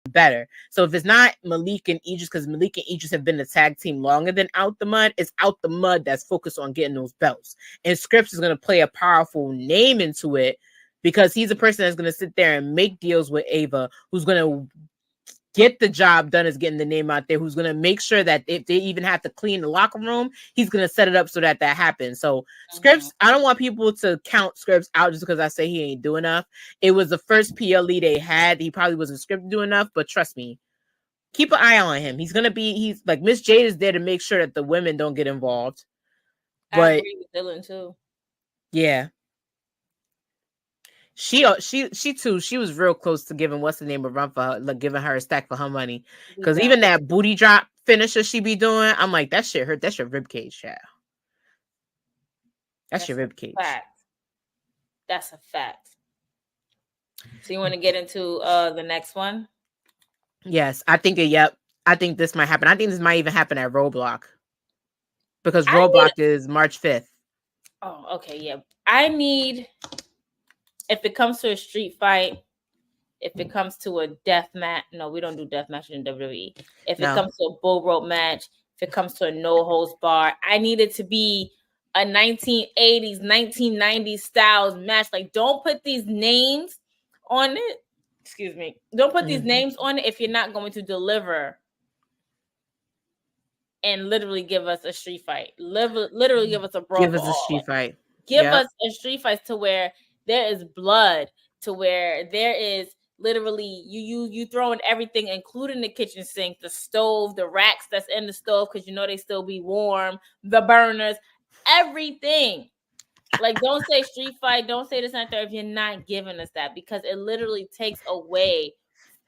better. So if it's not Malik and Idris, because Malik and Idris have been the tag team longer than Out the Mud, it's Out the Mud that's focused on getting those belts. And Scripps is going to play a powerful name into it because he's a person that's going to sit there and make deals with Ava, who's going to get the job done, is getting the name out there, who's going to make sure that if they even have to clean the locker room, he's going to set it up so that happens. So Scripps, I don't want people to count Scripps out just because I say he ain't doing enough. It was the first PLE they had. He probably wasn't scripted doing enough, but trust me, keep an eye on him. He's like Miss Jade is there to make sure that the women don't get involved. But I agree with Dylan too. Yeah. She too. She was real close to giving what's the name of run for her, like giving her a stack for her money. Because even that booty drop finisher she be doing, I'm like, that shit hurt. That's your rib cage, child. That's your rib cage. That's a fact. So you want to get into the next one? Yes, I think yep. I think this might happen. I think this might even happen at Roadblock. Because Roadblock is March 5th. Oh, okay, yeah. I need, if it comes to a street fight, if it comes to a death match, no, we don't do death matches in WWE. If it comes to a bull rope match, if it comes to a no holds bar, I need it to be a 1980s, 1990s styles match. Like, don't put these names on it. Excuse me. Don't put these names on it if you're not going to deliver and literally give us a street fight. Literally give us a brawl. Give us a street fight. Give us a street fight to where there is blood, to where there is literally you throwing everything, including the kitchen sink, the stove, the racks that's in the stove, because you know they still be warm, the burners, everything. Like, don't say street fight, don't say this and that if you're not giving us that, because it literally takes away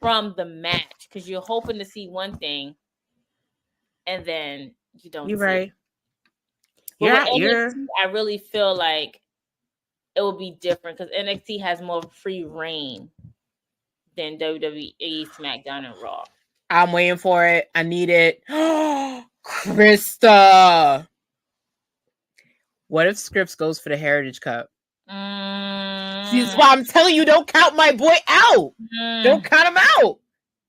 from the match, because you're hoping to see one thing and then you don't. You're right. NXT, I really feel like it will be different because NXT has more free reign than WWE, SmackDown, and Raw. I'm waiting for it. I need it. Krista. What if Scripps goes for the Heritage Cup? That's why I'm telling you, don't count my boy out. Don't count him out.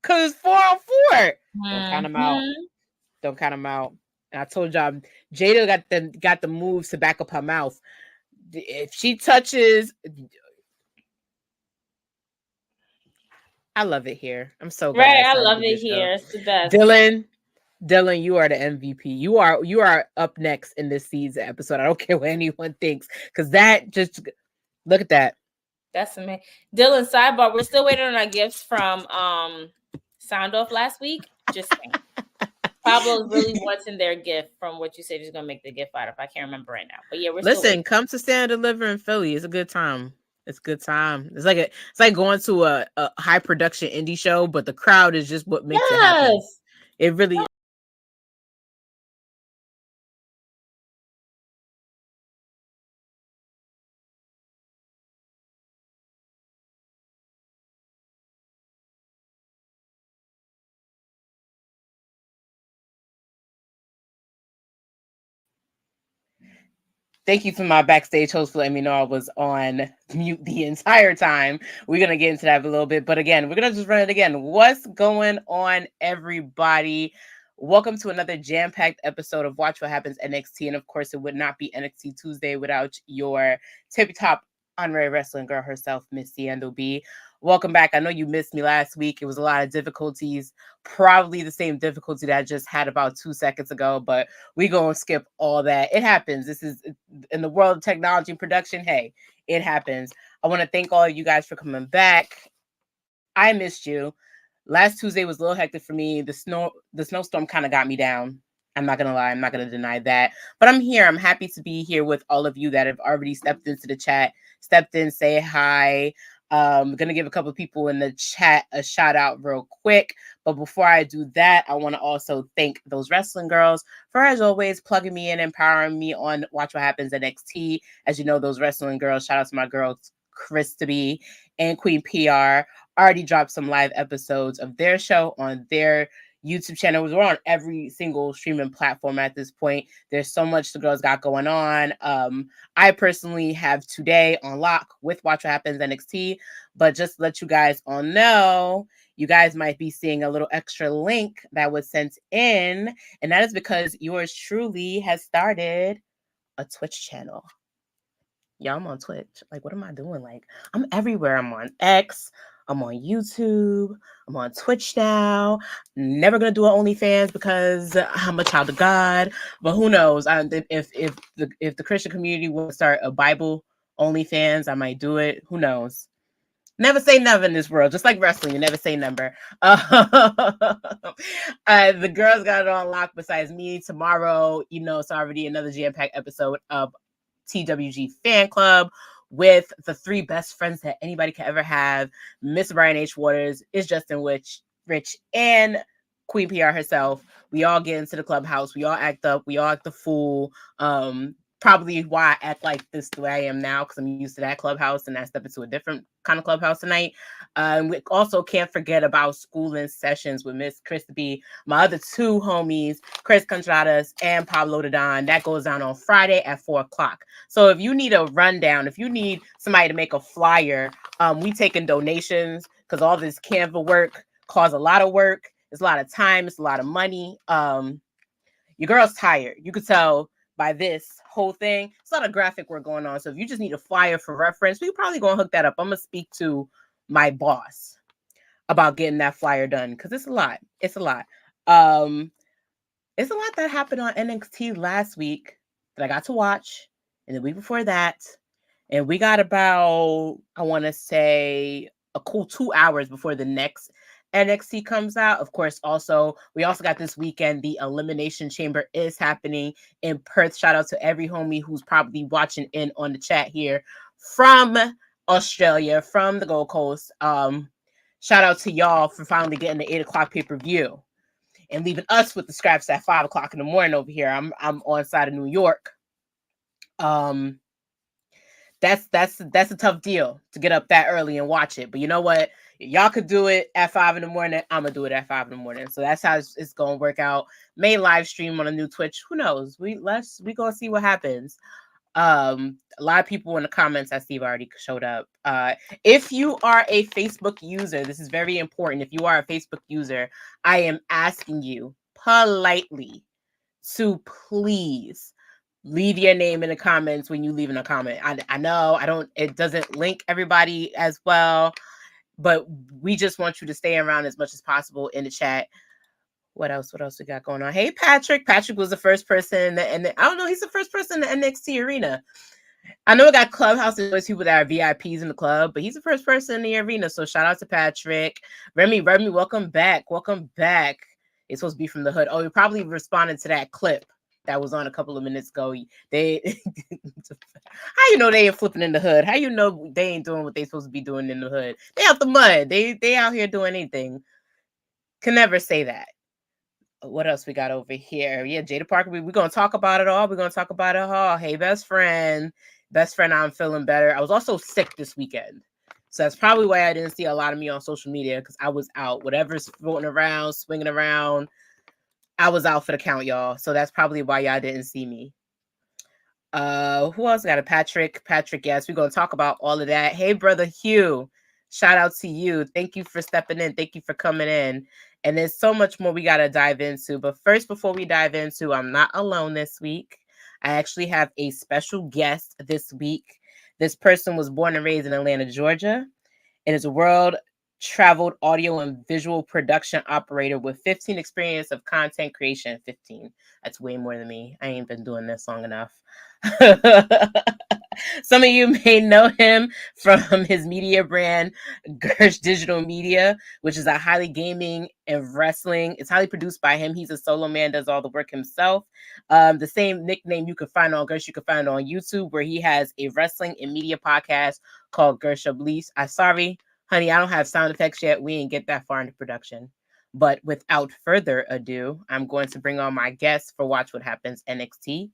Because 4-on-4. Don't count him out. Don't count him out. And I told y'all, Jada got the moves to back up her mouth. If she touches, I love it here. I'm so glad. Right, I love it here. It's the best. Dylan, you are the MVP. You are up next in this season episode. I don't care what anyone thinks, because that just look at that. That's amazing. Dylan, sidebar, we're still waiting on our gifts from Sound Off last week. Just saying. Pablo's really wanting their gift from what you said he's gonna make the gift out of. I can't remember right now, but yeah, we're come to Stand and Deliver in Philly. It's a good time. It's a good time. It's like going to a high production indie show, but the crowd is just what makes it happen. It really. Thank you to my backstage host for letting me know I was on mute the entire time. We're going to get into that a little bit. But again, we're going to just run it again. What's going on, everybody? Welcome to another jam-packed episode of Watch What Happens NXT. And of course, it would not be NXT Tuesday without your tippy-top honorary wrestling girl herself, Miss Ciendo B. Welcome back. I know you missed me last week. It was a lot of difficulties, probably the same difficulty that I just had about 2 seconds ago, but we gonna skip all that. It happens. This is in the world of technology and production. Hey, it happens. I want to thank all of you guys for coming back. I missed you. Last Tuesday was a little hectic for me. The snowstorm kind of got me down. I'm not gonna lie. I'm not gonna deny that. But I'm here. I'm happy to be here with all of you that have already stepped into the chat, stepped in, say hi. I'm going to give a couple of people in the chat a shout out real quick. But before I do that, I want to also thank those wrestling girls for, as always, plugging me in, empowering me on Watch What Happens NXT. As you know, those wrestling girls, shout out to my girls, Krista B and Queen PR, already dropped some live episodes of their show on their YouTube channel. We're on every single streaming platform at this point. There's so much the girls got going on. I personally have today on lock with Watch What Happens NXT, but just to let you guys all know, you guys might be seeing a little extra link that was sent in, and that is because yours truly has started a Twitch channel. Yeah, I'm on Twitch. Like, what am I doing? Like, I'm everywhere. I'm on X. I'm on YouTube. I'm on Twitch now. Never gonna do an OnlyFans because I'm a child of God. But who knows? If the Christian community will start a Bible OnlyFans, I might do it. Who knows? Never say never in this world. Just like wrestling, you never say never. The girls got it on lock. Besides me, tomorrow, it's already another jam-packed episode of TWG Fan Club with the three best friends that anybody can ever have. Miss Brian H. Waters, is Justin Rich, and Queen PR herself. We all get into the clubhouse. We all act up. We all act the fool. Probably why I act like this the way I am now, because I'm used to that clubhouse and I step into a different kind of clubhouse tonight. We also can't forget about schooling sessions with Miss Crispy, my other two homies, Chris Contradas and Pablo Dadon. That goes down on Friday at 4:00. So if you need a rundown, if you need somebody to make a flyer, we taking donations because all this Canva work costs a lot of work. It's a lot of time. It's a lot of money. Your girl's tired. You could tell by this whole thing. It's a lot of graphic work going on. So if you just need a flyer for reference, we're probably going to hook that up. I'm going to speak to my boss about getting that flyer done because it's a lot. It's a lot. It's a lot that happened on NXT last week that I got to watch, and the week before that. And we got about, I want to say, a cool 2 hours before the next NXT comes out. Of course, we also got this weekend, the Elimination Chamber is happening in Perth. Shout out to every homie who's probably watching in on the chat here from Australia, from the Gold Coast. Shout out to y'all for finally getting the 8:00 pay-per-view and leaving us with the scraps at 5:00 in the morning over here. I'm on side of New York. That's a tough deal to get up that early and watch it. But you know what? Y'all could do it at 5 in the morning. I'm gonna do it at 5 in the morning. So that's how it's gonna work out. May live stream on a new Twitch. Who knows? We gonna see what happens. A lot of people in the comments I see have already showed up. If you are a Facebook user, this is very important. If you are a Facebook user, I am asking you politely to please leave your name in the comments when you leave in a comment. I know it doesn't link everybody as well, but we just want you to stay around as much as possible in the chat. What else we got going on? Hey, Patrick. Patrick was the first person and I don't know, he's the first person in the NXT arena. I know we got Clubhouse and those people that are VIPs in the club, but he's the first person in the arena. So shout out to Patrick. Remy, welcome back. Welcome back. It's supposed to be from the hood. Oh, you probably responded to that clip that was on a couple of minutes ago. They how you know they ain't flipping in the hood? How you know they ain't doing what they supposed to be doing in the hood? They out the mud. They out here doing anything. Can never say that. What else we got over here? Yeah, Jada Parker. We're gonna talk about it all. We're gonna talk about it all. Hey, best friend, I'm feeling better. I was also sick this weekend, so that's probably why I didn't see a lot of me on social media because I was out. Whatever's floating around, swinging around, I was out for the count, y'all. So that's probably why y'all didn't see me. Who else got a Patrick? Patrick, yes, we're gonna talk about all of that. Hey, brother Hugh, shout out to you. Thank you for stepping in. Thank you for coming in. And there's so much more we gotta dive into. But first, before we dive into, I'm not alone this week. I actually have a special guest this week. This person was born and raised in Atlanta, Georgia, and is a world-traveled audio and visual production operator with 15 experience of content creation. 15. That's way more than me. I ain't been doing this long enough. Some of you may know him from his media brand, Gersh Digital Media, which is a highly gaming and wrestling. It's highly produced by him. He's a solo man, does all the work himself. The same nickname you can find on Gersh, you can find on YouTube, where he has a wrestling and media podcast called Gersh Oblis. I'm sorry, honey, I don't have sound effects yet. We ain't get that far into production. But without further ado, I'm going to bring on my guest for Watch What Happens NXT.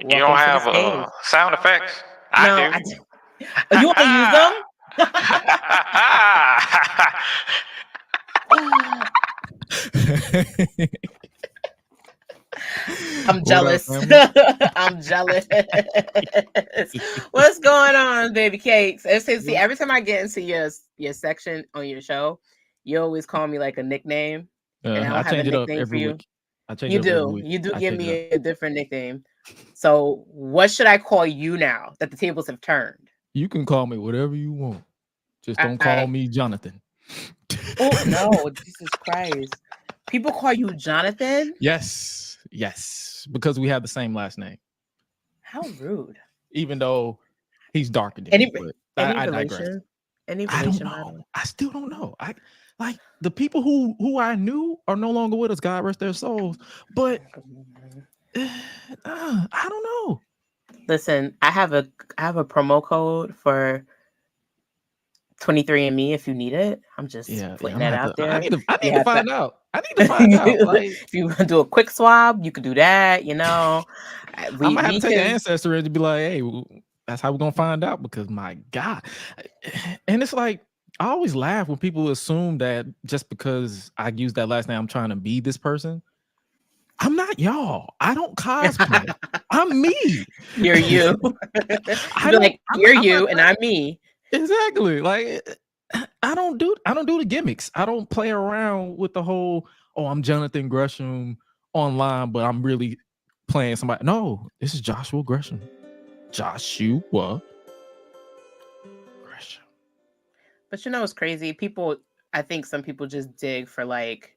Welcome you don't have sound effects? No, I do. You want to use them? I'm jealous. Up, I'm jealous. What's going on, baby cakes? See, every time I get into your section on your show, you always call me like a nickname, and I don't have a nickname for you. You do give me a different nickname. So, what should I call you now that the tables have turned? You can call me whatever you want. Just don't call me Jonathan. Oh no, Jesus Christ! People call you Jonathan? Yes, because we have the same last name. How rude! Even though he's darker than me, but I digress. Any relation? I don't know. I still don't know. I like the people who I knew are no longer with us. God rest their souls. But I don't know. Listen, I have a promo code for 23andMe if you need it. I'm just putting that out there. I need to find out. Like, if you want to do a quick swab, you could do that. You know, I might have to take an ancestry to be like, hey, that's how we're gonna find out. Because my God, and it's like I always laugh when people assume that just because I use that last name, I'm trying to be this person. I'm not y'all. I don't cosplay. I'm me. You're you. You're you, and I'm me. Exactly. Like I don't do the gimmicks. I don't play around with the whole, I'm Jonathan Gresham online, but I'm really playing somebody. No, this is Joshua Gresham. Joshua Gresham. But you know what's crazy? I think some people just dig for like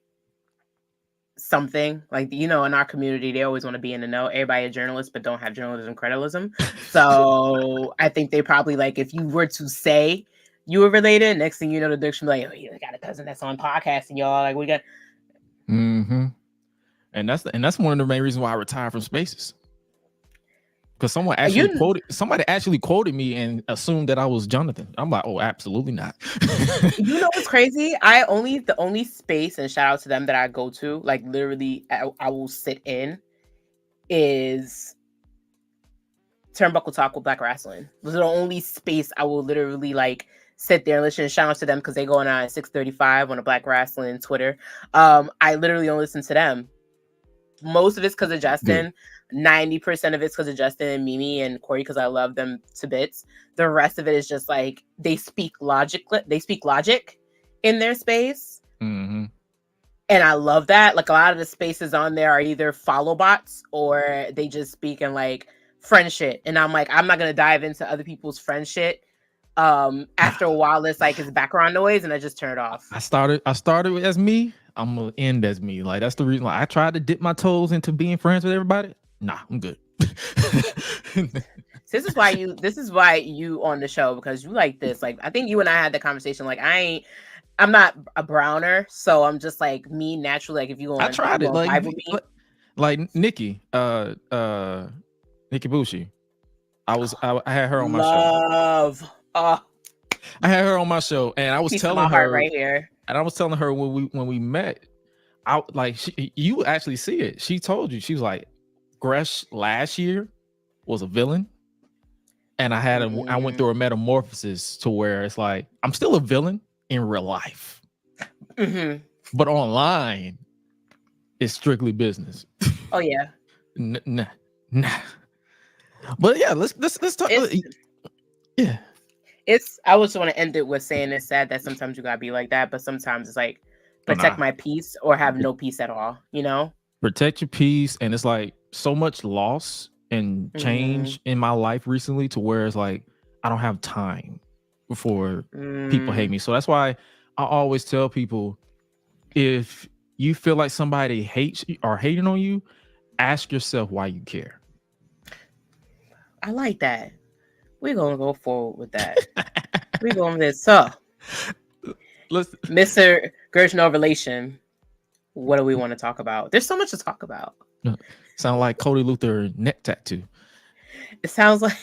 something, like, you know, in our community they always want to be in the know. Everybody a journalist but don't have journalism credibilism. So I think they probably, like, if you were to say you were related, next thing you know the dictionary like, oh, you got a cousin that's on podcasting, y'all, like we got and that's one of the main reasons why I retired from Spaces, because somebody actually quoted me and assumed that I was Jonathan. I'm like, oh, absolutely not. You know what's crazy? The only space, and shout out to them, that I go to, like literally I will sit in, is Turnbuckle Talk with Black Wrestling. Those are the only space I will literally like sit there and listen. Shout out to them because they go on at 6:35 on the Black Wrestling Twitter. I literally don't listen to them. Most of it's because of Justin. 90% of it's because of Justin and Mimi and Corey, because I love them to bits. The rest of it is just like they speak logic in their space. Mm-hmm. And I love that. Like a lot of the spaces on there are either follow bots or they just speak in like friend shit. And I'm like, I'm not gonna dive into other people's friend shit. After a while, it's like it's background noise, and I just turn it off. I started as me. I'm gonna end as me. Like that's the reason why I tried to dip my toes into being friends with everybody. Nah, I'm good. This is why you on the show, because you like this. Like I think you and I had the conversation. Like I'm not a browner, so I'm just like me naturally. Like if you go on, I tried it like Nikki, Nikki Bushi. I had her on my show. I had her on my show, and I was telling her right here. And I was telling her when we met, you actually see it. She told you, she was like, Gresh last year was a villain, and I went through a metamorphosis to where it's like I'm still a villain in real life, but online it's strictly business. Oh yeah, nah. But yeah, let's talk. Yeah. I just want to end it with saying it's sad that sometimes you gotta be like that, but sometimes it's like protect my peace or have no peace at all, you know? Protect your peace. And it's like so much loss and change in my life recently to where it's like I don't have time before people hate me. So that's why I always tell people, if you feel like somebody hates you or hating on you, ask yourself why you care. I like that. We're gonna go forward with that. We're going with this. So, Mr. Gershno relation, what do we want to talk about? There's so much to talk about. Sound like Cody Luther neck tattoo. It sounds like.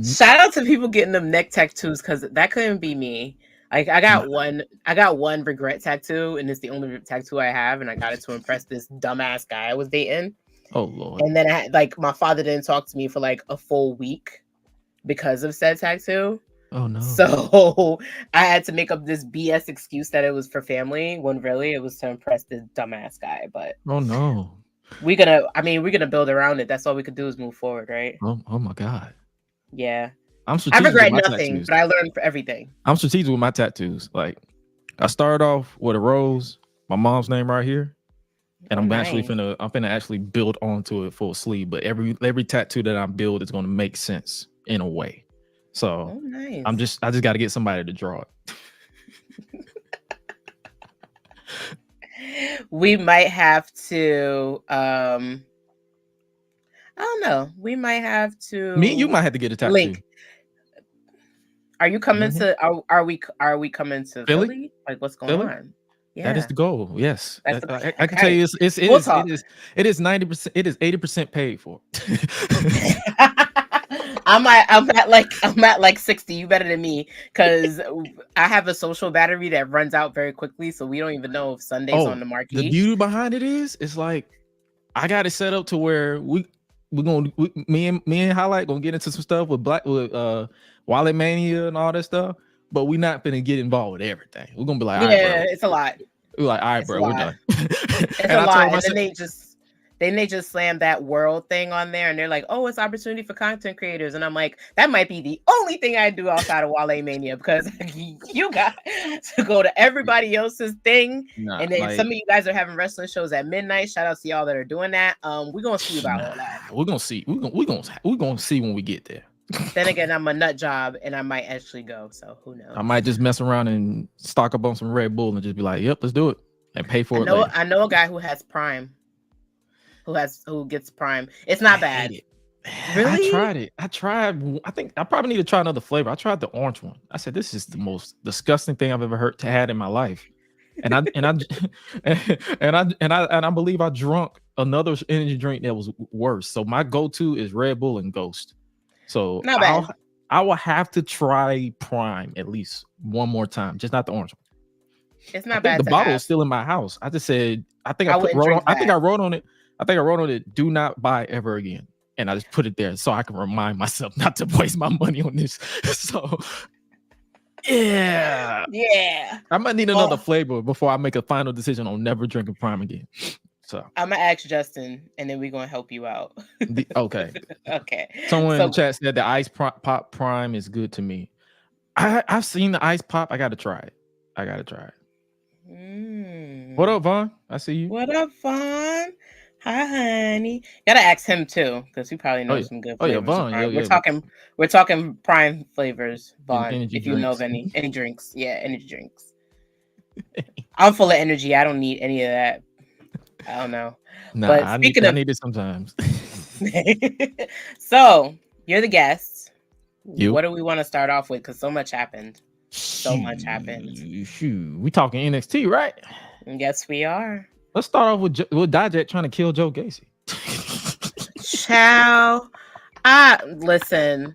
Shout out to people getting them neck tattoos, because that couldn't be me. Like I got one regret tattoo, and it's the only tattoo I have, and I got it to impress this dumbass guy I was dating. Oh Lord. And then my father didn't talk to me for like a full week because of said tattoo. Oh no. So I had to make up this BS excuse that it was for family when really it was to impress this dumbass guy. But Oh no. we're gonna build around it. That's all we could do is move forward, right? Oh my God. Yeah. I'm I strategic with regret my nothing, tattoos. but I learned for everything. I'm strategic with my tattoos. Like I started off with a rose, my mom's name right here. And I'm nice. finna actually build onto it full sleeve. But every tattoo that I build is gonna make sense in a way. So nice. I just gotta get somebody to draw it. We might have to I don't know. We might have to Me and you might have to get a tattoo. link. Are you coming to are we coming to Philly? Like what's going on? Yeah. That is the goal. Yes. I can tell you it is 90%, it is 80% paid for. I'm at like 60. You better than me because I have a social battery that runs out very quickly, so we don't even know if Sunday's on the marquee. The beauty behind it is it's like I got it set up to where me and Highlight gonna get into some stuff with Wale Mania and all that stuff, but we're not gonna get involved with everything. We're gonna be like, all right, bro. It's a lot. We're like, all right, bro, we're done. It's a lot. And then they just slammed that world thing on there, and they're like, "Oh, it's opportunity for content creators," and I'm like, that might be the only thing I do outside of Wale Mania because you got to go to everybody else's thing, and then some of you guys are having wrestling shows at midnight. Shout out to y'all that are doing that. We're gonna see about all that. We're gonna see. We're gonna see when we get there. Then again, I'm a nut job, and I might actually go. So who knows? I might just mess around and stock up on some Red Bull and just be like, "Yep, let's do it," and pay for it later. I know a guy who has Prime. Who gets Prime? It's not bad. Really? I tried it. I think I probably need to try another flavor. I tried the orange one. I said this is the most disgusting thing I've ever had in my life. And I believe I drunk another energy drink that was worse. So my go-to is Red Bull and Ghost. So not bad. I will have to try Prime at least one more time, just not the orange one. It's not bad. The bottle is still in my house. I just said I think I wrote on it, do not buy ever again. And I just put it there so I can remind myself not to waste my money on this. So yeah. I might need another flavor before I make a final decision on never drinking Prime again. So I'm gonna ask Justin, and then we're gonna help you out. Okay. Okay. Someone in the chat said the Ice Pop Prime is good to me. I've seen the Ice Pop. I gotta try it. What up, Vaughn? I see you. What up, Vaughn? Hi, honey. Gotta ask him too, because he probably knows some good flavors. Vaughn. We're talking Prime flavors, Vaughn. If you know of any drinks, energy drinks. I'm full of energy. I don't need any of that. I don't know. Nah, but I need it sometimes. So you're the guest. What do we want to start off with? Because so much happened. We talking NXT, right? Yes, we are. Let's start off with Dijak trying to kill Joe Gacy. Ciao. Listen.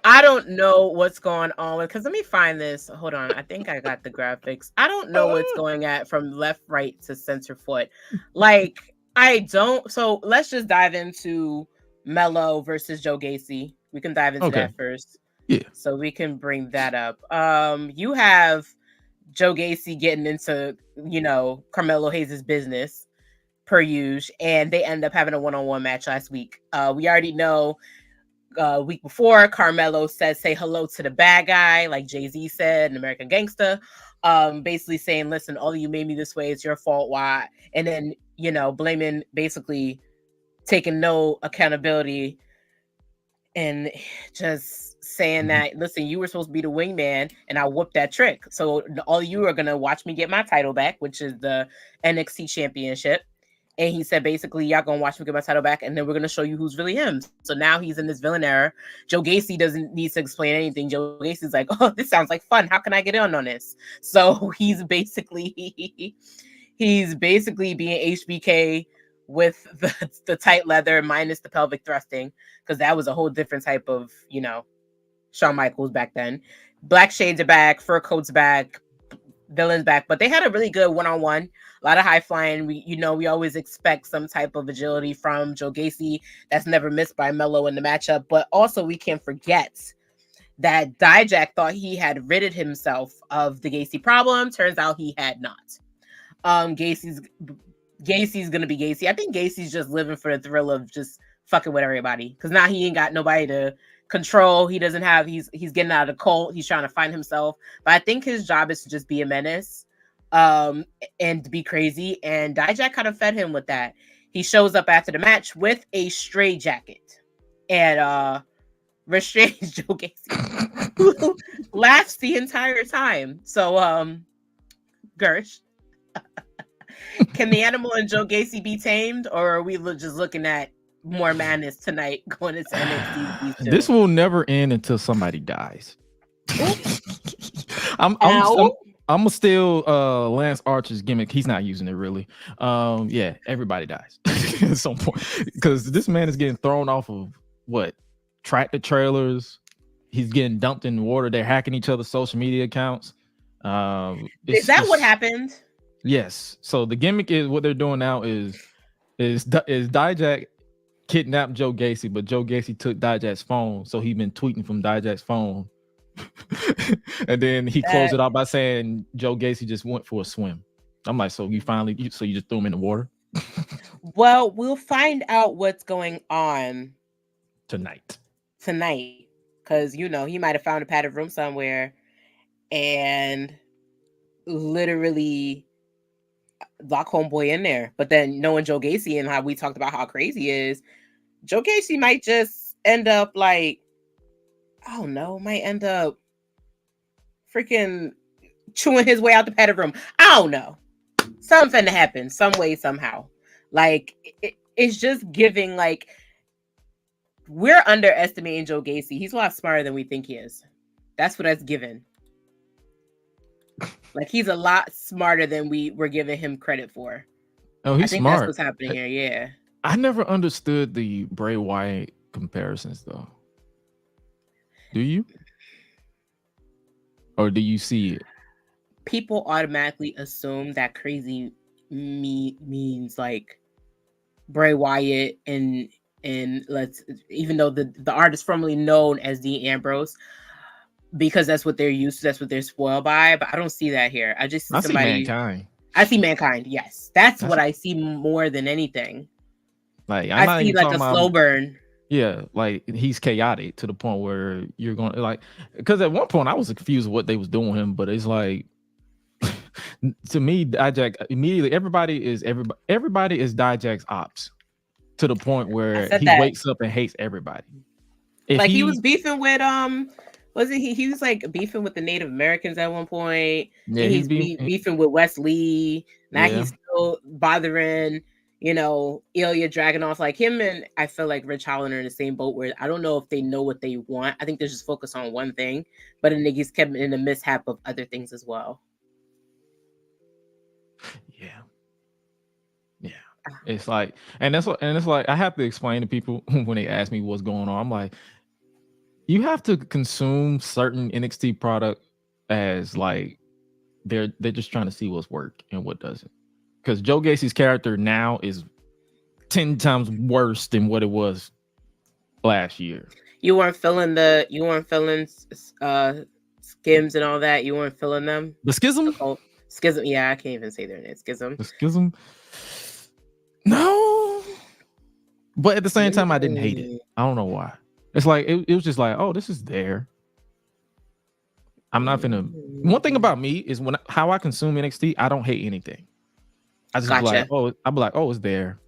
I don't know what's going on with, because let me find this. Hold on. I think I got the graphics. I don't know what's going at from left, right to center foot. Like, I don't. So let's just dive into Mello versus Joe Gacy. We can dive into that first. Yeah. So we can bring that up. You have Joe Gacy getting into, Carmelo Hayes' business per usual, and they end up having a one-on-one match last week. We already know week before, Carmelo says, say hello to the bad guy, like Jay-Z said in American Gangsta, basically saying, listen, all of you made me this way, it's your fault, why? And then, blaming, basically taking no accountability and just saying that, listen, you were supposed to be the wingman and I whooped that trick. So all of you are going to watch me get my title back, which is the NXT championship. And he said, basically, y'all gonna watch me get my title back, and then we're gonna show you who's really him. So now he's in this villain era. Joe Gacy doesn't need to explain anything. Joe Gacy's like, oh, this sounds like fun. How can I get in on this? So he's basically being HBK with the tight leather minus the pelvic thrusting, because that was a whole different type of, Shawn Michaels back then. Black shades are back, fur coat's back, villains back, but they had a really good one-on-one. A lot of high flying. We always expect some type of agility from Joe Gacy. That's never missed by Mello in the matchup. But also we can't forget that Dijak thought he had ridded himself of the Gacy problem. Turns out he had not. Gacy's gonna be Gacy. I think Gacy's just living for the thrill of just fucking with everybody, because now he ain't got nobody to control. He doesn't have. He's getting out of the cult. He's trying to find himself. But I think his job is to just be a menace, and to be crazy. And Dijak kind of fed him with that. He shows up after the match with a stray jacket and restrains Joe Gacy, who laughs the entire time. So, Gersh, can the animal and Joe Gacy be tamed, or are we just looking at more madness tonight going into NXT? This will never end until somebody dies. I'm still Lance Archer's gimmick. He's not using it really. Yeah, everybody dies at some point, because this man is getting thrown off of what? Tractor trailers. He's getting dumped in water. They're hacking each other's social media accounts. Is that what happened? Yes. So the gimmick is, what they're doing now is Dijak kidnapped Joe Gacy, but Joe Gacy took Dijak's phone, so he's been tweeting from Dijak's phone. And then he closed it out by saying Joe Gacy just went for a swim. I'm like, so you just threw him in the water? Well, we'll find out what's going on tonight, because he might have found a padded room somewhere and literally lock homeboy in there. But then, knowing Joe Gacy and how we talked about how crazy he is, Joe Gacy might just end up like, I don't know, might end up freaking chewing his way out the padded room. I don't know. Something to happen some way, somehow. Like, it's just giving, like, we're underestimating Joe Gacy. He's a lot smarter than we think he is. That's what that's given. Like, he's a lot smarter than we're giving him credit for. Oh, he's smart. That's what's happening here. Yeah. I never understood the Bray Wyatt comparisons, though. Do you? Or do you see it? People automatically assume that crazy means like Bray Wyatt and even though the artist formerly known as Dean Ambrose, because that's what they're used to, that's what they're spoiled by. But I don't see that here. I just see Mankind. I see Mankind. Yes, that's what I see more than anything. Like, I see like a slow burn. Yeah, like he's chaotic to the point where you're going to like, because at one point I was confused with what they was doing with him, but it's like, to me, Dijak immediately everybody is Dijak's ops, to the point where he wakes up and hates everybody. Like he was beefing with wasn't he was like beefing with the Native Americans at one point. Yeah, he's beefing with Wes Lee. Now he's still bothering, Ilya Dragunov. Like him, and I feel like Rich Holland are in the same boat where I don't know if they know what they want. I think they're just focused on one thing, but then he's kept in the mishap of other things as well. Yeah. It's like, and it's like I have to explain to people when they ask me what's going on. I'm like, you have to consume certain NXT product as like they're just trying to see what's work and what doesn't. Because Joe Gacy's character now is 10 times worse than what it was last year. You weren't feeling Skims and all that. You weren't feeling them. The Schism. Schism. Yeah, I can't even say their name. Schism. The Schism. No, but at the same time, I didn't hate it. I don't know why. It's like it was just like, oh, this is there. I'm not gonna. One thing about me is how I consume NXT, I don't hate anything. I just be like, oh, it's there,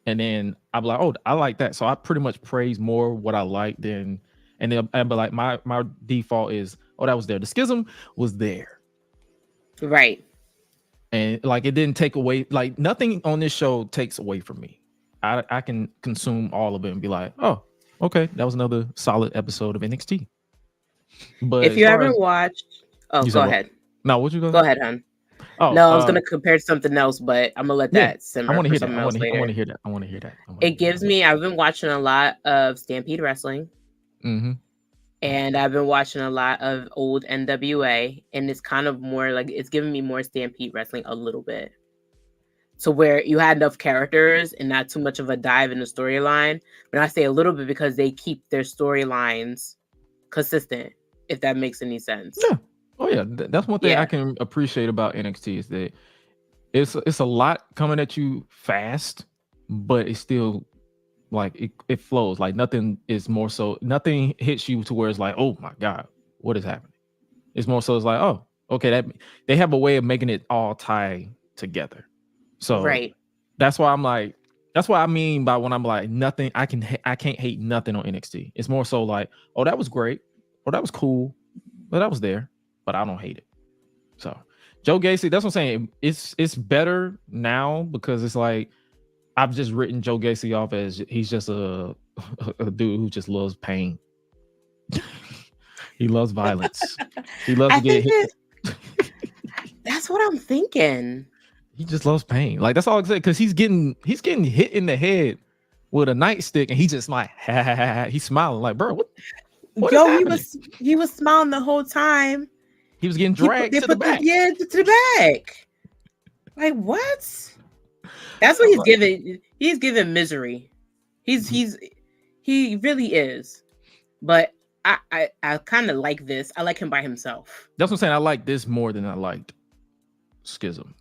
and then I'll be like, oh, I like that. So I pretty much praise more what I like than, and then I'll be like, my default is, oh, that was there. The Schism was there, right? And like it didn't take away, like nothing on this show takes away from me. I can consume all of it and be like, oh, okay, that was another solid episode of NXT. But if you haven't watched, go ahead. No, what you go? Go ahead, hon. Oh, no, I was gonna compare to something else, but I'm gonna let that simmer. I want to hear that. I want to hear that. It gives me. I've been watching a lot of Stampede Wrestling. Mm-hmm. And I've been watching a lot of old NWA, and it's kind of more like it's giving me more Stampede Wrestling a little bit. So where you had enough characters and not too much of a dive in the storyline. But I say a little bit because they keep their storylines consistent, if that makes any sense. Yeah. Oh yeah, that's one thing I can appreciate about NXT is that it's a lot coming at you fast, but it's still like it flows. Like nothing hits you to where it's like, oh my god, what is happening? It's more so it's like, oh, okay, that they have a way of making it all tie together. So that's why I'm like, that's what I mean by when I'm like nothing. I can't hate nothing on NXT. It's more so like, oh, that was great, or that was cool, but that was there, but I don't hate it. So Joe Gacy, that's what I'm saying. It's better now because it's like I've just written Joe Gacy off as he's just a dude who just loves pain. He loves violence. He loves to get hit. That's what I'm thinking. He just loves pain. Like that's all I say. Because he's getting hit in the head with a nightstick, and he just like he's smiling like, bro, what Yo, he was smiling the whole time. He was getting dragged to the back. To the back. Like what? That's what he's giving. He's giving misery. He really is. But I kind of like this. I like him by himself. That's what I'm saying. I like this more than I liked Schism.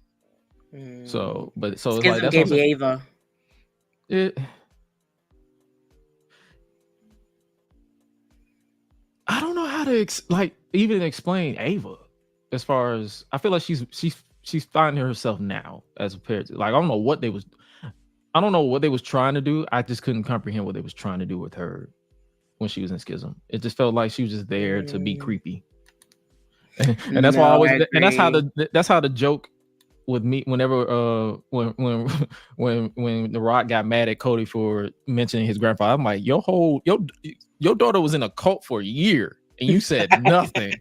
So Schism it's like gave me Ava. I don't know how to even explain Ava. As far as I feel like she's finding herself now as compared to like I don't know what they was trying to do. I just couldn't comprehend what they was trying to do with her when she was in Schism. It just felt like she was just there to be creepy, and that's why I always and that's how the joke with me whenever when The Rock got mad at Cody for mentioning his grandfather. I'm like, your daughter was in a cult for a year. And you said nothing,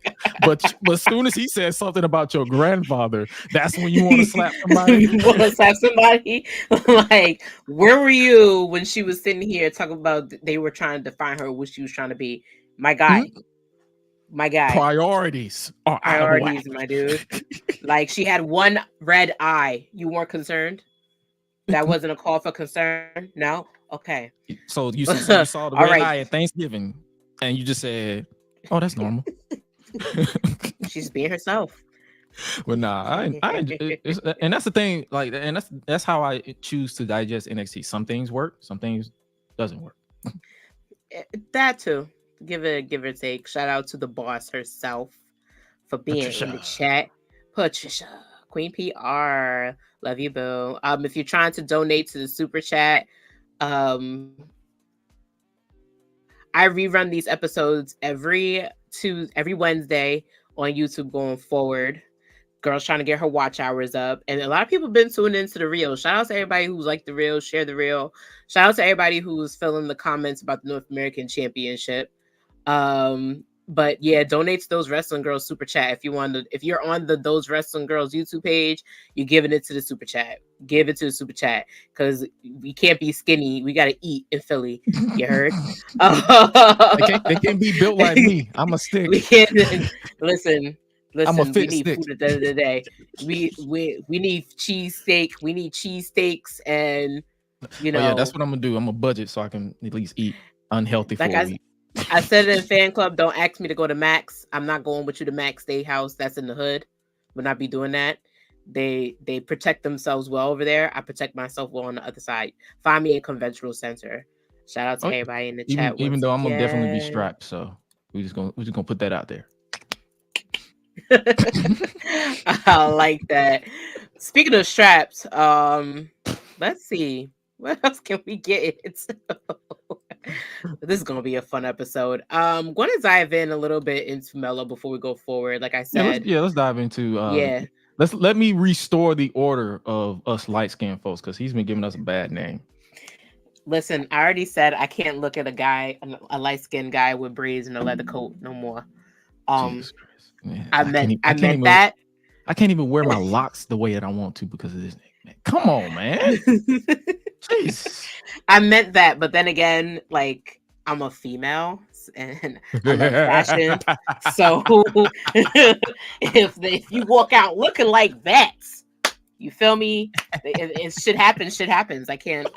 but as soon as he said something about your grandfather, that's when you want to slap somebody. You want to slap somebody? Like, where were you when she was sitting here talking about they were trying to define her what she was trying to be? My guy, my guy. Priorities, my dude. Like she had one red eye. You weren't concerned. That wasn't a call for concern. No, okay. So you saw the red eye at Thanksgiving, and you just said, oh, that's normal. She's being herself. But nah, and that's the thing. Like, and that's how I choose to digest NXT. Some things work, some things doesn't work. That too. Give it or take. Shout out to the boss herself for being in the chat. Patricia, Queen PR, love you, boo. If you're trying to donate to the super chat, I rerun these episodes every Wednesday on YouTube going forward. Girls trying to get her watch hours up. And a lot of people have been tuning into the reel. Shout out to everybody who's like the reel, share the reel. Shout out to everybody who's filling the comments about the North American Championship. But yeah, donate to Those Wrestling Girls super chat. If you're on the Those Wrestling Girls YouTube page, you're giving it to the super chat. Give it to the super chat because we can't be skinny. We got to eat in Philly. You heard? They can't be built like me. I'm a stick. We can't listen. I'm a fit we need stick. food at the end of the day. We need cheesesteak. We need cheesesteaks, and yeah, that's what I'm gonna do. I'm gonna budget so I can at least eat unhealthy for a week. I said it in fan club. Don't ask me to go to Max. I'm not going with you to Max Steakhouse. That's in the hood. We'll not be doing that. They protect themselves well over there. I protect myself well on the other side. Find me a conventional center. Shout out to everybody in the chat. Even though I'm gonna definitely be strapped, so we're just gonna put that out there. I like that. Speaking of straps, let's see. What else can we get into? This is gonna be a fun episode. I'm going to dive in a little bit into Melo before we go forward. Like I said, let's dive into. Let me restore the order of us light skinned folks because he's been giving us a bad name. Listen, I already said I can't look at a light skinned guy with braids and a leather coat no more. I meant that. I can't even wear my locks the way that I want to because of this name. Man. Come on, man. Jeez. I meant that, but then again, like I'm a female and I love fashion. So if you walk out looking like that, you feel me? It shit happens. I can't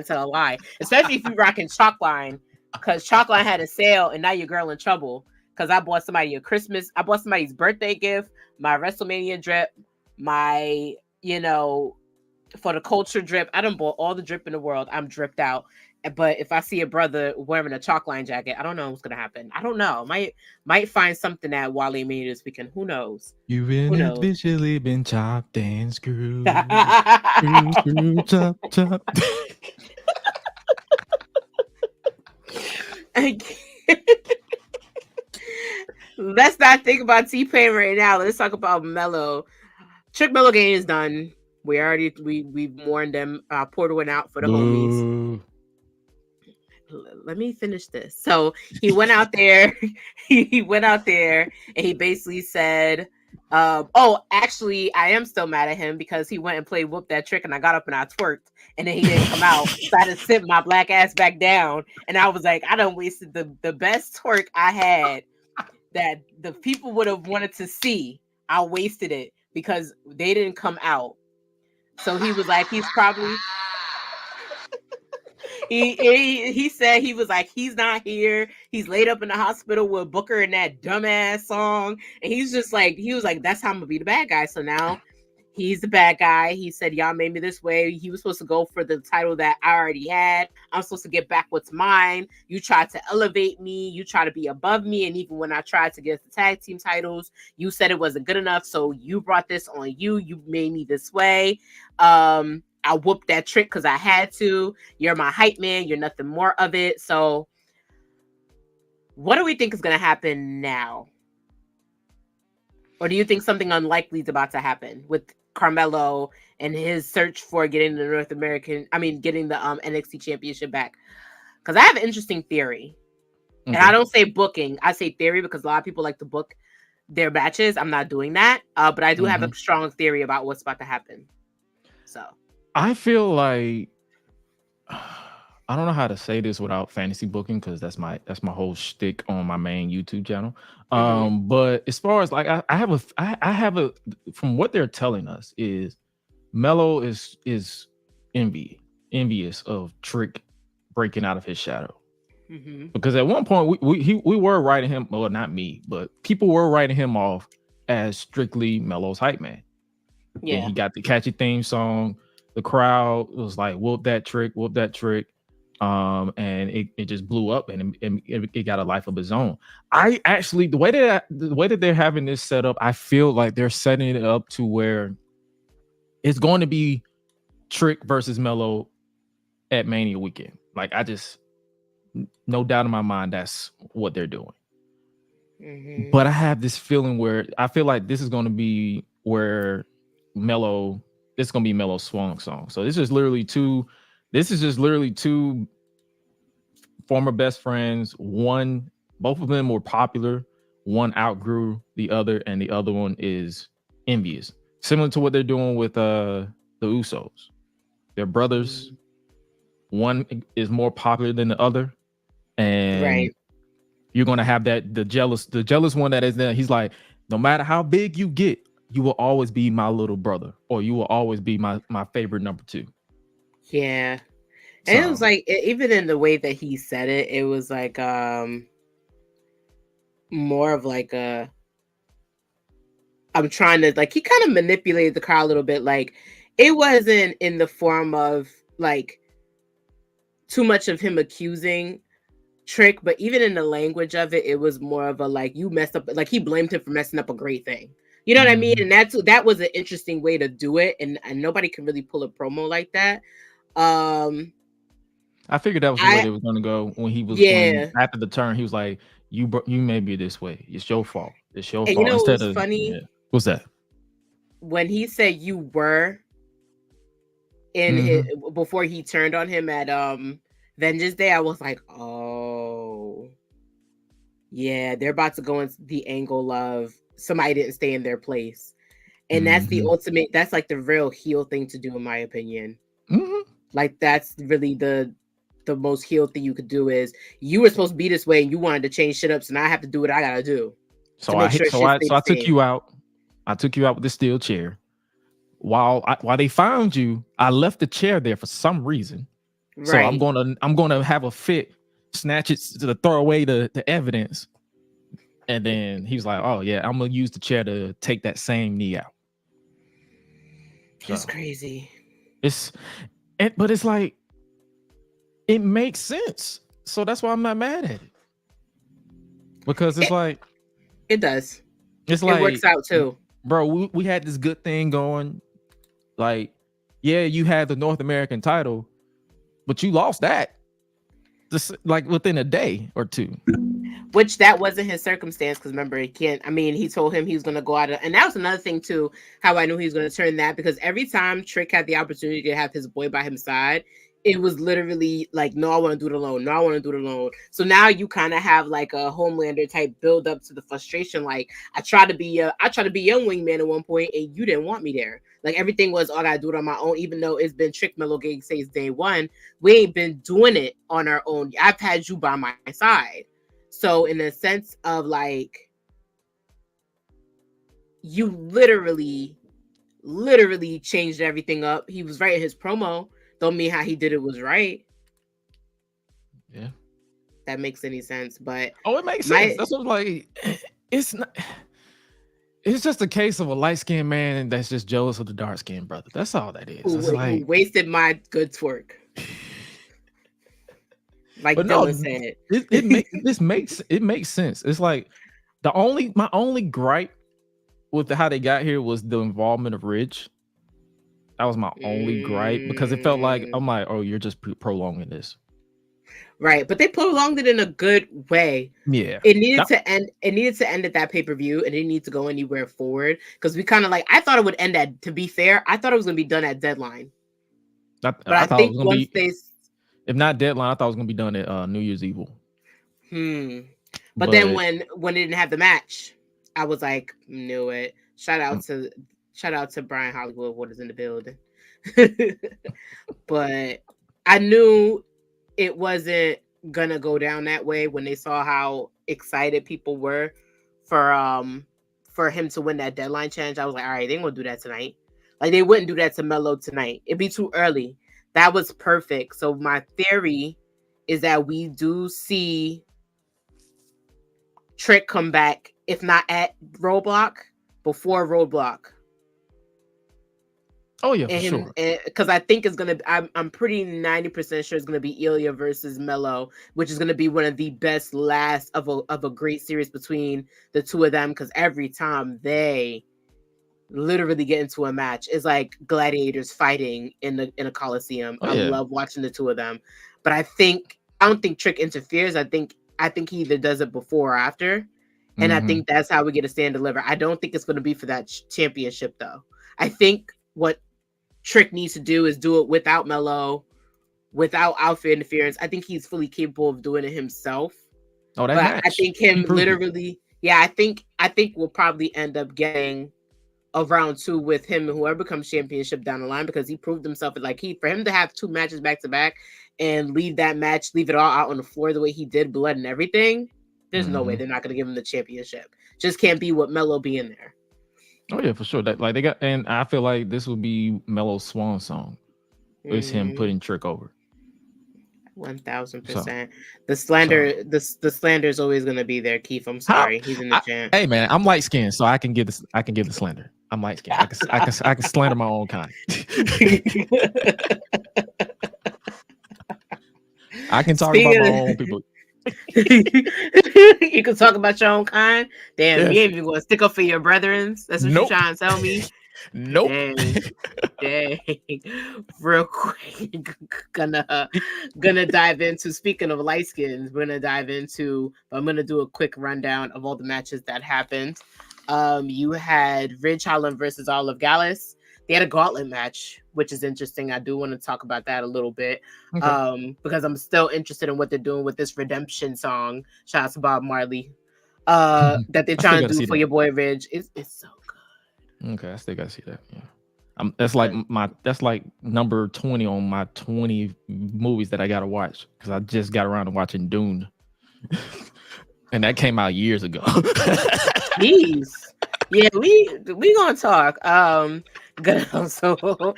tell a lie. Especially if you're rocking chalk line. because Chalkline had a sale, and now your girl in trouble because I bought somebody a Christmas. I bought somebody's birthday gift, my WrestleMania drip, my for the culture drip. I done bought all the drip in the world. I'm dripped out. But if I see a brother wearing a Chalkline jacket, I don't know what's gonna happen. I don't know. Might find something at Wale Mania this weekend. Who knows? You've Who knows? officially been chopped and screwed. Screw, chop, chop. Let's not think about T-Pain right now. Let's talk about Mello. Trick Mello game is done. We warned them. Porter went out for the homies. Let me finish this. So he went out there. he went out there and he basically said, actually, I am still mad at him because he went and played Whoop That Trick and I got up and I twerked and then he didn't come out. So I had to sit my black ass back down. And I was like, I done wasted the best twerk I had that the people would have wanted to see. I wasted it because they didn't come out. So he was like, he's probably... He said he was like, he's not here. He's laid up in the hospital with Booker and that dumbass song. And he was like, that's how I'm gonna be the bad guy. So now he's the bad guy. He said, y'all made me this way. He was supposed to go for the title that I already had. I'm supposed to get back what's mine. You tried to elevate me. You try to be above me. And even when I tried to get the tag team titles, you said it wasn't good enough. So you brought this on you. You made me this way. I whooped that trick because I had to. You're my hype man. You're nothing more of it. So what do we think is going to happen now? Or do you think something unlikely is about to happen with Carmelo and his search for getting the getting the NXT championship back? Because I have an interesting theory. Okay. And I don't say booking. I say theory because a lot of people like to book their matches. I'm not doing that. But I do have a strong theory about what's about to happen. So I feel like I don't know how to say this without fantasy booking because that's my whole shtick on my main YouTube channel. But as far as like I have a from what they're telling us is Mello is envious of Trick breaking out of his shadow. Because at one point we were writing him, well, not me, but people were writing him off as strictly Mello's hype man. Yeah, and he got the catchy theme song. The crowd was like, whoop that trick. And it just blew up and it got a life of its own. I actually, the way that they're having this set up, I feel like they're setting it up to where it's going to be Trick versus Mello at Mania weekend. Like, no doubt in my mind, that's what they're doing. But I have this feeling where I feel like this is going to be where Mello, it's going to be Mello's swan song. So this is just literally two former best friends. Both of them were popular. One outgrew the other, and the other one is envious. Similar to what they're doing with the Usos. They're brothers. One is more popular than the other. And you're going to have the jealous one that is there. He's like, no matter how big you get, you will always be my little brother, or you will always be my favorite number two. Yeah. And it was like, even in the way that he said it, it was like more of like I'm trying to, like, he kind of manipulated the crowd a little bit. Like, it wasn't in the form of like too much of him accusing Trick, but even in the language of it, it was more of a like, you messed up. Like, he blamed him for messing up a great thing. You know what I mean? And that was an interesting way to do it. And nobody can really pull a promo like that. I figured that was the way it was going to go when he was after the turn. He was like, "You made me this way. It's your fault. It's your fault." You know what's funny? What's that? When he said you were in his, before he turned on him at Vengeance Day, I was like, oh yeah, they're about to go into the angle of somebody didn't stay in their place, and that's the ultimate. That's like the real heel thing to do, in my opinion. Like, that's really the most heel thing you could do is, you were supposed to be this way and you wanted to change shit up, so now I have to do what I gotta do. So I took you out. I took you out with the steel chair. While they found you, I left the chair there for some reason. Right. So I'm gonna have a fit snatch it to throw away the evidence. And then he was like, "Oh yeah, I'm gonna use the chair to take that same knee out." Just crazy. But it's like it makes sense. So that's why I'm not mad at it. Because it's like it does. It's like it works out too. Bro, we had this good thing going. Like, yeah, you had the North American title, but you lost that just like within a day or two. Which that wasn't his circumstance, because remember, he told him he was going to go out and that was another thing too, how I knew he was going to turn that, because every time Trick had the opportunity to have his boy by his side, it was literally like, no, I want to do it alone. No, I want to do it alone. So now you kind of have like a Homelander type build up to the frustration. Like, I tried to be your wingman at one point, and you didn't want me there. Like, everything was, I gotta do it on my own, even though it's been Trick Mellow Gang says day one. We ain't been doing it on our own. I've had you by my side. So in the sense of like, you literally changed everything up. He was right in his promo. Don't mean how he did it was right. Yeah, that makes any sense. But it makes sense. That's what like. It's not. It's just a case of a light-skinned man that's just jealous of the dark-skinned brother. That's all that is. Who wasted my good twerk. Like Dylan said. It makes sense. It's like my only gripe with how they got here was the involvement of Ridge. That was my only gripe, because it felt like, I'm like, oh, you're just prolonging this. Right, but they prolonged it in a good way. Yeah, it needed to end. It needed to end at that pay-per-view, and it didn't need to go anywhere forward, because we kind of like. I thought it would end at. To be fair, I thought it was going to be done at Deadline. But I think once if not Deadline, I thought it was going to be done at New Year's Evil. But then when it didn't have the match, I was like, knew it. Shout out to Brian Hollywood, what is in the building. But I knew it wasn't gonna go down that way when they saw how excited people were for him to win that Deadline challenge. I was like, all right, they ain't gonna do that tonight. Like, they wouldn't do that to Melo tonight. It'd be too early. That was perfect. So my theory is that we do see Trick come back, if not at Roadblock, before Roadblock. Oh yeah, for sure. Because I think it's gonna. I'm pretty 90% sure it's gonna be Ilya versus Melo, which is gonna be one of the best last of a great series between the two of them. Because every time they literally get into a match, it's like gladiators fighting in a coliseum. I love watching the two of them. But I don't think Trick interferes. I think he either does it before or after, and I think that's how we get a stand deliver. I don't think it's gonna be for that championship though. I think what Trick needs to do is do it without Melo, without outfit interference. I think he's fully capable of doing it himself. Oh, that match. I think him literally, I think we'll probably end up getting a round 2 with him and whoever becomes championship down the line, because he proved himself. Like, for him to have 2 matches back to back and leave it all out on the floor the way he did, blood and everything, there's no way they're not going to give him the championship. Just can't be with Melo being there. Oh yeah, for sure. That like they got, and I feel like this will be Melo's swan song. It's him putting Trick over. 1000%. The slander is always gonna be there, Keith. I'm sorry, he's in the chant. Hey man, I'm light skinned, so I can give the slander. I'm light skinned. I can slander my own kind. I can talk about my own people. You can talk about your own kind. Damn, you ain't even gonna stick up for your brethren. That's what you're trying to tell me. Nope. Dang. Real quick, gonna dive into, speaking of light skins, I'm gonna do a quick rundown of all the matches that happened. You had Ridge Holland versus Olive Gallus. They had a gauntlet match, which is interesting. I do want to talk about that a little bit, because I'm still interested in what they're doing with this redemption song. Shout out to Bob Marley, that they're trying to do for your boy Ridge. It's so good. Okay, I still gotta see that. Yeah, that's like number 20 on my 20 movies that I gotta watch, because I just got around to watching Dune, and that came out years ago. Jeez. Yeah, we gonna talk. So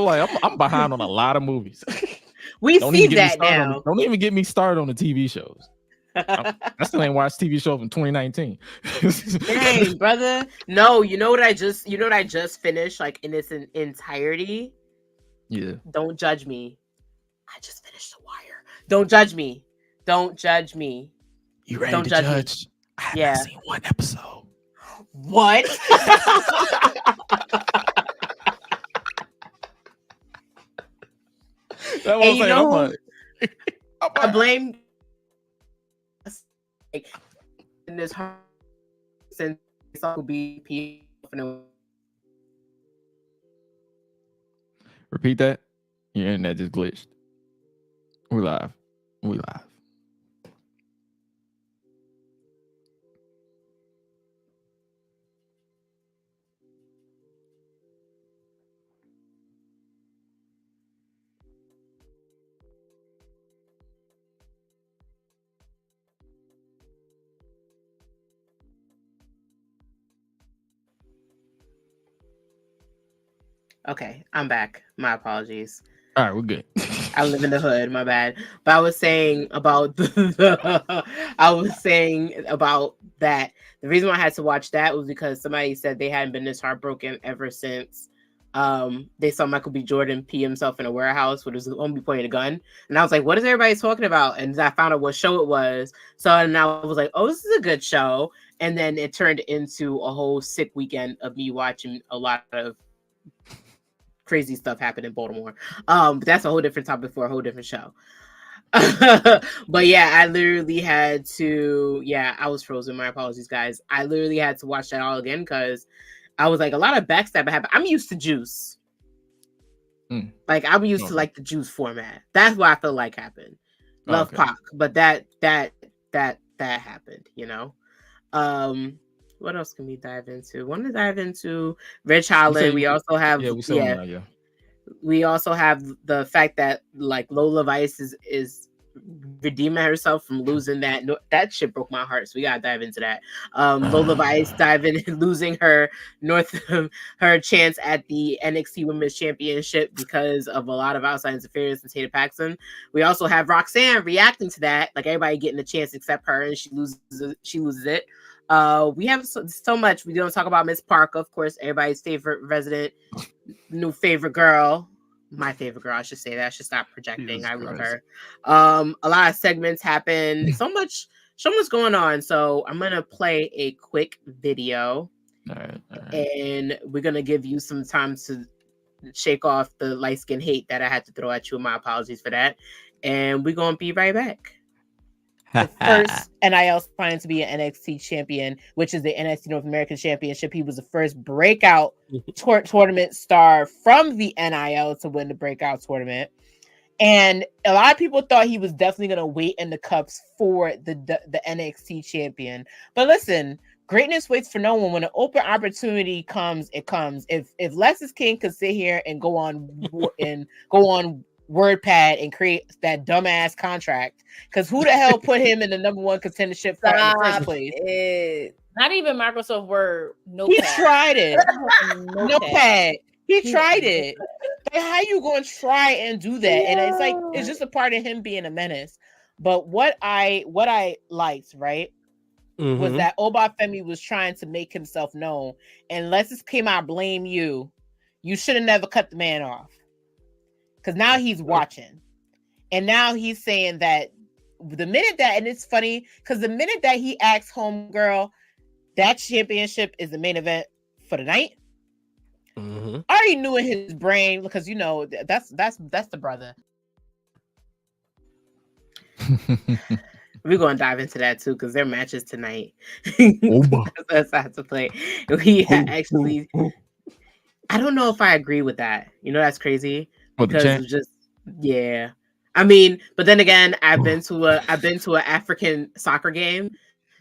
like I'm behind on a lot of movies. We Don't see even get me that started now. don't even get me started on the TV shows. I still ain't watched TV show from 2019. Dang, brother. No, you know what I just finished, like in its entirety? Yeah. Don't judge me. I just finished The Wire. Don't judge me. Don't judge me. You ready Don't to judge me. judge? I have Yeah. not seen one episode. What? That was And you saying, know I'm who? like, I blame in this since it's all BP. Repeat that. Your internet just glitched. We live. Okay, I'm back. My apologies. All right, we're good. I live in the hood. My bad. But I was saying about that. The reason why I had to watch that was because somebody said they hadn't been this heartbroken ever since they saw Michael B. Jordan pee himself in a warehouse with his homie pointing a gun. And I was like, what is everybody talking about? And I found out what show it was. So and I was like, oh, this is a good show. And then it turned into a whole sick weekend of me watching a lot of crazy stuff happen in Baltimore. But that's a whole different topic for a whole different show. But yeah, I literally had to. Yeah, I was frozen. My apologies, guys. I literally had to watch that all again because I was like, a lot of backstab happened. I'm used to Juice. Like I'm used to like the Juice format. That's what I feel like happened. Love Pac, but that happened. You know. What else can we dive into? Want to dive into Rich Holland? We also have we also have the fact that like Lola Vice is redeeming herself from losing that shit broke my heart. So we gotta dive into that. Lola Vice losing her her chance at the NXT Women's Championship because of a lot of outside interference and Tatum Paxton. We also have Roxanne reacting to that, like everybody getting a chance except her, and she loses it. We have so much. We're gonna talk about Miss Parker, of course, everybody's favorite resident, new favorite girl. My favorite girl, I should say that. I should stop projecting. Jesus I love Christ. Her. A lot of segments happen. So much going on. So I'm gonna play a quick video. All right. And we're gonna give you some time to shake off the light skin hate that I had to throw at you. My apologies for that. And we're gonna be right back. The first NIL planning to be an NXT champion, which is the NXT North American Championship. He was the first breakout tournament star from the NIL to win the breakout tournament. And a lot of people thought he was definitely going to wait in the cups for the NXT champion. But listen, greatness waits for no one. When an open opportunity comes, it comes. If Lexis King could sit here and go on WordPad and create that dumbass contract, because who the hell put him in the number one contendership in the first place? Not even Microsoft Word. He tried it. Notepad. He tried it. Like, how you going to try and do that? Yeah. And it's like it's just a part of him being a menace. But what I liked, right, was that Obafemi was trying to make himself known, and Lexis came out, blame you. You should have never cut the man off. Because now he's watching. And now he's saying that the minute that, and it's funny, because the minute that he asks homegirl, that championship is the main event for the night. I already knew in his brain, because, you know, that's the brother. We're going to dive into that, too, because their matches tonight. That's how to play. We actually, I don't know if I agree with that. You know, that's crazy. Because it's just, yeah. I mean, but then again, I've been to an African soccer game.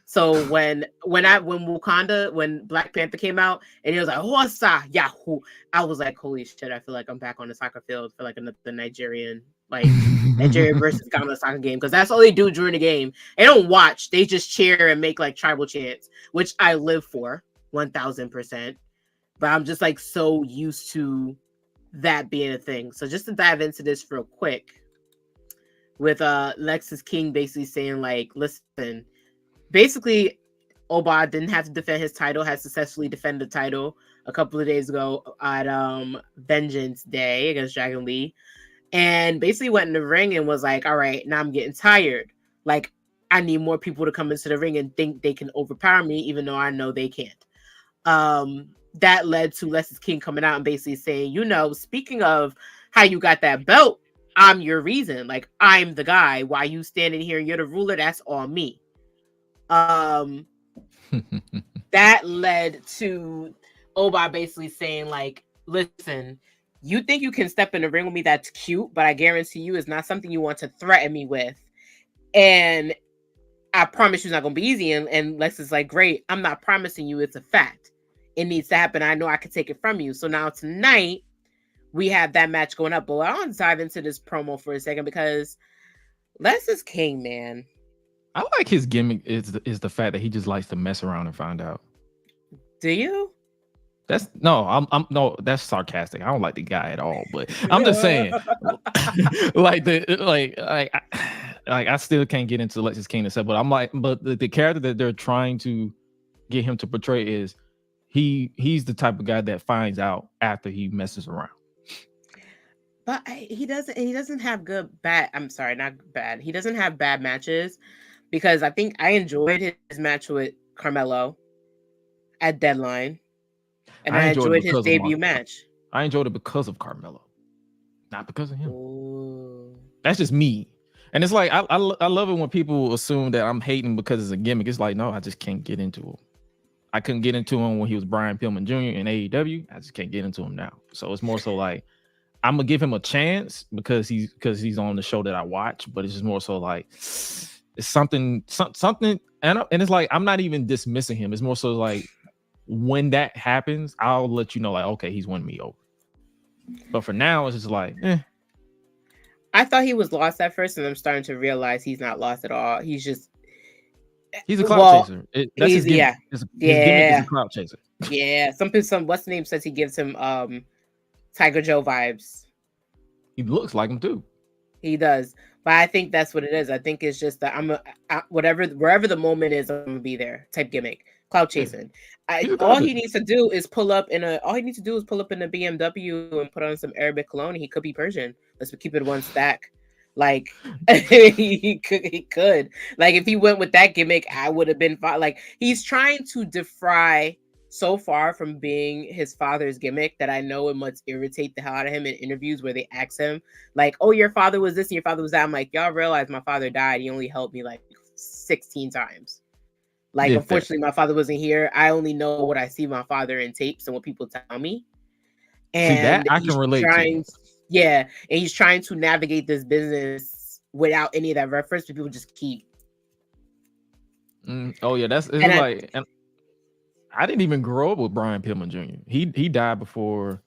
So when Black Panther came out and he was like, Hosa Yahoo, I was like, holy shit, I feel like I'm back on the soccer field for like another Nigerian versus Ghana soccer game, because that's all they do during the game. They don't watch, they just cheer and make like tribal chants, which I live for 1000%. But I'm just like so used to that being a thing. So just to dive into this real quick, with Lexis King basically saying like, listen, basically Oba didn't have to defend his title, has successfully defended the title a couple of days ago at Vengeance Day against Dragon Lee, and basically went in the ring and was like, all right, now I'm getting tired. Like, I need more people to come into the ring and think they can overpower me, even though I know they can't. That led to Lexis King coming out and basically saying, you know, speaking of how you got that belt, I'm your reason. Like, I'm the guy. Why you standing here and you're the ruler? That's all me. That led to Oba basically saying, like, listen, you think you can step in the ring with me? That's cute, but I guarantee you it's not something you want to threaten me with. And I promise you it's not going to be easy. And Lex is like, great, I'm not promising you, it's a fact. It needs to happen. I know I can take it from you. So now tonight, we have that match going up. But I want to dive into this promo for a second because Lex is king, man. I like his gimmick is the fact that he just likes to mess around and find out. Do you? That's no, that's sarcastic. I don't like the guy at all, but I'm just saying, I still can't get into Lexis King and stuff, but I'm like, but the character that they're trying to get him to portray is he's the type of guy that finds out after he messes around. But he doesn't have he doesn't have bad matches, because I think I enjoyed his match with Carmelo at Deadline. And I enjoyed his debut match. I enjoyed it because of Carmelo, not because of him. Ooh. That's just me. And it's like, I love it when people assume that I'm hating because it's a gimmick. It's like, no, I just can't get into him. I couldn't get into him when he was Brian Pillman Jr. in AEW. I just can't get into him now. So it's more so like, I'm gonna give him a chance because he's on the show that I watch, but it's just more so like it's something, and it's like I'm not even dismissing him. It's more so like when that happens, I'll let you know, like, okay, he's winning me over. But for now, it's just like, I thought he was lost at first, and I'm starting to realize he's not lost at all. He's a clout chaser. That's his gimmick. Yeah. His gimmick is a clout chaser. Yeah. Some what's the name says he gives him Tiger Joe vibes. He looks like him too. He does. But I think that's what it is. I think it's just that wherever the moment is, I'm gonna be there type gimmick. Cloud chasing. All he needs to do is pull up in a BMW and put on some Arabic cologne. He could be Persian. Let's keep it one stack. Like he could. Like if he went with that gimmick, I would have been fine. Like he's trying to defy so far from being his father's gimmick that I know it must irritate the hell out of him in interviews where they ask him, like, oh, your father was this and your father was that. I'm like, y'all realize my father died. He only helped me like 16 times. Like, unfortunately, my father wasn't here. I only know what I see my father in tapes and what people tell me. And see, that I can relate to. Yeah, and he's trying to navigate this business without any of that reference, but people just keep. Oh yeah, and I didn't even grow up with Brian Pillman Jr. He died before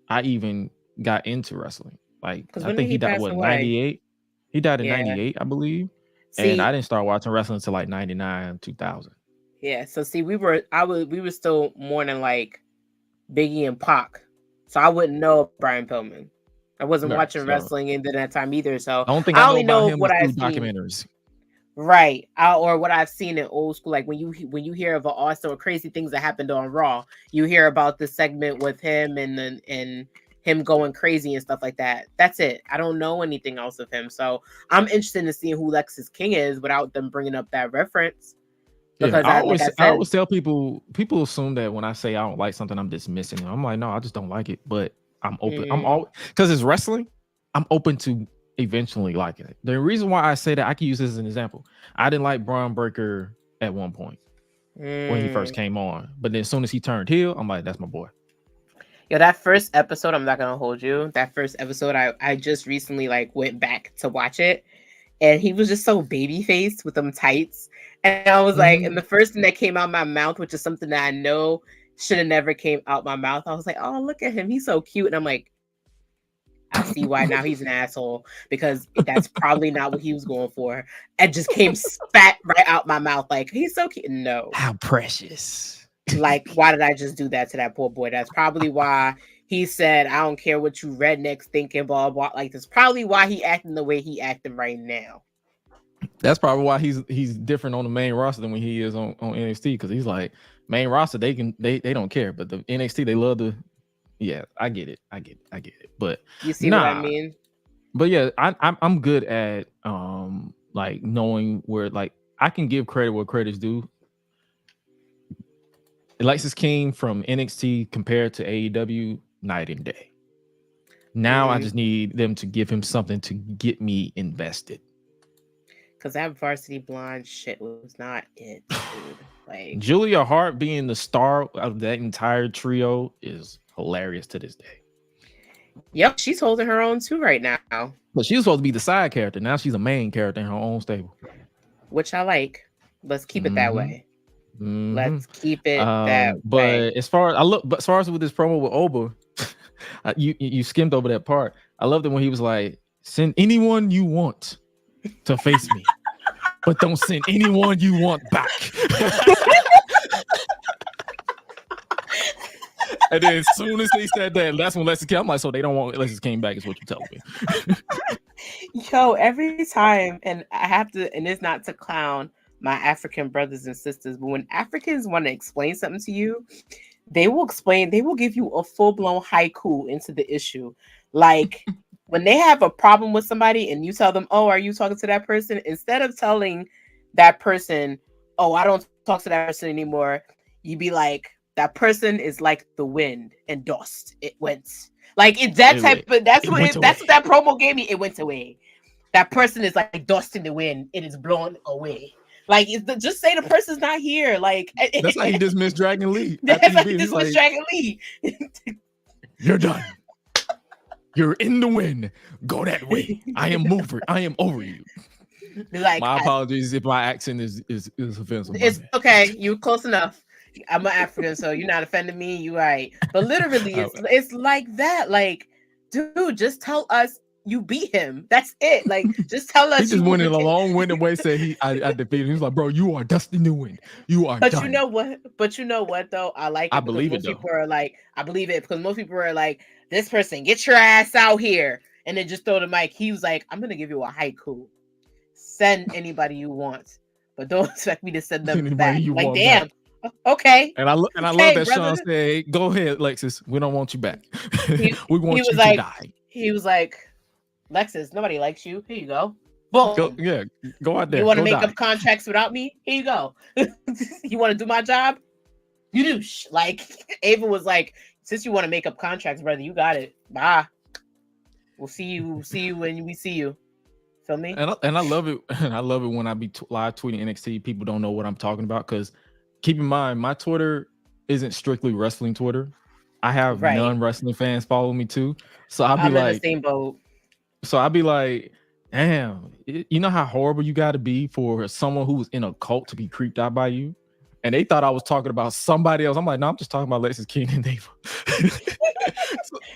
I even got into wrestling. Like I think he died 98. He died in 98, I believe. See, and I didn't start watching wrestling until like 99, 2000. Yeah, so see, we were still mourning like Biggie and Pac, so I wouldn't know Brian Pillman. I wasn't watching wrestling in that time either. So I don't think I only know what I've seen. Documentaries. Right, or what I've seen in old school, like when you hear of Austin or crazy things that happened on Raw, you hear about the segment with him and him going crazy and stuff like that. That's it. I don't know anything else of him, so I'm interested in seeing who Lexis King is without them bringing up that reference. Because I always tell people assume that when I say I don't like something, I'm dismissing it. I'm like, no, I just don't like it, but I'm open. I'm all because it's wrestling. I'm open to eventually liking it. The reason why I say that, I can use this as an example. I didn't like Braun Breaker at one point when he first came on, but then as soon as he turned heel, I'm like, that's my boy. Yo, that first episode, I'm not gonna hold you. That first episode, I just recently like went back to watch it, and he was just so baby faced with them tights, and I was like, and the first thing that came out my mouth, which is something that I know should have never came out my mouth, I was like, oh, look at him, he's so cute, and I'm like, I see why now he's an asshole, because that's probably not what he was going for. It just came spat right out my mouth, like, he's so cute. No, how precious. Like, why did I just do that to that poor boy? That's probably why he said, I don't care what you rednecks thinking, blah, blah. Like, that's probably why he acting the way he acting right now. That's probably why he's different on the main roster than when he is on NXT, because he's like, main roster, they don't care. But the NXT, they love to. Yeah, I get it. But you see what I mean? But yeah, I'm good at like knowing where, like, I can give credit where credit's due. Alexis King from NXT compared to AEW, night and day. Now I just need them to give him something to get me invested. Because that Varsity Blonde shit was not it, dude. Like, Julia Hart being the star of that entire trio is hilarious to this day. Yep, she's holding her own too right now. But she was supposed to be the side character. Now she's a main character in her own stable, which I like. Let's keep it that way. Let's keep it that but way. As far as with this promo with Oba, you skimmed over that part. I loved it when he was like, "Send anyone you want to face me, but don't send anyone you want back." And then as soon as they said that, that's when Lexis came. I'm like, so they don't want Lexis came back, is what you're telling me. Yo, every time, and I have to, and it's not to clown my African brothers and sisters, but when Africans want to explain something to you, they will give you a full-blown haiku into the issue. Like, when they have a problem with somebody and you tell them, oh, are you talking to that person? Instead of telling that person, oh, I don't talk to that person anymore, you be like, that person is like the wind and dust. It went. Like, it's that type, but that's what that promo gave me. It went away. That person is like dust in the wind. It is blown away. Like, just say the person's not here. Like, that's how he dismissed Dragon Lee. That's how he dismissed Dragon Lee. You're done. You're in the wind. Go that way. I am over you. Like, my apologies if my accent is offensive. It's okay. You close enough. I'm an African, so you're not offending me. You right. But literally, it's like that. Like, dude, just tell us you beat him. That's it. Like, just tell us. He just went in a long-winded way. Said I defeated him. He's like, bro, you are dust in the wind. You are. But done. you know what? Though, I like it. I believe it. People are like, I believe it because most people are like, this person, get your ass out here, and then just throw the mic. He was like, I'm gonna give you a haiku. Send anybody you want, but don't expect me to send them back. Like, damn. Back. Okay. And I love that brother. Sean said, "Go ahead, Lexis. We don't want you back. We want you to die." He was like, "Lexis, nobody likes you. Here you go. Boom. Go out there. You want to make up contracts without me? Here you go. You want to do my job? You do." Like, Ava was like, "Since you want to make up contracts, brother, you got it. Bye. We'll see you when we see you." Feel me? And I love it. And I love it when I be live tweeting NXT. People don't know what I'm talking about because. Keep in mind, my Twitter isn't strictly wrestling Twitter. I have non-wrestling fans follow me too. So I'm in the same boat. So I'll be like, damn, you know how horrible you got to be for someone who's in a cult to be creeped out by you? And they thought I was talking about somebody else. I'm like, no, I'm just talking about Lexis King and Dave.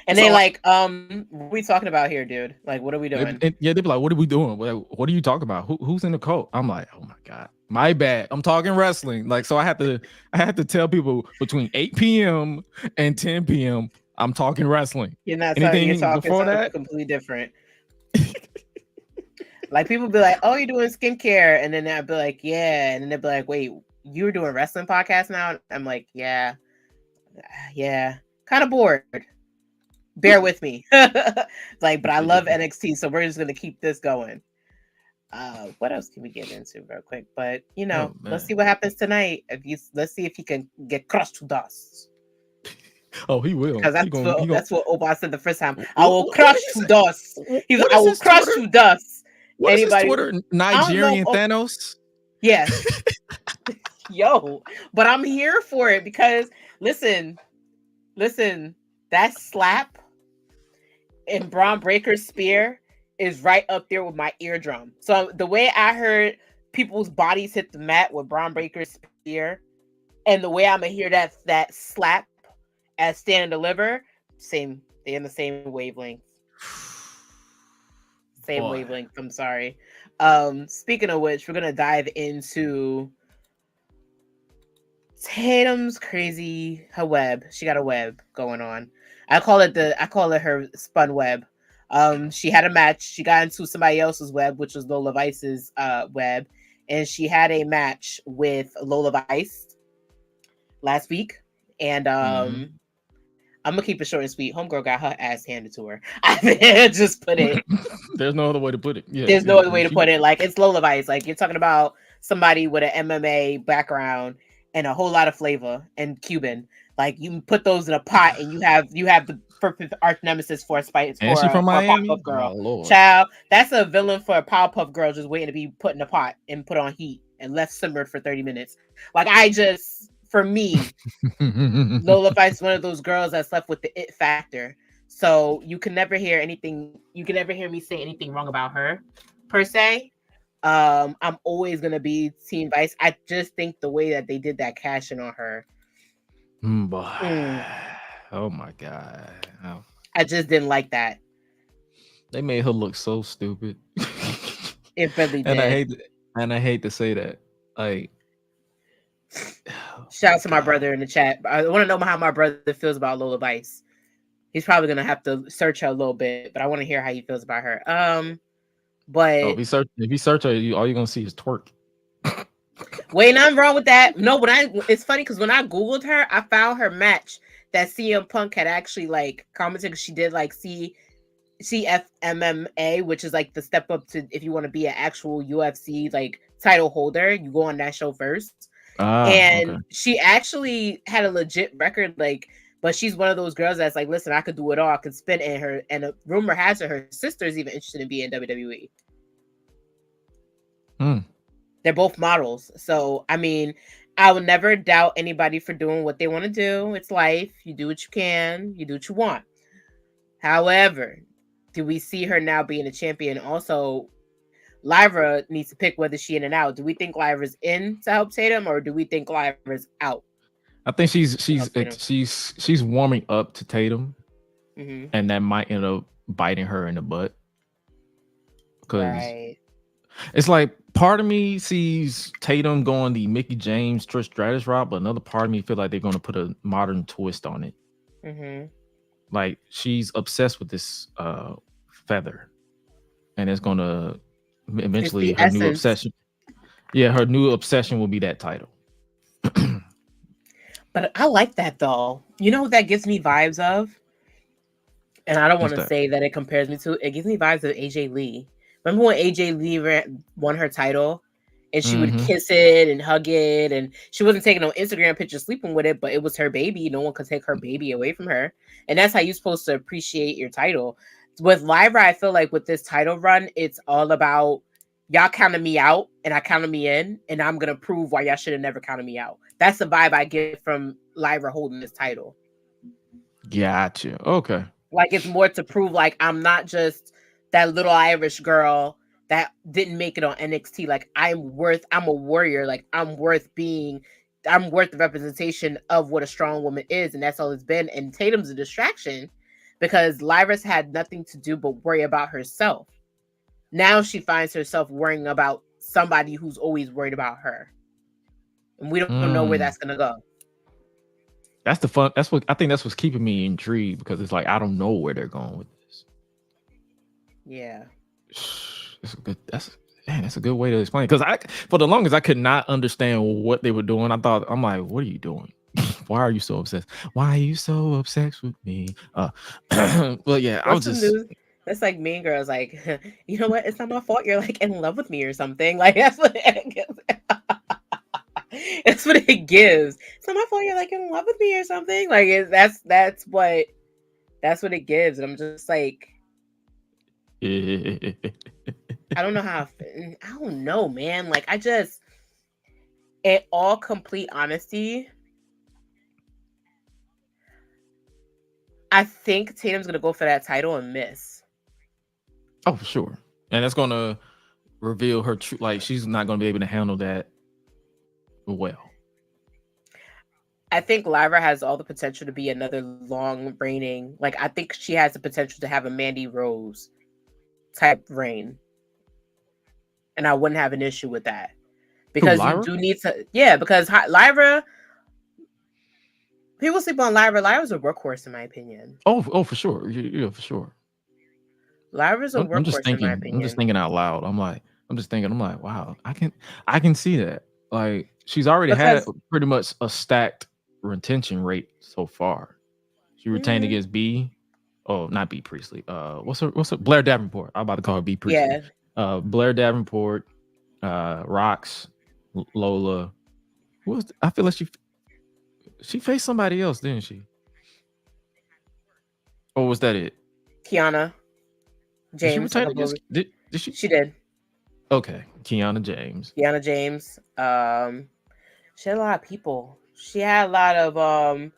And they like, what are we talking about here, dude? Like, what are we doing? They'd be like, what are we doing? What are you talking about? Who's in the cult? I'm like, oh my God, my bad. I'm talking wrestling. Like, so I had to tell people between 8 p.m. and 10 p.m. I'm talking wrestling. You're not talking, you're talking before that completely different. Like, people be like, oh, you're doing skincare, and then I'd be like, yeah, and then they'd be like, wait, you're doing wrestling podcast now? I'm like, yeah, kind of bored. Bear with me. Like, but I love NXT, so we're just gonna keep this going. What else can we get into real quick? But let's see what happens tonight. Let's see if he can get crushed to dust. Oh, he will. Because that's what Oba said the first time. I will crush to dust. He's like, I will crush to dust. What is his Twitter? Nigerian Thanos? Yes. Yo, but I'm here for it because listen, that slap and Braun Breaker's spear is right up there with my eardrum. So the way I heard people's bodies hit the mat with Braun Breaker's spear, and the way I'm gonna hear that slap as Stand and Deliver, same. They're in the same wavelength. Same wavelength. I'm sorry. Speaking of which, we're gonna dive into Tatum's her web. She got a web going on. I call it her spun web. She had a match. She got into somebody else's web, which was Lola Vice's web, and she had a match with Lola Vice last week. And I'm gonna keep it short and sweet. Homegirl got her ass handed to her. I just put it. There's no other way to put it. Yeah, there's no other way to put it. Like, it's Lola Vice. Like, you're talking about somebody with an MMA background and a whole lot of flavor and Cuban. Like, you put those in a pot and you have the perfect arch nemesis for a spice And she from Miami? Powerpuff Girl. Oh, Lord. Child, that's a villain for a Powerpuff Girl just waiting to be put in a pot and put on heat and left simmered for 30 minutes. Like, for me, Lola Vice is one of those girls that's left with the it factor. So you can never hear anything. You can never hear me say anything wrong about her, per se. I'm always gonna be Team Vice. I just think the way that they did that cash in on her. Oh my god! Oh. I just didn't like that. They made her look so stupid. It really did. And I hate to say that. Like, shout out to my brother in the chat. I want to know how my brother feels about Lola Vice. He's probably gonna have to search her a little bit, but I want to hear how he feels about her. But if you search her, all you're gonna see is twerk. Wait, nothing wrong with that. No, it's funny because when I googled her, I found her match that CM Punk had actually like commented, because she did like CFMMA, which is like the step up to if you want to be an actual UFC like title holder, you go on that show first. She actually had a legit record, like. But she's one of those girls that's like, listen, I could do it all. I could spin in her. And a rumor has it her sister is even interested in being in WWE. They're both models. So, I mean, I would never doubt anybody for doing what they want to do. It's life. You do what you can. You do what you want. However, do we see her now being a champion? Also, Lyra needs to pick whether she's in and out. Do we think Lyra's in to help Tatum, or do we think Lyra's out? I think she's warming up to Tatum, and that might end up biting her in the butt. Because it's like part of me sees Tatum going the Mickie James, Trish Stratus route, but another part of me feel like they're going to put a modern twist on it. Like, she's obsessed with this feather, and it's going to eventually her new obsession. Yeah, her new obsession will be that title. But I like that, though. You know what that gives me vibes of? And I don't want to say that it compares me to. It gives me vibes of AJ Lee. Remember when AJ Lee won her title? And she would kiss it and hug it. And she wasn't taking no Instagram pictures sleeping with it, but it was her baby. No one could take her baby away from her. And that's how you're supposed to appreciate your title. With Lyra, I feel like with this title run, it's all about y'all counted me out and I counted me in, and I'm going to prove why y'all should have never counted me out. That's the vibe I get from Lyra holding this title. Gotcha. Okay. Like, it's more to prove, like, I'm not just that little Irish girl that didn't make it on NXT. Like, I'm a warrior. Like, I'm worth the representation of what a strong woman is. And that's all it's been. And Tatum's a distraction because Lyra's had nothing to do but worry about herself. Now she finds herself worrying about somebody who's always worried about her. And we don't know where that's gonna go. That's the fun. That's what's keeping me intrigued, because it's like I don't know where they're going with this. Yeah, that's a good way to explain. Because for the longest I could not understand what they were doing. I'm like, what are you doing? Why are you so obsessed? Why are you so obsessed with me? Well, yeah, I was just. That's like Mean Girls. Like, you know what? It's not my fault. You're like in love with me or something. Like, that's what it gives. That's what it gives. It's not my fault. You're like in love with me or something. Like, that's what it gives. And I'm just like, I don't know how. I don't know, man. Like, in all complete honesty, I think Tatum's gonna go for that title and miss. Oh, for sure. And that's gonna reveal her true. Like, she's not gonna be able to handle that well. I think Lyra has all the potential to be another long reigning. Like, I think she has the potential to have a Mandy Rose type reign, and I wouldn't have an issue with that, because you do need to. Yeah, because Lyra, People sleep on Lyra. Lyra's a workhorse, in my opinion. Oh, for sure. Yeah, for sure. Lyra's a workhorse, I'm just in my thinking. opinion. I'm just thinking out loud. I'm like, wow, I can see that. Like, she's already had pretty much a stacked retention rate so far. She retained against B. Oh, not B Priestley. What's her Blair Davenport. I'm about to call her B Priestley. Yeah. Blair Davenport, Rox, Lola. I feel like she faced somebody else, didn't she? Or was that it? Kiana James. Did she retain against? Did she? She did. Okay, Kiana James. She had a lot of people. She had a lot of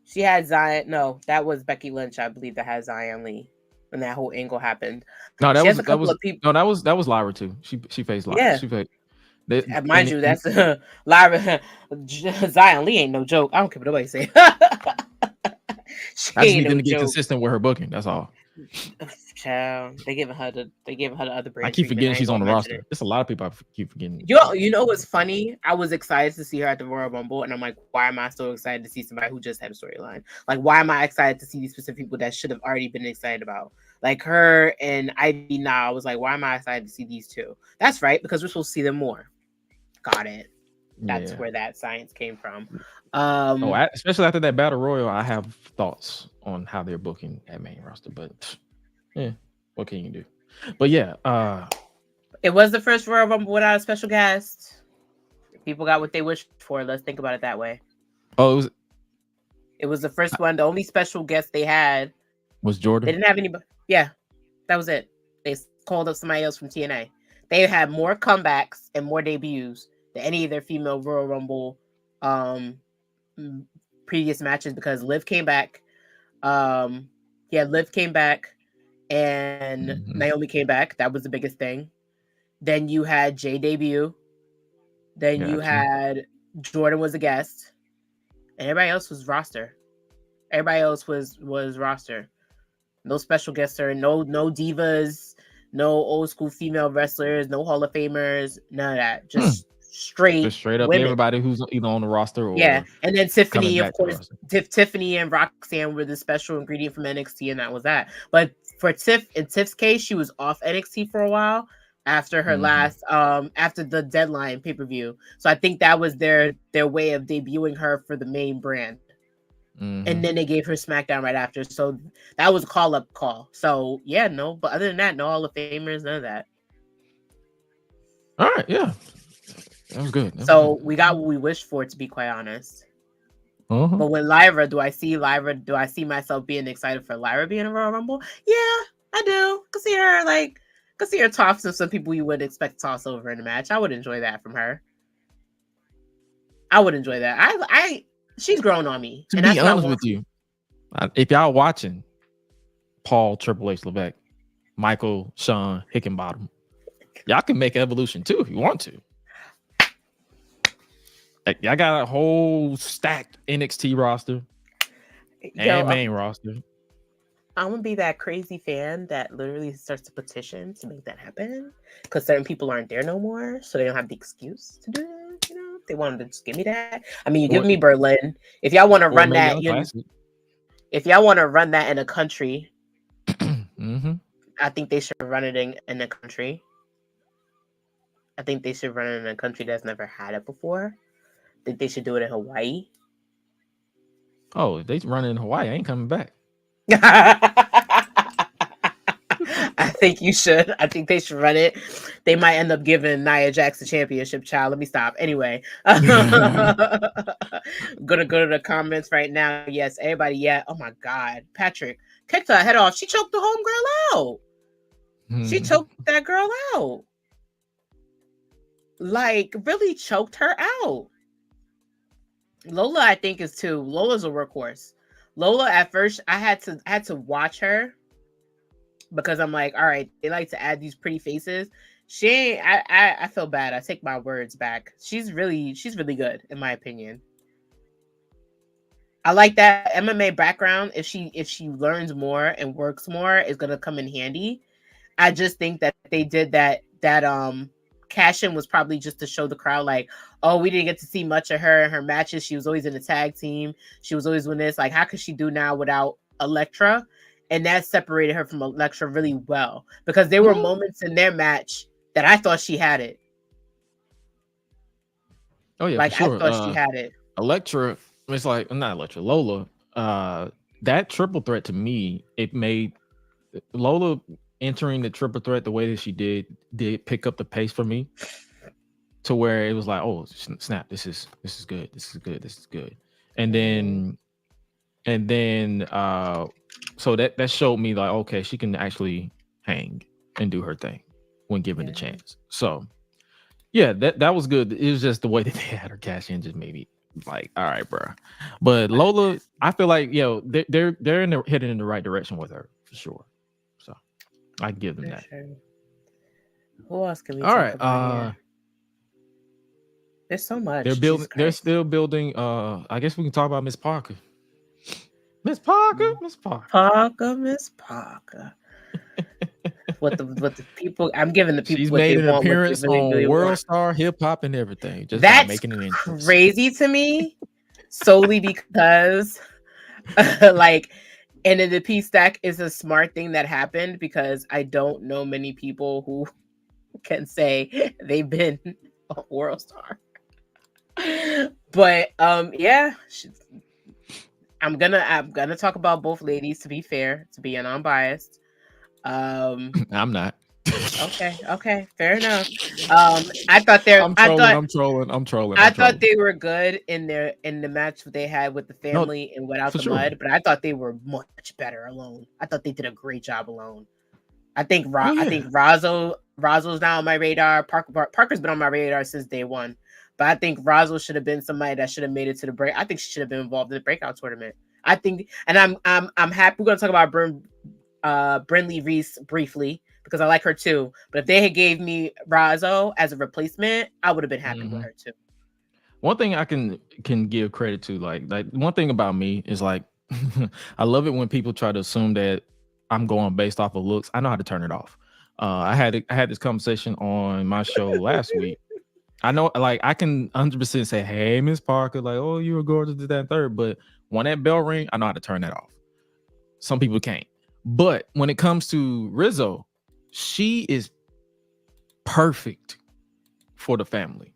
She had Zion. No, that was Becky Lynch, I believe, that had Zion Lee when that whole angle happened. No, that was Lyra too. She faced Lyra. Yeah. She faced. Mind you, that's Lyra. Zion Lee ain't no joke. I don't care what nobody say. I just need them to get consistent with her booking. That's all. Child, they giving her the other brand. I keep forgetting she's on the roster. There's a lot of people I keep forgetting. You know what's funny? I was excited to see her at the Royal Rumble, and I'm like, why am I so excited to see somebody who just had a storyline? Like, why am I excited to see these specific people that should have already been excited about? Like her and Ivy now. I was like, why am I excited to see these two? That's right, because we're supposed to see them more. Got it. That's where that science came from. Especially after that battle royal, I have thoughts on how they're booking that main roster, but yeah, what can you do? But yeah, it was the first Royal Rumble without a special guest. People got what they wished for. Let's think about it that way. Oh, it was the first one. The only special guest they had was Jordan. They didn't have anybody. Yeah, that was it. They called up somebody else from TNA. They had more comebacks and more debuts than any of their female Royal Rumble previous matches because Liv came back. Liv came back and Naomi came back. That was the biggest thing. Then you had Jay debut. Then you had Jordan was a guest. And everybody else was roster. Everybody else was roster. No special guests or no divas, no old school female wrestlers, no Hall of Famers, none of that. Just straight up women. Everybody who's either on the roster or and then Tiffany, of course. Tiffany and Roxanne were the special ingredient from NXT, and that was that. But for Tiff's case, she was off NXT for a while after her last after the Deadline pay-per-view. So I think that was their way of debuting her for the main brand. And then they gave her SmackDown right after. So that was a call-up call. So yeah, no. But other than that, no Hall of Famers, none of that. All right, yeah. That was good. We got what we wished for, to be quite honest. But with Lyra, do I see myself being excited for Lyra being a Royal Rumble? Yeah, I do. Could see her toss to some people you would expect to toss over in the match. I would enjoy that from her. I would enjoy that. She's grown on me. To be honest with you, if y'all watching Paul, Triple H, Levesque, Michael, Sean, Hickenbottom, y'all can make Evolution too if you want to. Y'all got a whole stacked NXT roster and main roster. I'm gonna be that crazy fan that literally starts to petition to make that happen because certain people aren't there no more, so they don't have the excuse to do that. You know, if they wanted to just give me that. I mean, you give me Berlin. If y'all want to run that, if y'all want to run that in a country, I think they should run it in a country. I think they should run it in a country that's never had it before. I think they should do it in Hawaii. Oh, if they run it in Hawaii, I ain't coming back. I think you should. I think they should run it. They might end up giving Nia Jax the championship, child. Let me stop. Anyway, gonna go to the comments right now. Yes, everybody. Yeah. Oh my God, Patrick kicked her head off. She choked the homegirl out. She choked that girl out. Like really choked her out. Lola, I think, is too. Lola's a workhorse. Lola, at first, I had to watch her because I'm like, all right, they like to add these pretty faces. She ain't. I feel bad. I take my words back. She's really good in my opinion. I like that MMA background. If she learns more and works more, is gonna come in handy. I just think that they did that cash-in was probably just to show the crowd, like, oh, we didn't get to see much of her in her matches. She was always in a tag team. She was always winning this. Like, how could she do now without Elektra? And that separated her from Elektra really well, because there were moments in their match that I thought she had it. Oh yeah, like for sure. I thought she had it. Elektra, it's like not Elektra, Lola. That triple threat to me, it made Lola entering the triple threat the way that she did pick up the pace for me, to where it was like, oh snap, this is good, this is good, and then so that showed me like, okay, she can actually hang and do her thing when given the chance. So yeah, that was good. It was just the way that they had her cash in just maybe like, all right, bro. But Lola, I feel like they're heading in the right direction with her for sure. So I give them that. Sure. Who else can we All talk right, about here? There's so much. They're building. They're still building. I guess we can talk about Miss Parker. Miss Parker. Miss Parker. What the people? I'm giving the people. She's what made they an want, appearance what they really, on World want. Star Hip Hop and everything. Just That's making an entrance. Crazy to me, solely because, like, and in the P stack is a smart thing that happened, because I don't know many people who can say they've been a World Star. But yeah, I'm gonna talk about both ladies, to be fair, to be unbiased. I'm not. Okay, fair enough. I thought I'm trolling. I thought they were good in the match they had with the family and without the mud, but I thought they were much better alone. I thought they did a great job alone. I think Razzo's now on my radar. Parker's been on my radar since day one, but I think Razzo should have been somebody that should have made it to the break. I think she should have been involved in the breakout tournament. I think, and I'm happy. We're gonna talk about Brindley Reese briefly, because I like her too. But if they had gave me Razzo as a replacement, I would have been happy with her too. One thing I can give credit to, like one thing about me is like, I love it when people try to assume that I'm going based off of looks. I know how to turn it off. I had this conversation on my show last week. I know, like, I can 100% say, hey, Miss Parker, like, oh, you were gorgeous, to that third. But when that bell ring, I know how to turn that off. Some people can't. But when it comes to Rizzo, she is perfect for the family.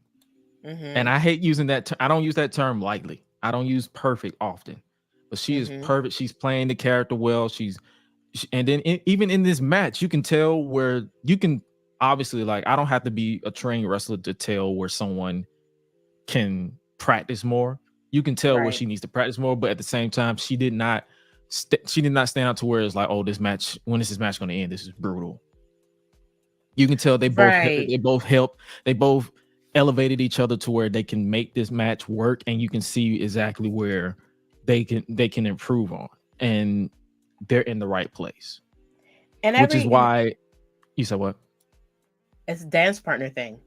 And I hate using that. I don't use that term lightly. I don't use perfect often. But she is perfect. She's playing the character well. And then even in this match, you can tell where you can obviously, like, I don't have to be a trained wrestler to tell where someone can practice more. You can tell where she needs to practice more, but at the same time, she did not stand out to where it's like, oh, when is this match going to end? This is brutal. You can tell they both helped. They both elevated each other to where they can make this match work, and you can see exactly where they can improve on, and they're in the right place. And which is why you said what? It's a dance partner thing.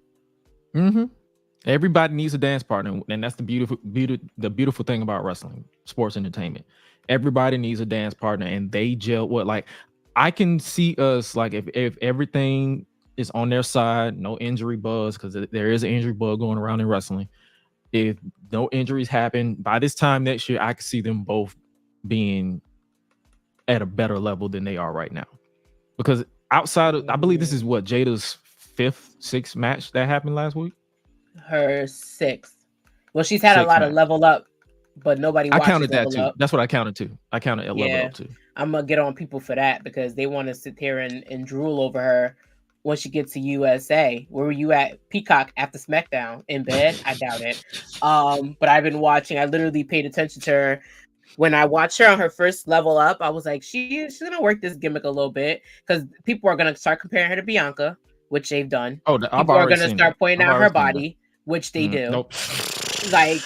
Everybody needs a dance partner, and that's the beautiful thing about wrestling, sports entertainment. Everybody needs a dance partner, and they gel. I can see us, like, if everything is on their side, no injury buzz, because there is an injury bug going around in wrestling. If no injuries happen by this time next year, I can see them both being at a better level than they are right now. Because outside of, I believe this is what, Jada's 6th match that happened last week. Her 6th. Well, she's had a lot of level up, but nobody watches. I counted that too. Up. That's what I counted too. I counted a level up too. I'm gonna get on people for that, because they want to sit here and drool over her when she gets to USA. Where were you at, Peacock, after SmackDown? In bed? I doubt it. But I've been watching. I literally paid attention to her. When I watched her on her first level up, I was like, she's gonna work this gimmick a little bit, because people are gonna start comparing her to Bianca, which they've done. Oh, people are gonna start pointing out her body, which they do. Nope. Like,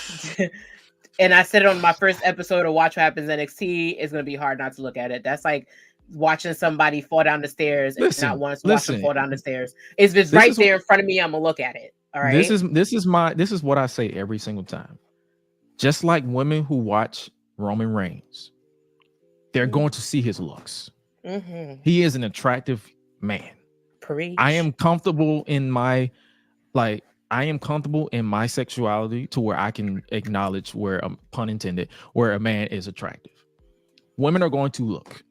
and I said it on my first episode of Watch What Happens NXT. It's gonna be hard not to look at it. That's like watching somebody fall down the stairs and not want to watch them fall down the stairs. If it's right there in front of me, I'm gonna look at it. All right. This is what I say every single time. Just like women who watch Roman Reigns, they're going to see his looks. He is an attractive man. Preach. I am comfortable in my like I am comfortable in my sexuality to where I can acknowledge where, pun intended, where a man is attractive. Women are going to look.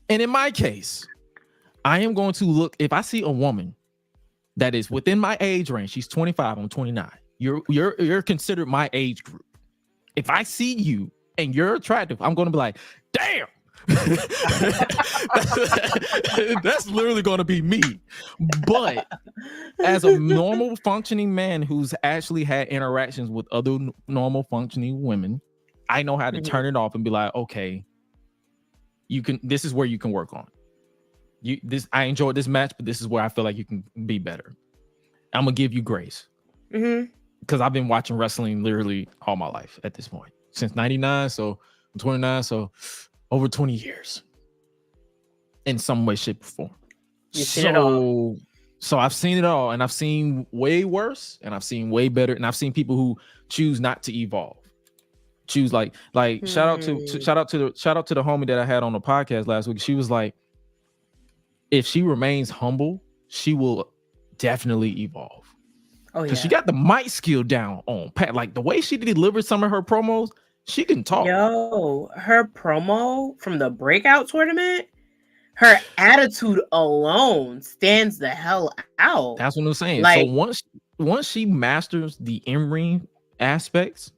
And in my case, I am going to look, if I see a woman that is within my age range, she's 25, I'm 29. You're considered my age group. If I see you and you're attractive, I'm going to be like, damn. That's literally going to be me. But as a normal functioning man who's actually had interactions with other normal functioning women, I know how to turn it off and be like, okay, this is where you can work on. I enjoyed this match, but this is where I feel like you can be better. I'm gonna give you grace. Because I've been watching wrestling literally all my life at this point. Since 99, so I'm 29, so over 20 years. In some way, shape, or form. You've seen it all. So I've seen it all, and I've seen way worse, and I've seen way better, and I've seen people who choose not to evolve. Choose like shout out to the homie that I had on the podcast last week. She was like, if she remains humble, she will definitely evolve. Oh, because she got the mic skill down on pat. Like the way she delivered some of her promos, she can talk. Yo, her promo from the breakout tournament, her attitude alone stands the hell out. That's what I'm saying. Like, so once she masters the in-ring aspects,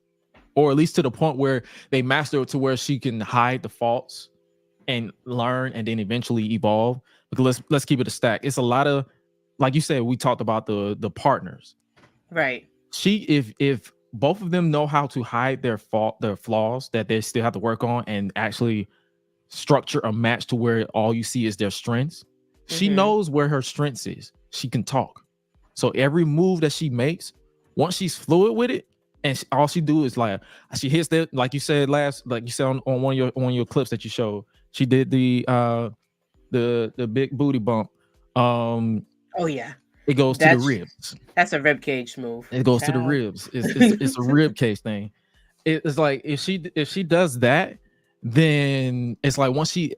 or at least to the point where they master it to where she can hide the faults and learn and then eventually evolve. Because let's keep it a stack. It's a lot of, like you said, we talked about the partners. Right. If both of them know how to hide their flaws that they still have to work on and actually structure a match to where all you see is their strengths. She knows where her strengths is. She can talk. So every move that she makes, once she's fluid with it, and all she do is like she hits that, like you said on one of your clips that you showed, she did the big booty bump. Oh yeah. It goes to the ribs. That's a rib cage move. It goes to the ribs. It's a rib cage thing. It's like if she does that, then it's like when she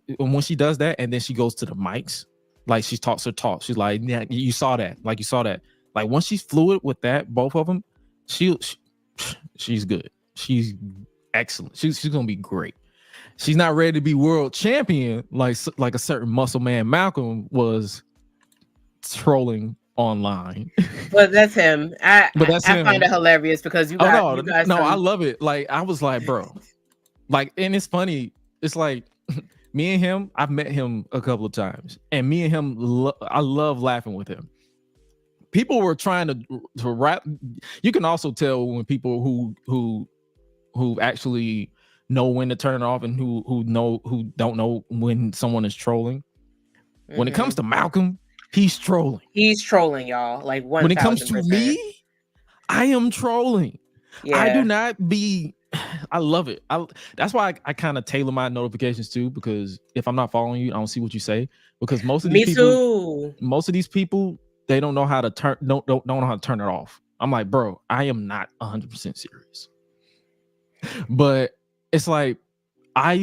does that, and then she goes to the mics, like she talks her talk. She's like, yeah, you saw that. Like once she's fluid with that, both of them, she's good. She's excellent. She's gonna be great. She's not ready to be world champion like a certain muscle man Malcolm was trolling online. But that's him. I find it hilarious because you guys I love it. Like I was like, bro, like, and it's funny. It's like me and him. I've met him a couple of times, and me and him, I love laughing with him. People were trying to rap. You can also tell when people who actually know when to turn it off and who don't know when someone is trolling. When it comes to Malcolm, he's trolling. He's trolling, y'all. Like 1,000%. When it comes to me, I am trolling. Yeah. I do not be. I love it. That's why I kind of tailor my notifications too, because if I'm not following you, I don't see what you say. Because most of these people, they don't know how to turn don't know how to turn it off. I'm like, bro, I am not 100% serious. But it's like I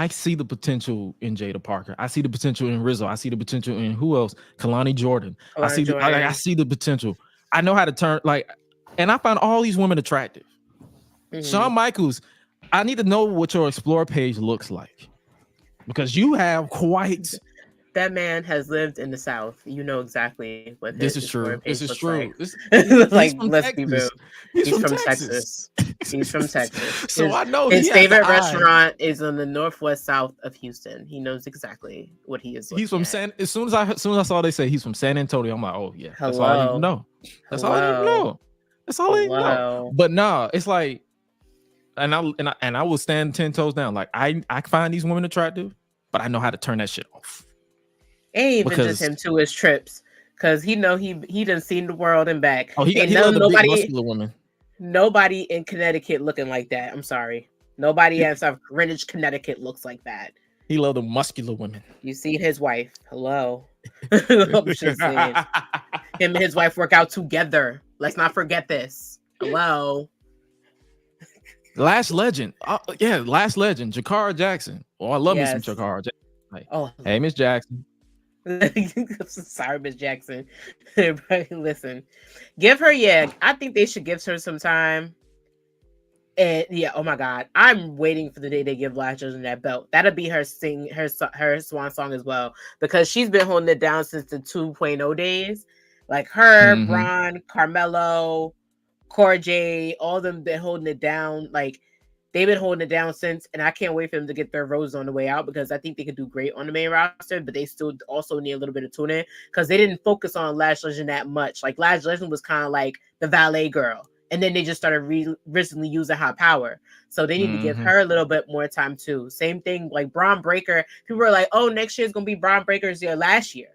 see the potential in Jada Parker. I see the potential in Rizzo. I see the potential in who else? Kalani Jordan. I see the potential. I know how to turn and I find all these women attractive. Shawn Michaels, I need to know what your Explore page looks like, because you have quite. That man has lived in the South. You know exactly what this is true. This is true. Like, let's be real. He's from Texas. He's from Texas. So I know his favorite restaurant is in the northwest south of Houston. He knows exactly what he is. He's from As soon as I saw they say he's from San Antonio, I'm like, oh yeah, that's all I need to know. That's all I need to know. That's all I need to know. But nah, it's like, and I will stand 10 toes down. Like I find these women attractive, but I know how to turn that shit off. Ain't even just him to his trips, because he done seen the world and back. Oh, he love the big muscular women. Nobody in Connecticut looking like that. I'm sorry. Nobody outside of Greenwich, Connecticut looks like that. He love the muscular women. You see his wife. Hello. I'm just saying. Him and his wife work out together. Let's not forget this. Hello. Last Legend. Last Legend. Jakara Jackson. Oh, I love me some Jakara Jackson. Like, hey, Miss Jackson. Sorry, Miss Jackson. Everybody, listen. Give her, I think they should give her some time. And yeah, oh my God, I'm waiting for the day they give Lash Legend that belt. That'll be her her swan song as well, because she's been holding it down since the 2.0 days. Like her, Braun, Carmelo, Cora Jade, all of them been holding it down. Like they've been holding it down since, and I can't wait for them to get their roses on the way out, because I think they could do great on the main roster, but they still also need a little bit of tuning because they didn't focus on Lash Legend that much. Like Lash Legend was kind of like the valet girl. And then they just started recently using her power. So they need to give her a little bit more time too. Same thing like Braun Breaker. People were like, oh, next year is going to be Braun Breaker's year last year.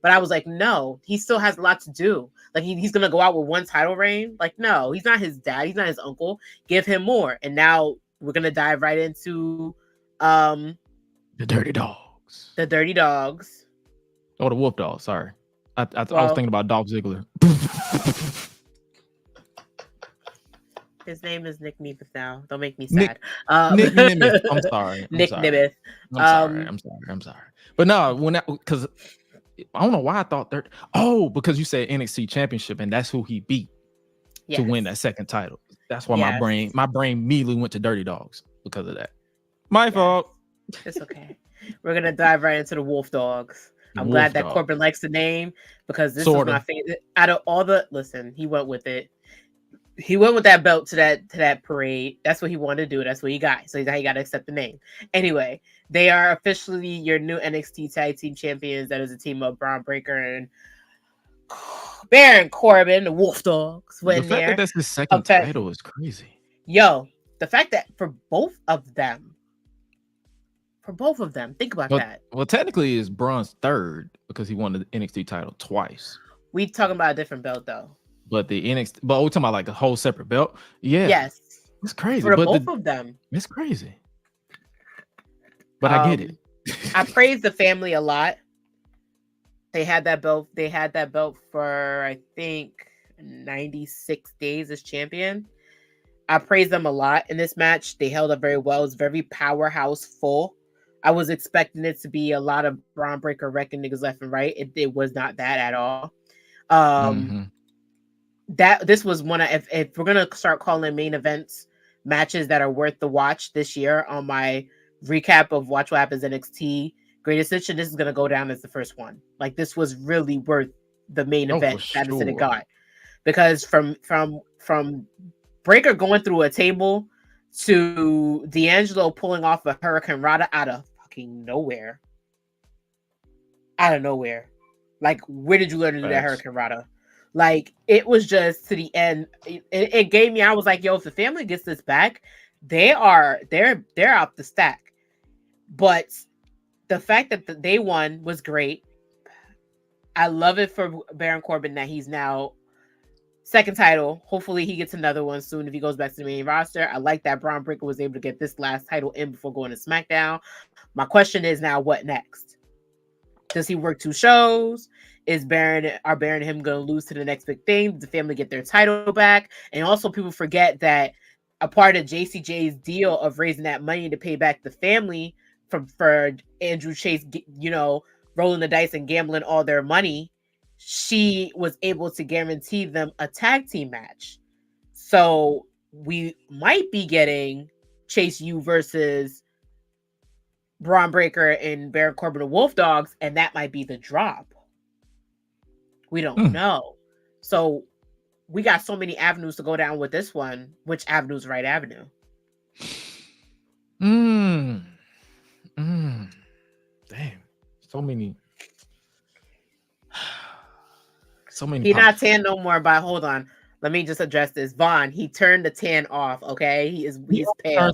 But I was like, no, he still has a lot to do. Like he's going to go out with one title reign. Like, no, he's not his dad. He's not his uncle. Give him more. And now we're going to dive right into the Dirty Dogs. The Dirty Dogs. Oh, the Wolf Dogs. Sorry. I was thinking about Dolph Ziggler. His name is Nick Nemeth now. Don't make me sad. Nick Nemeth. I'm sorry. Nick Nemeth. I'm sorry. But no, because I don't know why I thought that. Oh, because you said NXT Championship, and that's who he beat to win that second title. That's why my brain immediately went to Dirty Dogs because of that. My fault. It's okay. We're gonna dive right into the Wolf Dogs. I'm glad that Corbin likes the name, because this is my favorite. Out of all the he went with it. He went with that belt to that parade. That's what he wanted to do. That's what he got. So he got to accept the name. Anyway, they are officially your new NXT Tag Team Champions. That is a team of Braun Breaker and Baron Corbin, the Wolf Dogs. The fact that that's his second title is crazy. Yo, the fact that for both of them, think about that. Well, technically, it's Braun's third because he won the NXT title twice. We talking about a different belt though. But the NXT, but we're talking about like a whole separate belt. Yeah. Yes. It's crazy. For both of them. It's crazy. But I get it. I praise the family a lot. They had that belt. They had that belt for, I think, 96 days as champion. I praise them a lot in this match. They held up very well. It was very powerhouse full. I was expecting it to be a lot of Braun Breaker wrecking niggas left and right. It was not that at all. That this was one of, if we're gonna start calling main events matches that are worth the watch this year on my recap of Watch What Happens NXT Greatest Edition, this is gonna go down as the first one. Like this was really worth the main event status that it got, because from Breaker going through a table to D'Angelo pulling off a Hurricane Rana out of fucking nowhere. Like, where did you learn to do that Hurricane Rana? Like, it was just to the end. It gave me, I was like, yo, if the family gets this back, they're out the stack. But the fact that they won was great. I love it for Baron Corbin that he's now second title. Hopefully he gets another one soon if he goes back to the main roster. I like that Braun Breaker was able to get this last title in before going to SmackDown. My question is now, what next? Does he work 2 shows? Are Baron and him going to lose to the next big thing? Does the family get their title back? And also, people forget that a part of JCJ's deal of raising that money to pay back the family for Andrew Chase, rolling the dice and gambling all their money, she was able to guarantee them a tag team match. So we might be getting Chase U versus Braun Breaker and Baron Corbin and Wolf Dogs, and that might be the drop. We don't know. So we got so many avenues to go down with this one. Which avenue is the right avenue? Damn. So many. He's not tan no more, but hold on. Let me just address this. Vaughn, he turned the tan off, okay? He's pale.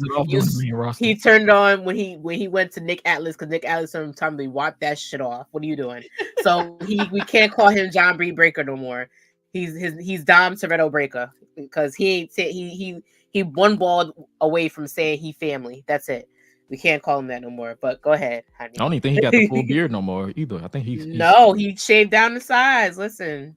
He turned on when he went to Nick Atlas, because Nick Atlas told him to wipe that shit off. What are you doing? So we can't call him John B. Breaker no more. He's Dom Toretto Breaker, because he one ball away from saying he family. That's it. We can't call him that no more. But go ahead, honey. I don't even think he got the full beard no more either. I think he shaved down the sides. Listen.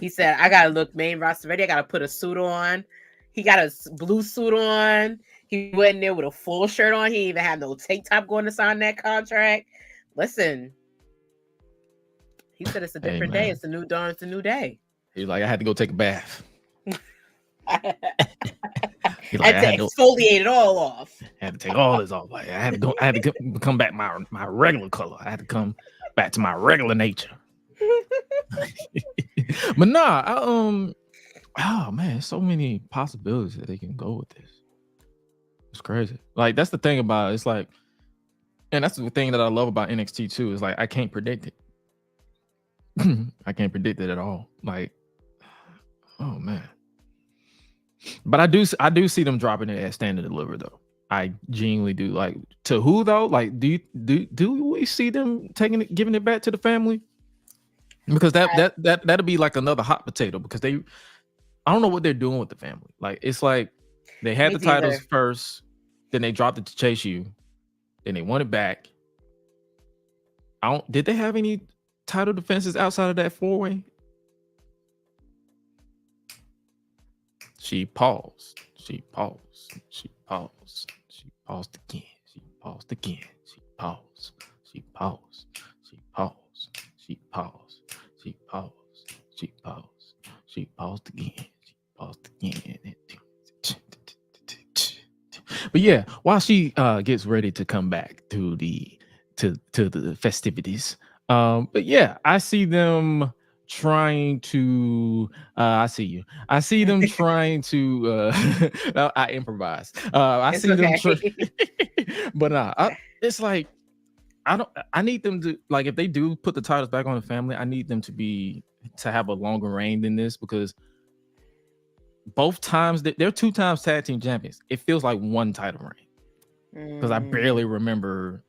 He said, I gotta look main roster ready. I gotta put a suit on. He got a blue suit on. He went in there with a full shirt on. He even had no tank top going to sign that contract. Listen, He said it's a Hey, different day. man. It's a new dawn. It's a new day. He's like, I had to go take a bath. I He's like, had to exfoliate it all off. I had to take all this off. Like, I had to come back my regular color. I had to come back to my regular nature. But nah, oh man, so many possibilities that they can go with this. It's crazy. Like, that's the thing about it. It's like, and that's the thing that I love about NXT too, is like I can't predict it. I can't predict it at all. Like, oh man. But I do see them dropping it at Stand and Deliver though. I genuinely do. Like, to who though? Like, do we see them giving it back to the family? Because that'll be like another hot potato, because I don't know what they're doing with the family. Like, it's like they had the titles first, then they dropped it to Chase U, then they won it back. Did they have any title defenses outside of that 4-way? She paused. She paused. She paused. She paused again. She paused again. She paused. She paused. She paused. She paused. She paused. She paused. She paused again. She paused again. But yeah, while she gets ready to come back to the festivities, but yeah, I see them trying to I see them trying to I improvise. It's see them but it's like I need them to, like, if they do put the titles back on the family, I need them to have a longer reign than this, because both times they're 2 times tag team champions. It feels like one title reign, because I barely remember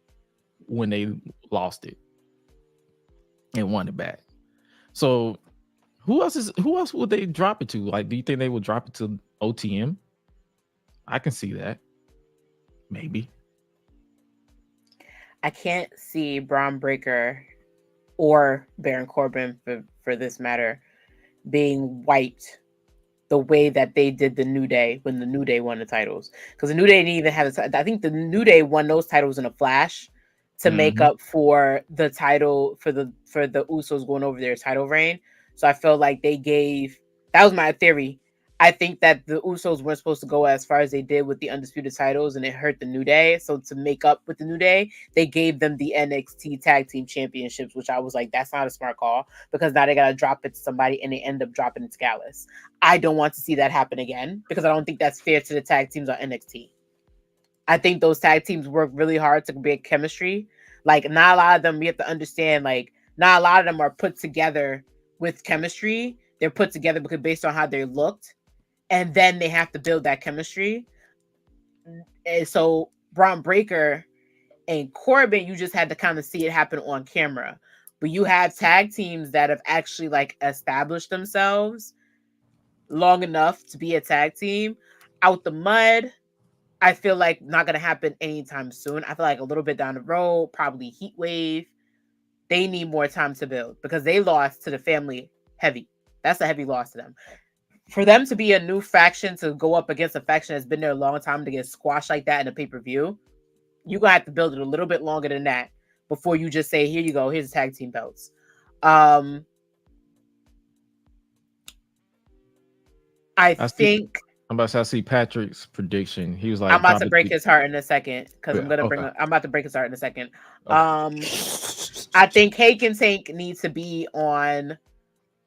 when they lost it and won it back. So who else would they drop it to? Like, do you think they would drop it to OTM? I can see that. Maybe. I can't see Braun Breaker or Baron Corbin, for this matter, being wiped the way that they did the New Day when the New Day won the titles. Because the New Day didn't even have I think the New Day won those titles in a flash to make up for the title for the Usos going over their title reign. So I feel like that was my theory. I think that the Usos weren't supposed to go as far as they did with the undisputed titles, and it hurt the New Day. So to make up with the New Day, they gave them the NXT Tag Team Championships, which I was like, that's not a smart call, because now they got to drop it to somebody and they end up dropping it to Gallus. I don't want to see that happen again, because I don't think that's fair to the tag teams on NXT. I think those tag teams work really hard to create chemistry. Like, not a lot of them, we have to understand, like, not a lot of them are put together with chemistry. They're put together because based on how they looked. And then they have to build that chemistry. And so Braun Breaker and Corbin, you just had to kind of see it happen on camera. But you have tag teams that have actually, like, established themselves long enough to be a tag team. Out the mud, I feel like not going to happen anytime soon. I feel like a little bit down the road, probably Heat Wave. They need more time to build, because they lost to the family heavy. That's a heavy loss to them. For them to be a new faction, to go up against a faction that's been there a long time, to get squashed like that in a pay-per-view, you're going to have to build it a little bit longer than that before you just say, here you go, here's the tag team belts. I think... I'm about to say, I see Patrick's prediction. He was like, I'm about to break his heart in a second, because Yeah, I'm about to break his heart in a second. Okay. I think Hake and Tank needs to be on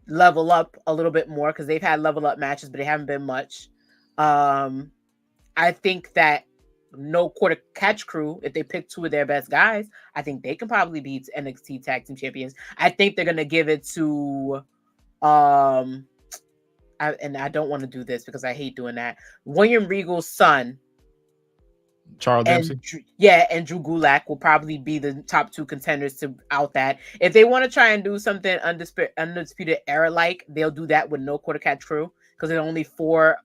Level Up a little bit more, because they've had level up matches, but they haven't been much. I think that No Quarter Catch Crew, if they pick 2 of their best guys, I think they can probably beat NXT Tag Team Champions. I think they're gonna give it to and I don't want to do this because I hate doing that. William Regal's son, Charles Dempsey. And Drew Gulak will probably be the top 2 contenders to out that. If they want to try and do something Undisputed Era like, they'll do that with No Quarter Catch Crew, because there's only 4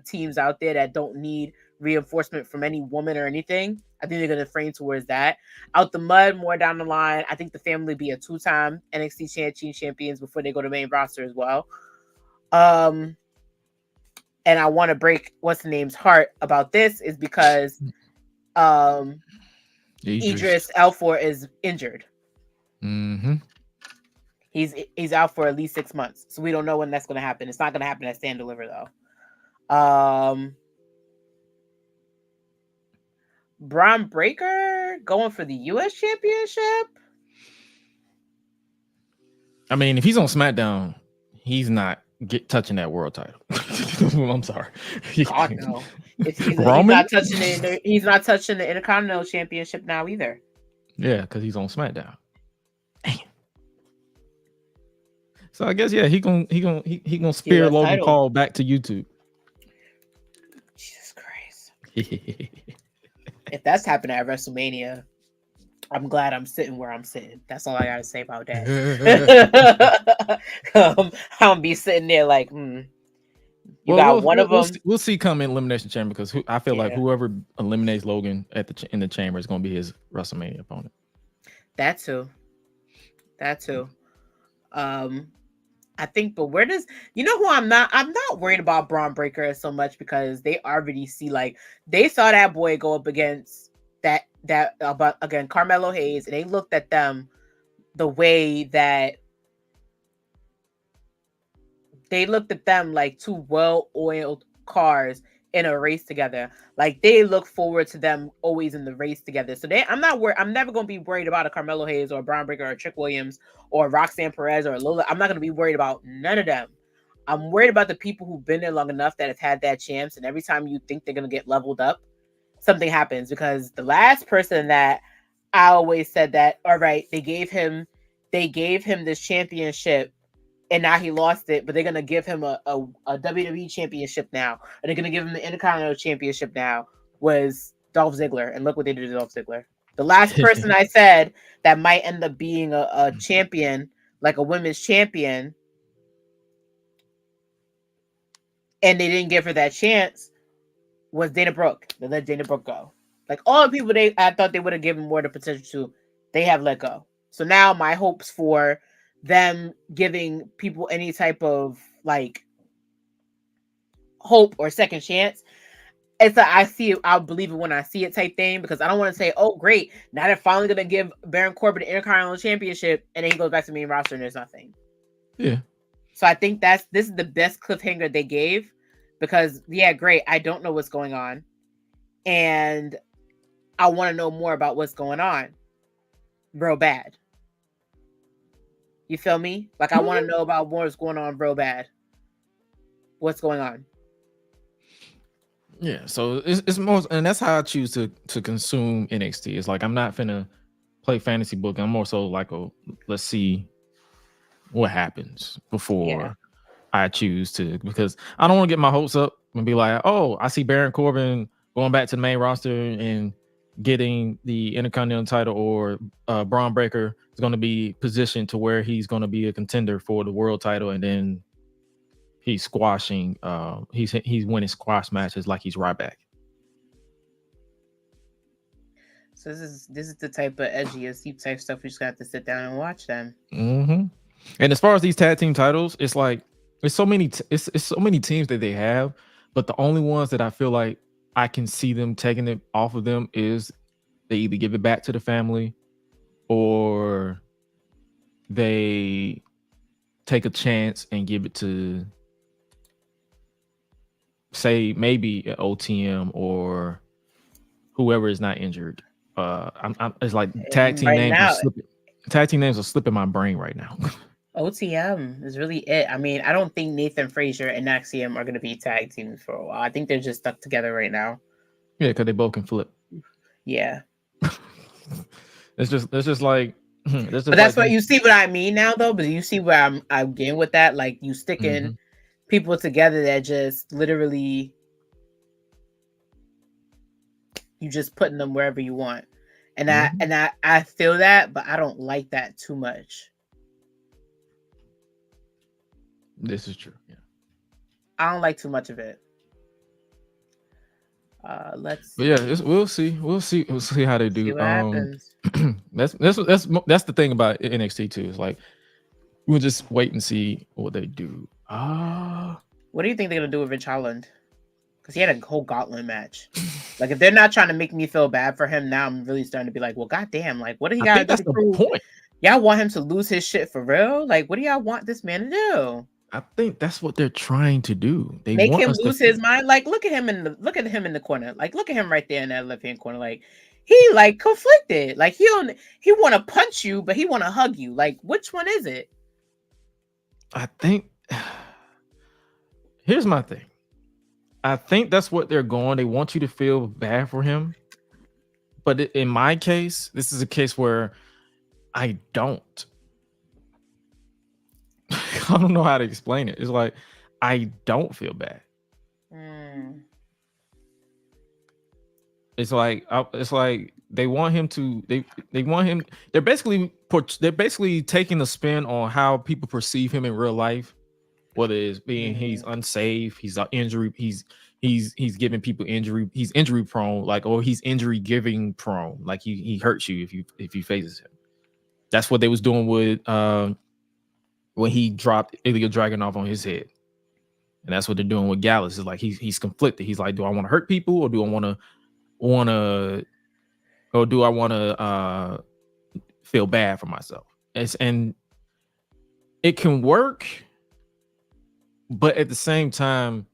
teams out there that don't need reinforcement from any woman or anything. I think they're going to frame towards that. Out the mud, more down the line, I think the family be a 2-time NXT champions before they go to main roster as well. And I want to break what's the name's heart about this is because Idris Elfort is injured. Mm-hmm. He's out for at least 6 months, so we don't know when that's going to happen. It's not going to happen at Stand Deliver though. Braun Breaker going for the U.S. Championship. I mean, if he's on SmackDown, he's not touching that world title. I'm sorry. God no. He's not touching the Intercontinental Championship now either. Yeah, because he's on SmackDown. Damn. So I guess he gonna spear US Logan title. Paul back to YouTube. Jesus Christ. If that's happening at WrestleMania, I'm glad I'm sitting where I'm sitting. That's all I gotta say about that. I'm gonna be sitting there like, You got one of them. We'll see come in Elimination Chamber, because I feel like whoever eliminates Logan in the chamber is going to be his WrestleMania opponent. That too. I think, but where does who I'm not worried about Braun Breaker so much, because they already see, like, they saw that boy go up against again Carmelo Hayes, and they looked at them the way that they looked at them like two well-oiled cars in a race together. Like, they look forward to them always in the race together. So I'm not worried. I'm never going to be worried about a Carmelo Hayes or a Braun Breaker or a Trick Williams or Roxanne Perez or Lola. I'm not going to be worried about none of them. I'm worried about the people who've been there long enough that have had that chance. And every time you think they're going to get leveled up, something happens. Because the last person that I always said that, all right, they gave him this championship, and now he lost it, but they're going to give him a WWE championship now. And they're going to give him the Intercontinental Championship now, was Dolph Ziggler. And look what they did to Dolph Ziggler. The last person I said that might end up being a champion, like a women's champion, and they didn't give her that chance, was Dana Brooke. They let Dana Brooke go. Like, all the people I thought they would have given more the potential to, they have let go. So now my hopes for them giving people any type of, like, hope or second chance, it's a I see it, I'll believe it when I see it type thing, because I don't want to say, oh great, now they're finally gonna give Baron Corbin the Intercontinental Championship, and then he goes back to main roster and there's nothing. Yeah. So I think this is the best cliffhanger they gave, because great, I don't know what's going on, and I want to know more about what's going on real bad. You feel me? Like, I want to know about what's going on real bad. What's going on? Yeah, so it's most, and that's how I choose to consume NXT. It's like, I'm not finna play fantasy book. I'm more so like, let's see what happens before I choose to, because I don't want to get my hopes up and be like, oh, I see Baron Corbin going back to the main roster and getting the Intercontinental title, or Braun Breaker is going to be positioned to where he's going to be a contender for the world title, and then he's squashing, he's winning squash matches like he's Ryback. So this is the type of edgy and deep type stuff we just have to sit down and watch them. Mm-hmm. And as far as these tag team titles, it's like it's so many teams that they have, but the only ones that I feel like I can see them taking it off of them is they either give it back to the family, or they take a chance and give it to, say, maybe an OTM or whoever is not injured. It's like tag team names are slipping my brain right now. OTM is really it. I mean, I don't think Nathan Frazier and Axiom are going to be tag teams for a while. I think they're just stuck together right now. Yeah, because they both can flip. Yeah. It's just like. But that's like, what you see what I mean now, though. But you see where I'm getting with that. Like, you sticking people together that just literally, you just putting them wherever you want, and I feel that, but I don't like that too much. This is true. Yeah, I don't like too much of it. Let's. But yeah, we'll see how they do. See what happens. That's the thing about NXT too. It's like, we'll just wait and see what they do. What do you think they're gonna do with Rich Holland? Because he had a whole gauntlet match. Like, if they're not trying to make me feel bad for him now, I'm really starting to be like, well, goddamn, like, what do he got to do to prove? Point. Y'all want him to lose his shit for real? Like, what do y'all want this man to do? I think that's what they're trying to do. They Make want him us lose to his mind. Like, look at him in the corner. Like, look at him right there in that left hand corner. Like, he like conflicted. Like he want to punch you, but he want to hug you. Like, which one is it? I think here's my thing. I think that's what they're going. They want you to feel bad for him. But in my case, this is a case where I don't. I don't know how to explain it. It's like I don't feel bad. It's like they want him to. They want him. They're basically taking the spin on how people perceive him in real life. Whether it's being he's unsafe, he's an injury, he's giving people injury, he's injury prone, like, or he's injury giving prone, like he hurts you if you faces him. That's what they was doing with when he dropped Ilya Dragunov on his head, and that's what they're doing with Gallus. Is like he's conflicted. He's like, do I want to hurt people, or do I want to feel bad for myself? And it can work. But at the same time,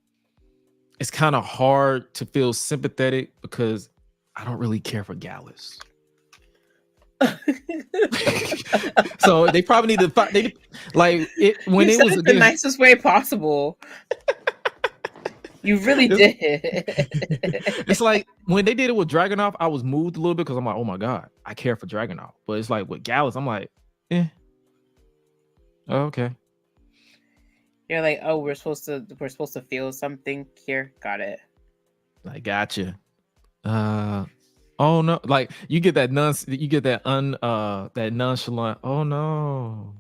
it's kind of hard to feel sympathetic because I don't really care for Gallus. So they probably need to find when you it was said it the nicest way possible. You really did. It's like when they did it with Dragunov, I was moved a little bit because I'm like, oh my god, I care for Dragunov. But it's like with Gallus, I'm like, okay. You're like, oh, we're supposed to feel something here. Got it. I gotcha. Oh no, like you get that that nonchalant. Oh no.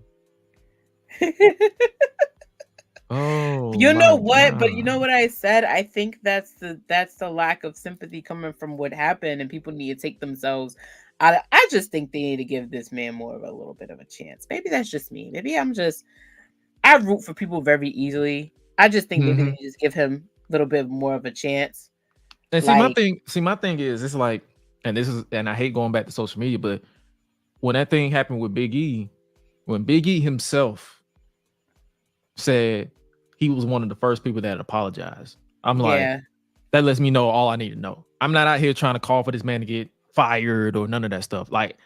Oh, you know what? God. But you know what I said? I think that's the lack of sympathy coming from what happened, and people need to take themselves out. I just think they need to give this man more of a little bit of a chance. Maybe that's just me. Maybe I root for people very easily. I just think maybe they just give him a little bit more of a chance. And my thing is, it's like, and I hate going back to social media, but when that thing happened with Big E, when Big E himself said he was one of the first people that apologized, I'm like, that lets me know all I need to know. I'm not out here trying to call for this man to get fired or none of that stuff. Like,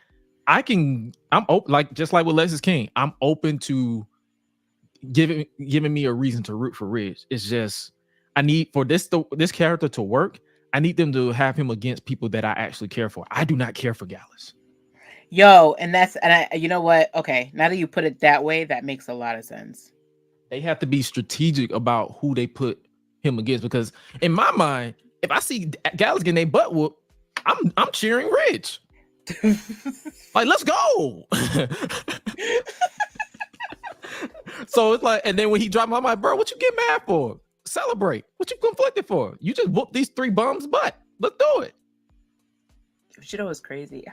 I'm open, like just like with Lexus King, I'm open to giving me a reason to root for Ridge. It's just I need for this character to work. I need them to have him against people that I actually care for. I do not care for Gallus. Yo, you know what? Okay, now that you put it that way, that makes a lot of sense. They have to be strategic about who they put him against, because in my mind, if I see Gallus getting their butt whooped, I'm cheering Ridge. Like, let's go. So it's like, and then when he dropped, I'm like, bro, what you get mad for? Celebrate. What you conflicted for? You just whooped these 3 bums' butt. Let's do it. You know what's crazy?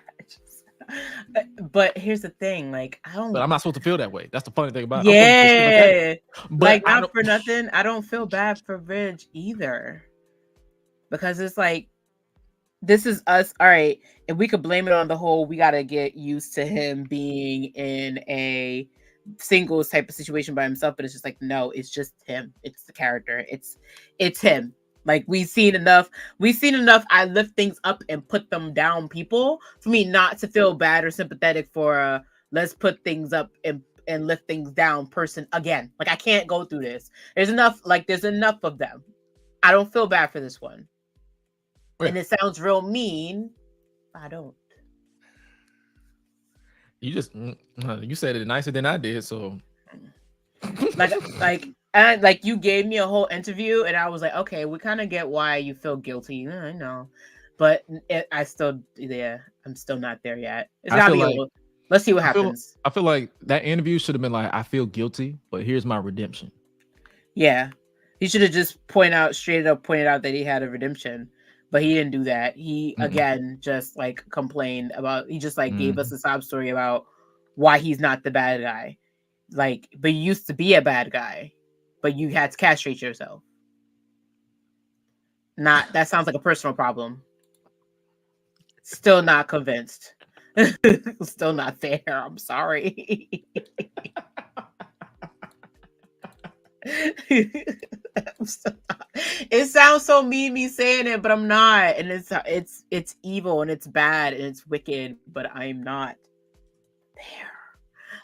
But here's the thing, like, But I'm not supposed to feel that way. That's the funny thing about it. Yeah. But not for nothing, I don't feel bad for Ridge either. Because it's like, this is us. All right. And we could blame it on the whole, we got to get used to him being in a singles type of situation by himself. But it's just like, no, it's just him. It's the character. It's him. Like, we've seen enough. I lift things up and put them down people for me not to feel bad or sympathetic for let's put things up and lift things down person again. Like, I can't go through this. There's enough of them. I don't feel bad for this one. Yeah. And it sounds real mean. I don't. You just you said it nicer than I did, so like you gave me a whole interview, and I was like, okay, we kind of get why you feel guilty. I know, but I'm still not there yet. It's gotta be let's see what happens. I feel like that interview should have been like, I feel guilty, but here's my redemption. Yeah, he should have just pointed out that he had a redemption. But he didn't do that. He again just like complained about. He just like gave us a sob story about why he's not the bad guy. Like, but you used to be a bad guy, but you had to castrate yourself. That sounds like a personal problem. Still not convinced. Still not there. I'm sorry. It sounds so mean me saying it, but I'm not. And it's evil and it's bad and it's wicked, but I'm not there.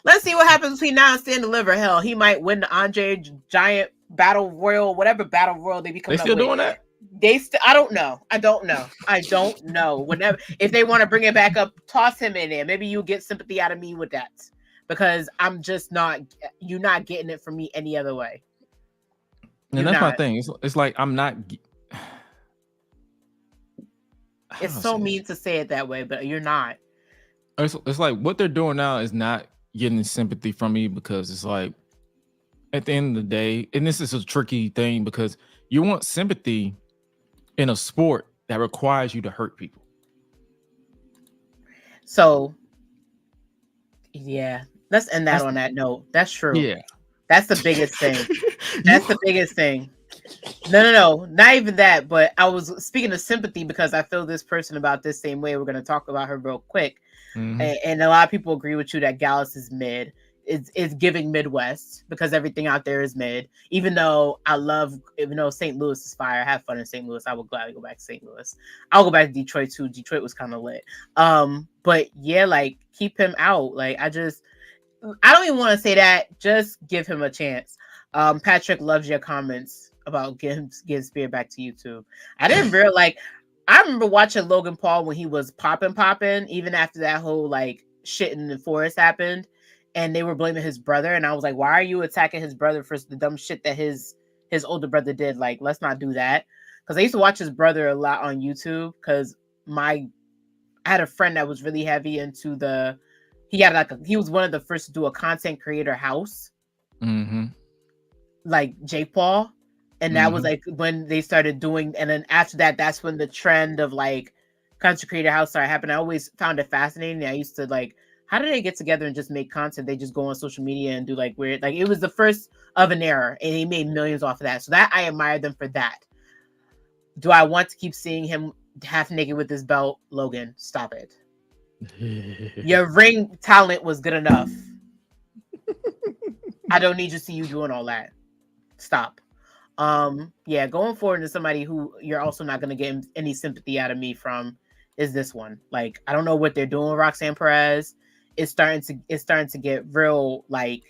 Let's see what happens between now and Stand Deliver. Hell, he might win the Andre Giant Battle Royal, whatever Battle Royal they be coming up with. They still doing that? I don't know. Whenever, if they want to bring it back up, toss him in there. Maybe you'll get sympathy out of me with that, because I'm just not. You're not getting it from me any other way. And that's my thing. It's like I'm not. It's so mean to say it that way, but you're not. It's like what they're doing now is not getting sympathy from me, because it's like at the end of the day, and this is a tricky thing, because you want sympathy in a sport that requires you to hurt people. So, yeah, let's end that on that note. That's true. Yeah. That's the biggest thing. That's the biggest thing. No, not even that. But I was speaking of sympathy because I feel this person about this same way. We're going to talk about her real quick. Mm-hmm. And a lot of people agree with you that Gallus is mid. It's giving Midwest, because everything out there is mid. Even though St. Louis is fire, I have fun in St. Louis. I would gladly go back to St. Louis. I'll go back to Detroit too. Detroit was kind of lit. But yeah, like, keep him out. Like, I don't even want to say that. Just give him a chance. Patrick loves your comments about getting Spear back to YouTube. I didn't realize, I remember watching Logan Paul when he was popping, even after that whole like shit in the forest happened. And they were blaming his brother. And I was like, why are you attacking his brother for the dumb shit that his older brother did? Like, let's not do that. Because I used to watch his brother a lot on YouTube, because I had a friend that was really heavy into he was one of the first to do a content creator house. Mm-hmm. Like Jake Paul. And that was like when they started doing, and then after that, that's when the trend of like content creator house started happening. I always found it fascinating. I used to like, how do they get together and just make content? They just go on social media and do like weird, like it was the first of an era, and he made millions off of that. So that I admire them for that. Do I want to keep seeing him half naked with his belt? Logan, stop it. Your ring talent was good enough. I don't need to see you doing all that. Stop. Yeah, going forward to somebody who you're also not going to get any sympathy out of me from is this one. Like, I don't know what they're doing with Roxanne Perez. It's starting to get real, like,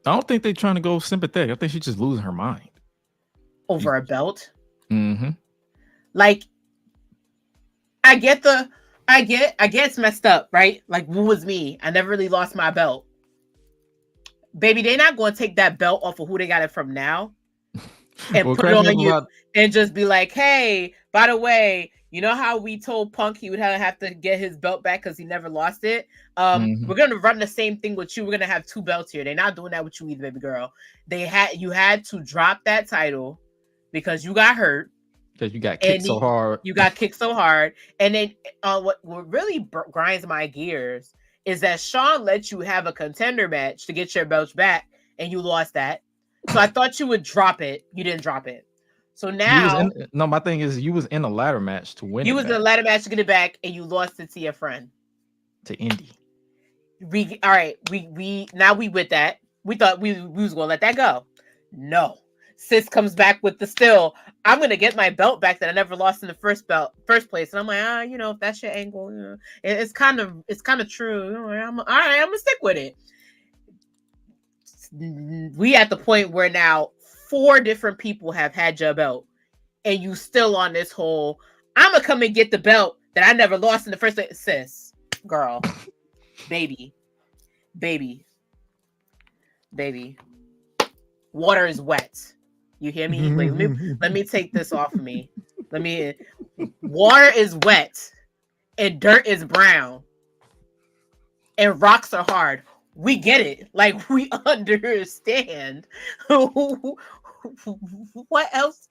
I don't think they're trying to go sympathetic. I think she's just losing her mind over a belt. Mm-hmm. Like, I get it's messed up, right? Like, who was me? I never really lost my belt. Baby, they're not going to take that belt off of who they got it from now and put it on you and just be like, hey, by the way, you know how we told Punk he would have to get his belt back because he never lost it? We're going to run the same thing with you. We're going to have two belts here. They're not doing that with you either, baby girl. You had to drop that title because you got hurt. Because you got kicked so hard. You got kicked so hard. And then what really grinds my gears is that Sean let you have a contender match to get your belts back, and you lost that. So I thought you would drop it. You didn't drop it. So now, my thing is, you was in a ladder match to win. You was in a ladder match to get it back, and you lost it to your friend, to Indy. We now we with that. We thought we was gonna let that go. No, Sis comes back with the still. I'm gonna get my belt back that I never lost in the first place. And I'm like, if that's your angle, it's kind of true. I'm all right. I'm gonna stick with it. We at the point where now 4 different people have had your belt, and you still on this whole, I'm gonna come and get the belt that I never lost in the first place. Sis, girl, baby, water is wet. You hear me? Let me take this off of me. Water is wet and dirt is brown and rocks are hard. We get it. Like, we understand. What else?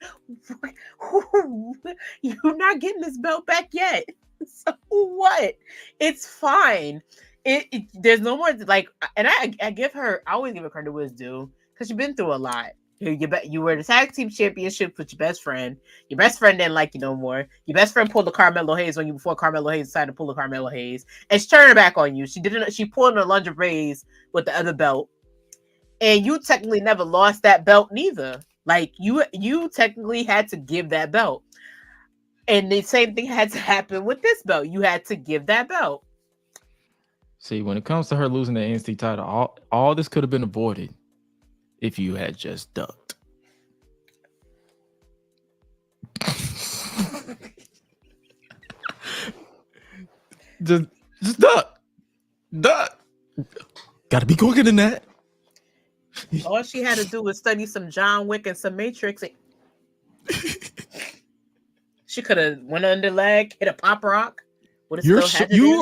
You're not getting this belt back yet. So what? It's fine. There's no more, like, and I always give her credit where it's due, because she's been through a lot. You were the tag team championship with your best friend. Your best friend didn't like you no more. Your best friend pulled the Carmelo Hayes on you before Carmelo Hayes decided to pull the Carmelo Hayes, and she turned her back on you. She didn't. She pulled the lingeries with the other belt, and you technically never lost that belt neither. Like you technically had to give that belt, and the same thing had to happen with this belt. You had to give that belt. See, when it comes to her losing the NXT title, all this could have been avoided if you had just ducked. just duck. Gotta be quicker than that. All she had to do was study some John Wick and some Matrix. She could have went under leg, hit a pop rock. You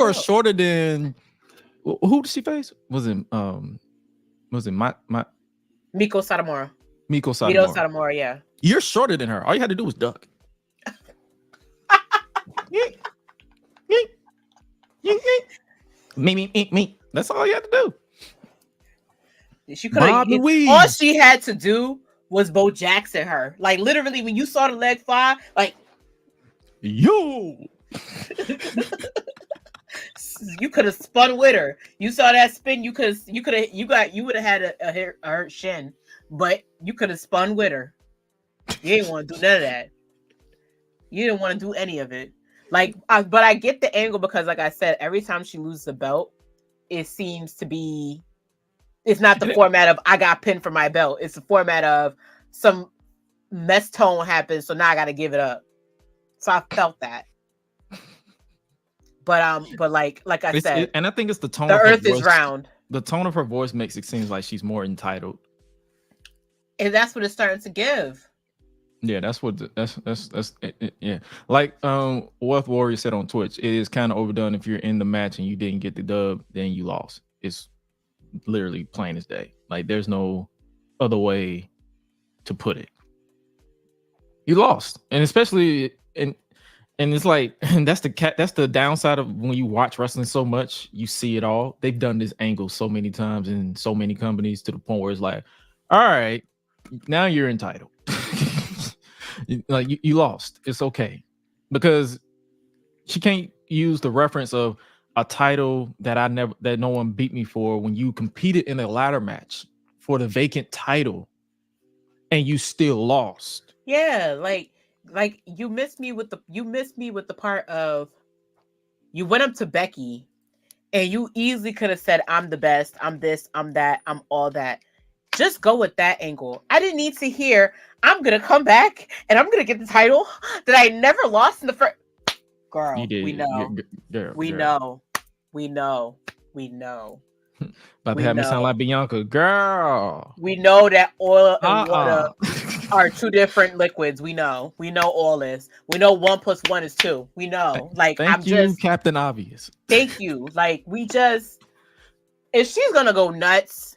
are shorter than who did she face? Was it my Miko Satomura. Miko Satomura, yeah. You're shorter than her. All you had to do was duck. Me. That's all you had to do. She could have. All she had to do was Bo Jackson her. Like literally, when you saw the leg fly, like yo. You could have spun with her. You saw that spin. You would have had a hurt shin, but you could have spun with her. You didn't want to do none of that. You didn't want to do any of it. But I get the angle because, like I said, every time she loses the belt, it seems to be. It's not the format of I got pinned for my belt. It's the format of some mess tone happens, so now I got to give it up. So I felt that. But like I said, and I think it's the tone. The of earth her is voice. round. The tone of her voice makes it seem like she's more entitled, and that's what it's starting to give. Yeah, that's what that's yeah. Like Wealth Warrior said on Twitch, it is kind of overdone. If you're in the match and you didn't get the dub, then you lost. It's literally plain as day. Like there's no other way to put it. You lost, and especially and it's like, and that's the downside of when you watch wrestling so much, you see it all. They've done this angle so many times in so many companies to the point where it's like, all right, now you're entitled. Like you lost. It's okay. Because she can't use the reference of a title that no one beat me for when you competed in a ladder match for the vacant title and you still lost. Yeah, like you missed me with the part of you went up to Becky and you easily could have said, I'm the best, I'm this, I'm that, I'm all that. Just go with that angle. I didn't need to hear, I'm gonna come back and I'm gonna get the title that I never lost in the first. Girl, we know. We know. About to have me sound like Bianca. Girl. We know that oil and water are two different liquids. We know all this. We know 1 + 1 is 2. We know. Like thank you, Captain Obvious. Thank you. Like if she's gonna go nuts.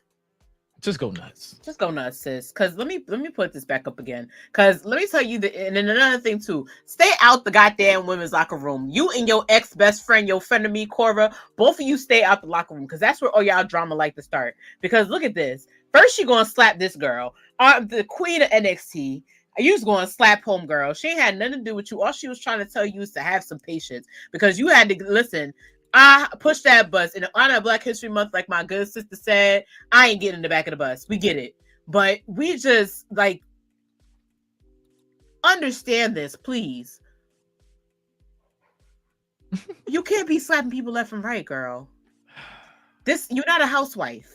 Just go nuts. Just go nuts, sis. Because let me put this back up again. Because let me tell you and then another thing too. Stay out the goddamn women's locker room. You and your ex best friend, your friend of me, Cora, both of you stay out the locker room because that's where all y'all drama like to start. Because look at this. First, she gonna slap this girl, the queen of NXT. You was going to slap home girl. She ain't had nothing to do with you. All she was trying to tell you is to have some patience because you had to listen. I push that bus in honor of Black History Month, like my good sister said. I ain't getting in the back of the bus. We get it, but we just like understand this, please. You can't be slapping people left and right, girl. You're not a housewife.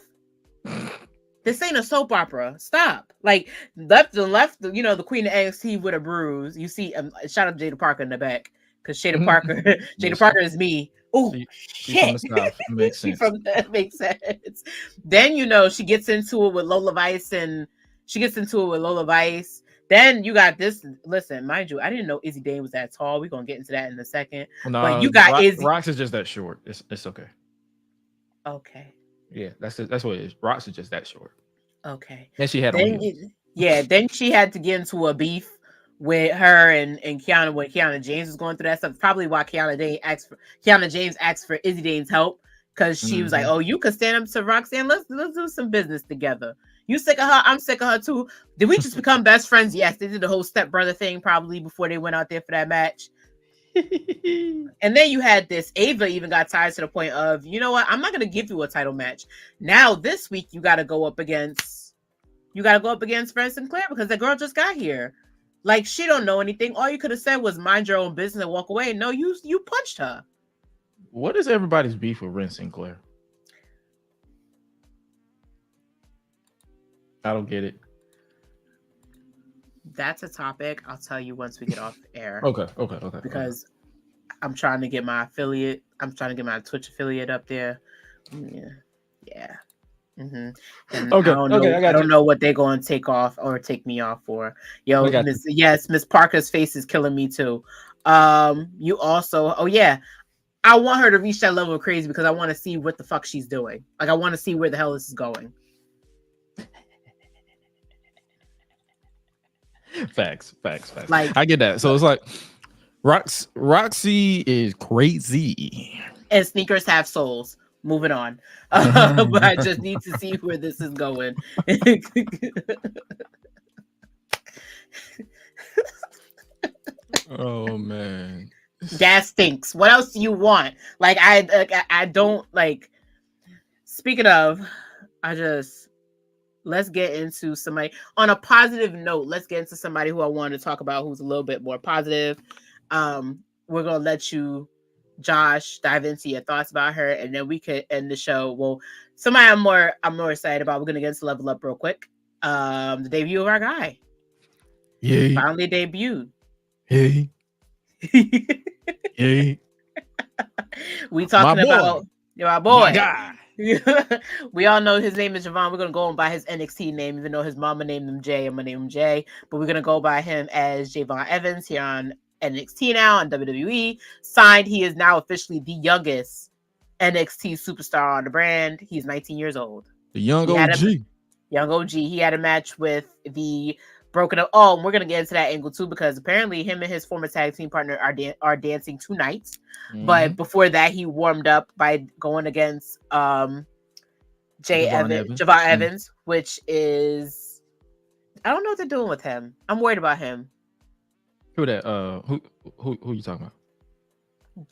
This ain't a soap opera. Stop. Like left, you know, the queen of NXT with a bruise. You see, shout out to Jada Parker in the back because Jada Parker is me. Oh shit! Makes sense. Makes sense. Then you know she gets into it with Lola Vice, Then you got this. Listen, mind you, I didn't know Izzy Dane was that tall. We're gonna get into that in a second. No, but you got Izzy. Rox is just that short. It's okay. Okay. Yeah, that's what it is. Rox is just that short. Okay. And she had then she had to get into a beef with her and Kiana when Kiana James was going through that stuff. Probably why Kiana James asked for Izzy Dane's help because she was like, "Oh, you could stand up to Roxanne. Let's do some business together." You sick of her? I'm sick of her too. Did we just become best friends? Yes, they did the whole stepbrother thing probably before they went out there for that match. And then you had this. Ava even got tired to the point of, you know what? I'm not gonna give you a title match. Now this week you got to go up against Fred Sinclair because the girl just got here. Like, she don't know anything. All you could have said was mind your own business and walk away. No, you punched her. What is everybody's beef with Ren Sinclair? I don't get it. That's a topic I'll tell you once we get off air. Okay. Because I'm trying to get my affiliate. I'm trying to get my Twitch affiliate up there. Yeah. Mm-hmm. And Okay. I don't know what they're going to take off or take me off for. Yo, Miss Parker's face is killing me too. You also, I want her to reach that level of crazy because I want to see what the fuck she's doing. Like, I want to see where the hell this is going. Facts. Like, I get that. So it's like Roxy is crazy. And sneakers have souls. Moving on. But I just need to see where this is going. Oh man. That stinks. What else do you want? Like, I don't like. Speaking of, let's get into somebody on a positive note. Let's get into somebody who I want to talk about who's a little bit more positive. We're gonna let you, Josh, dive into your thoughts about her, and then we could end the show. Well, somebody I'm more excited about. We're gonna get into Level Up real quick. The debut of our guy. Yay. Finally debuted. Hey. Hey. We talking about my boy. My guy. We all know his name is Javon. We're gonna go on by his NXT name, even though his mama named him Jay. I'm gonna name him Jay, but we're gonna go by him as Javon Evans here on NXT now on WWE. Signed, he is now officially the youngest NXT superstar on the brand. He's 19 years old. The young OG. Young OG. He had a match with the Broken Up. Oh, and we're gonna get into that angle too because apparently him and his former tag team partner are dancing tonight. Mm-hmm. But before that, he warmed up by going against Javon Evans, which is, I don't know what they're doing with him. I'm worried about him. Who that? Who you talking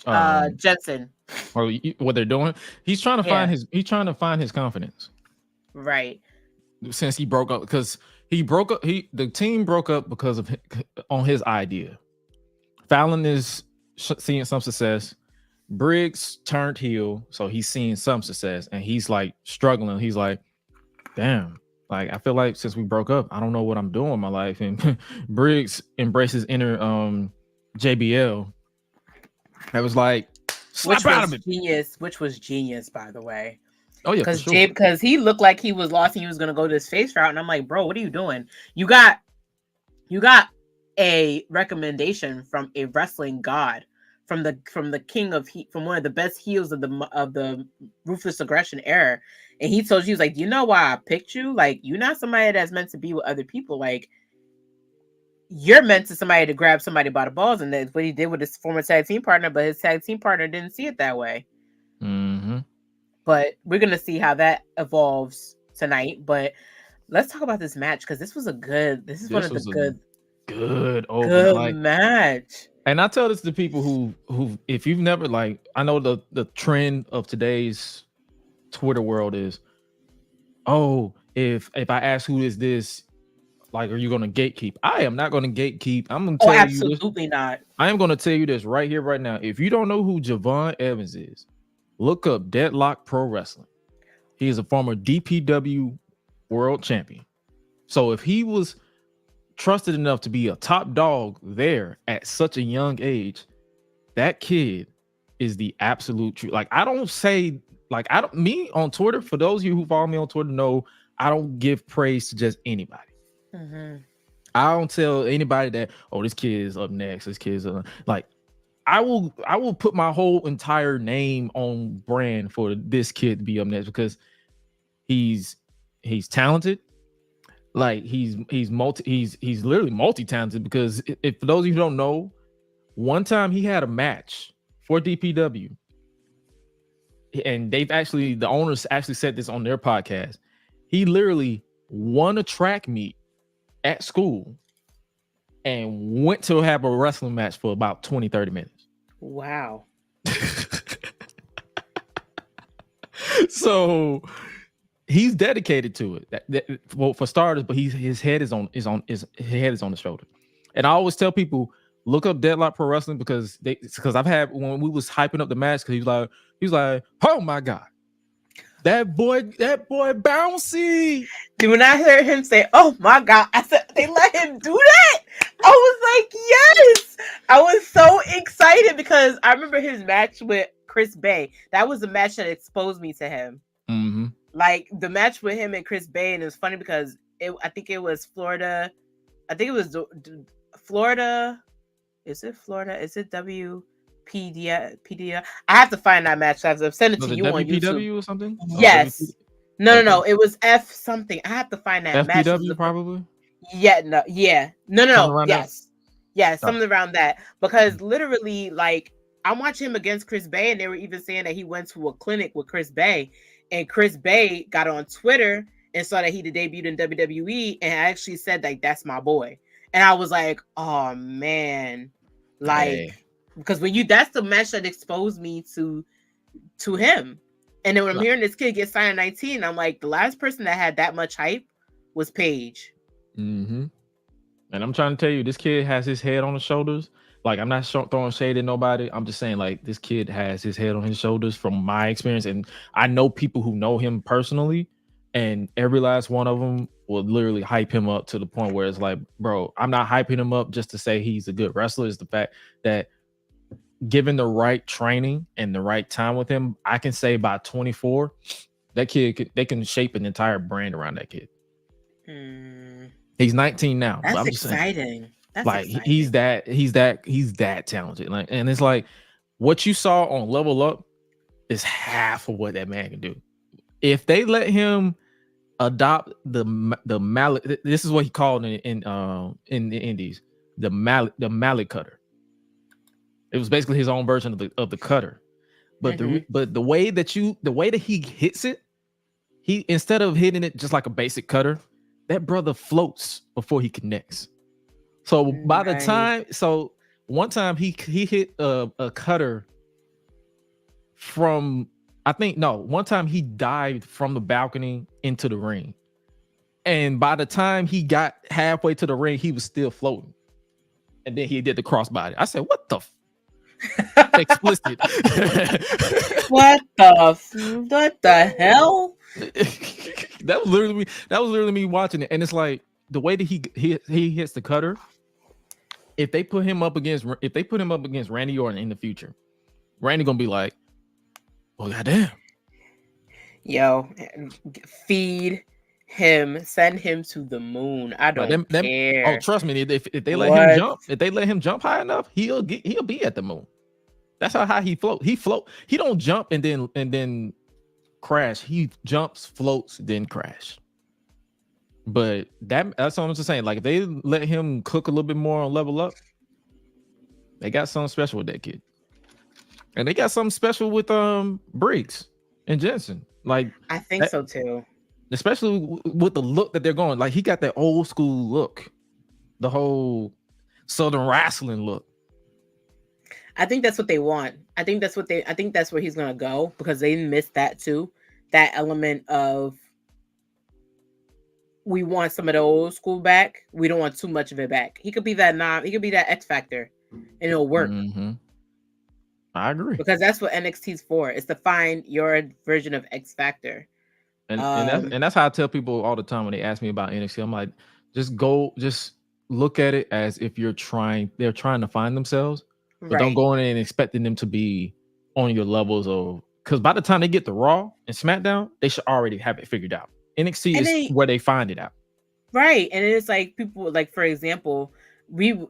about? Jensen. Or what they're doing? He's trying to find his. He's trying to find his confidence. Right. Since he broke up, because he broke up. The team broke up because of on his idea. Fallon is seeing some success. Briggs turned heel, so he's seeing some success, and he's like struggling. He's like, damn. Like, I feel like since we broke up, I don't know what I'm doing with my life. And Briggs embraces inner JBL. That was like, which was genius, by the way. Oh yeah, because he looked like he was lost and he was gonna go this face route, and I'm like, bro, what are you doing? You got a recommendation from a wrestling god, from the king of from one of the best heels of the Ruthless Aggression era. And he told you, he was like, you know why I picked you? Like, you're not somebody that's meant to be with other people. Like, you're meant to somebody to grab somebody by the balls. And that's what he did with his former tag team partner, but his tag team partner didn't see it that way. Mm-hmm. But we're going to see how that evolves tonight. But let's talk about this match, because this was one of the good match. And I tell this to people who if you've never, like, I know the trend of today's Twitter world is, oh, if I ask who is this, like, are you going to gatekeep? I am not going to gatekeep. I'm going to tell you absolutely not. I am going to tell you this right here, right now. If you don't know who Javon Evans is, look up Deadlock Pro Wrestling. He is a former DPW world champion. So if he was trusted enough to be a top dog there at such a young age, that kid is the absolute truth. Like, I don't say, like, me on Twitter, for those of you who follow me on Twitter know, I don't give praise to just anybody. Mm-hmm. I don't tell anybody that, oh, this kid is up next. This kid's like, I will put my whole entire name on brand for this kid to be up next, because he's talented. Like, he's literally multi-talented, because if for those of you who don't know, one time he had a match for DPW, and the owners actually said this on their podcast. He literally won a track meet at school, and went to have a wrestling match for about 20-30 minutes. Wow. So he's dedicated to it. Well, for starters, but his head is on the shoulder. And I always tell people, look up Deadlock Pro Wrestling because I've had, when we was hyping up the match, because he was like, oh my God, that boy bouncy. Dude, when I heard him say, oh my God, I said, they let him do that? I was like, yes. I was so excited because I remember his match with Chris Bay. That was the match that exposed me to him. Mm-hmm. Like the match with him and Chris Bay, and it was funny because I think it was Florida. I think it was Florida. Is it Florida? Is it WPD? I have to find that match. I've sent it to you on YouTube or something. Yes. No. It was F something. I have to find that match. FPW probably. Yeah. No. Yeah. No. Yes. Yeah. Oh. Something around that. Because literally, like, I'm watching him against Chris Bay, and they were even saying that he went to a clinic with Chris Bay, and Chris Bay got on Twitter and saw that he debuted in WWE, and actually said, like, that's my boy. And I was like, oh man, like, because that's the match that exposed me to him. And then when I'm hearing this kid get signed at 19, I'm like, the last person that had that much hype was Paige. Mm-hmm. And I'm trying to tell you, this kid has his head on his shoulders. Like, I'm not throwing shade at nobody. I'm just saying, like, this kid has his head on his shoulders from my experience. And I know people who know him personally, and every last one of them will literally hype him up to the point where it's like, bro, I'm not hyping him up just to say he's a good wrestler. It's the fact that given the right training and the right time with him, I can say by 24, that kid they can shape an entire brand around that kid. He's 19 now. That's I'm exciting. That's like exciting. he's that talented. Like, and it's like what you saw on Level Up is half of what that man can do. If they let him adopt the mallet, this is what he called in the indies, the mallet cutter. It was basically his own version of the cutter, but the way that he hits it, he, instead of hitting it just like a basic cutter, that brother floats before he connects. So by the time, one time he hit a cutter from, one time he dived from the balcony into the ring, and by the time he got halfway to the ring, he was still floating, and then he did the crossbody. I said, "What the explicit? What the hell?" That was literally me watching it, and it's like the way that he hits the cutter. If they put him up against Randy Orton in the future, Randy gonna be like, "Oh goddamn, yo, feed him, send him to the moon. I don't care." Oh, trust me, if they let him jump high enough, he'll be at the moon. That's how high he float. He don't jump and then crash. He jumps, floats, then crash. But that's what I'm just saying. Like, if they let him cook a little bit more on Level Up, they got something special with that kid. And they got something special with Briggs and Jensen. Like, I think so too. Especially with the look that they're going. Like, he got that old school look, the whole Southern wrestling look. I think that's what they want. I think that's where he's gonna go, because they missed that too. That element of, we want some of the old school back. We don't want too much of it back. He could be that X Factor, and it'll work. Mm-hmm. I agree, because that's what NXT's for. It's to find your version of X Factor. And that's how I tell people all the time when they ask me about NXT. I'm like, just look at it as if they're trying to find themselves, but don't go in and expecting them to be on your levels of, because by the time they get to Raw and SmackDown, they should already have it figured out. NXT is where they find it out. Right. And it's like, people, like, for example,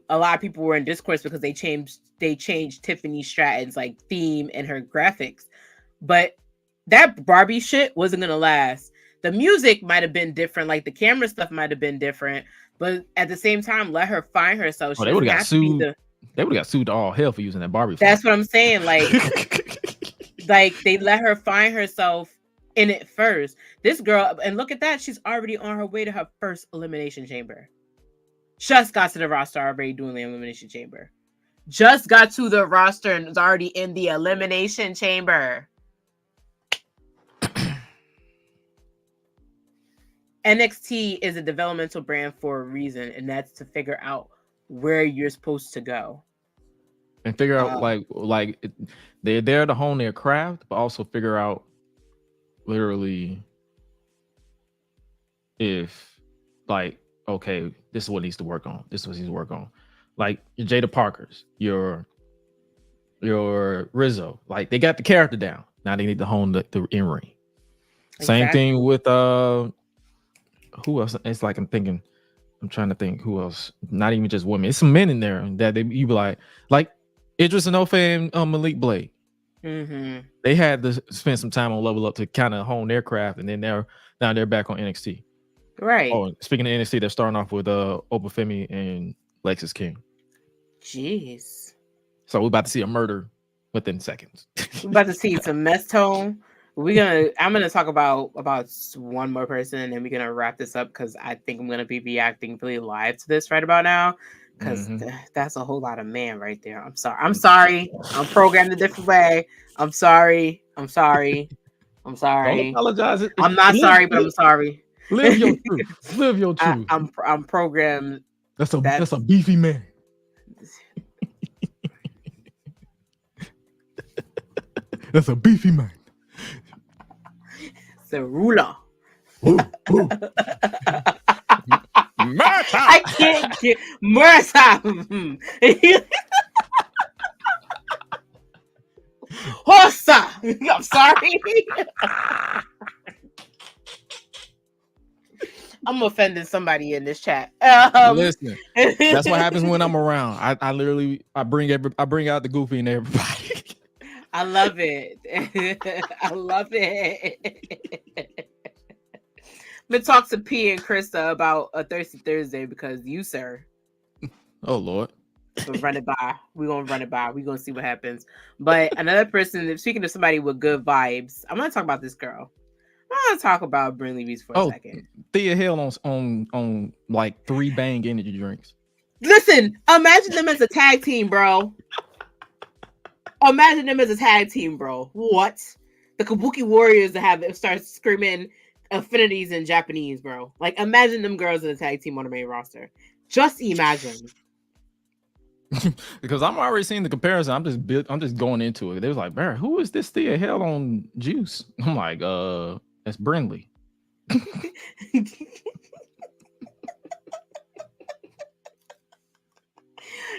a lot of people were in discourse because they changed Tiffany Stratton's like theme and her graphics, but that Barbie shit wasn't gonna last. The music might have been different, like the camera stuff might have been different, but at the same time, let her find herself. They would have got sued. They would have got sued to all hell for using that Barbie. That's what I'm saying. Like, like they let her find herself in it first. This girl, and look at that, she's already on her way to her first elimination chamber. Just got to the roster already doing the elimination chamber. Just got to the roster and is already in the elimination chamber. NXT is a developmental brand for a reason, and that's to figure out where you're supposed to go. And figure out they're there to hone their craft, but also figure out literally if like, okay, this is what needs to work on. This is what needs to work on. Like your Jada Parkers, your Rizzo, like they got the character down. Now they need to hone the in-ring. Exactly. Same thing with who else? It's like I'm trying to think who else. Not even just women. It's some men in there that you be like Idris Enofe and Malik Blade. Mm-hmm. They had to spend some time on Level Up to kind of hone their craft, and then they're back on NXT. Right. Oh, speaking of NXT, they're starting off with Obafemi and Lexus King. Jeez. So we're about to see a murder within seconds. We're about to see some mess tone. I'm gonna talk about one more person, and then we're gonna wrap this up because I think I'm gonna be reacting really live to this right about now. Because that's a whole lot of man right there. I'm sorry. I'm programmed a different way. I'm sorry. Don't apologize. I'm not sorry, but I'm sorry. Live your truth. Live your truth. I'm programmed. That's a beefy man. That's a beefy man. It's a ruler. Ooh. I can't get Murta. Hossa. I'm sorry. I'm offending somebody in this chat. Listen, that's what happens when I'm around. I literally bring out the goofy in everybody. I love it. I love it. I'm gonna talk to P and Krista about a Thirsty Thursday because you, sir. Oh Lord. We're gonna run it by. We're gonna see what happens. But another person, speaking of somebody with good vibes, I'm gonna talk about this girl. I'm gonna talk about Brinley Reese for a second. Thea Hill on like 3 Bang energy drinks. Listen, imagine them as a tag team, bro. What? The Kabuki Warriors that start screaming affinities in Japanese, bro. Like, imagine them girls in a tag team on the main roster. Just imagine. Because I'm already seeing the comparison. I'm just going into it. They was like, "Barry, who is this Thea Hill on Juice?" I'm like, that's Brinley.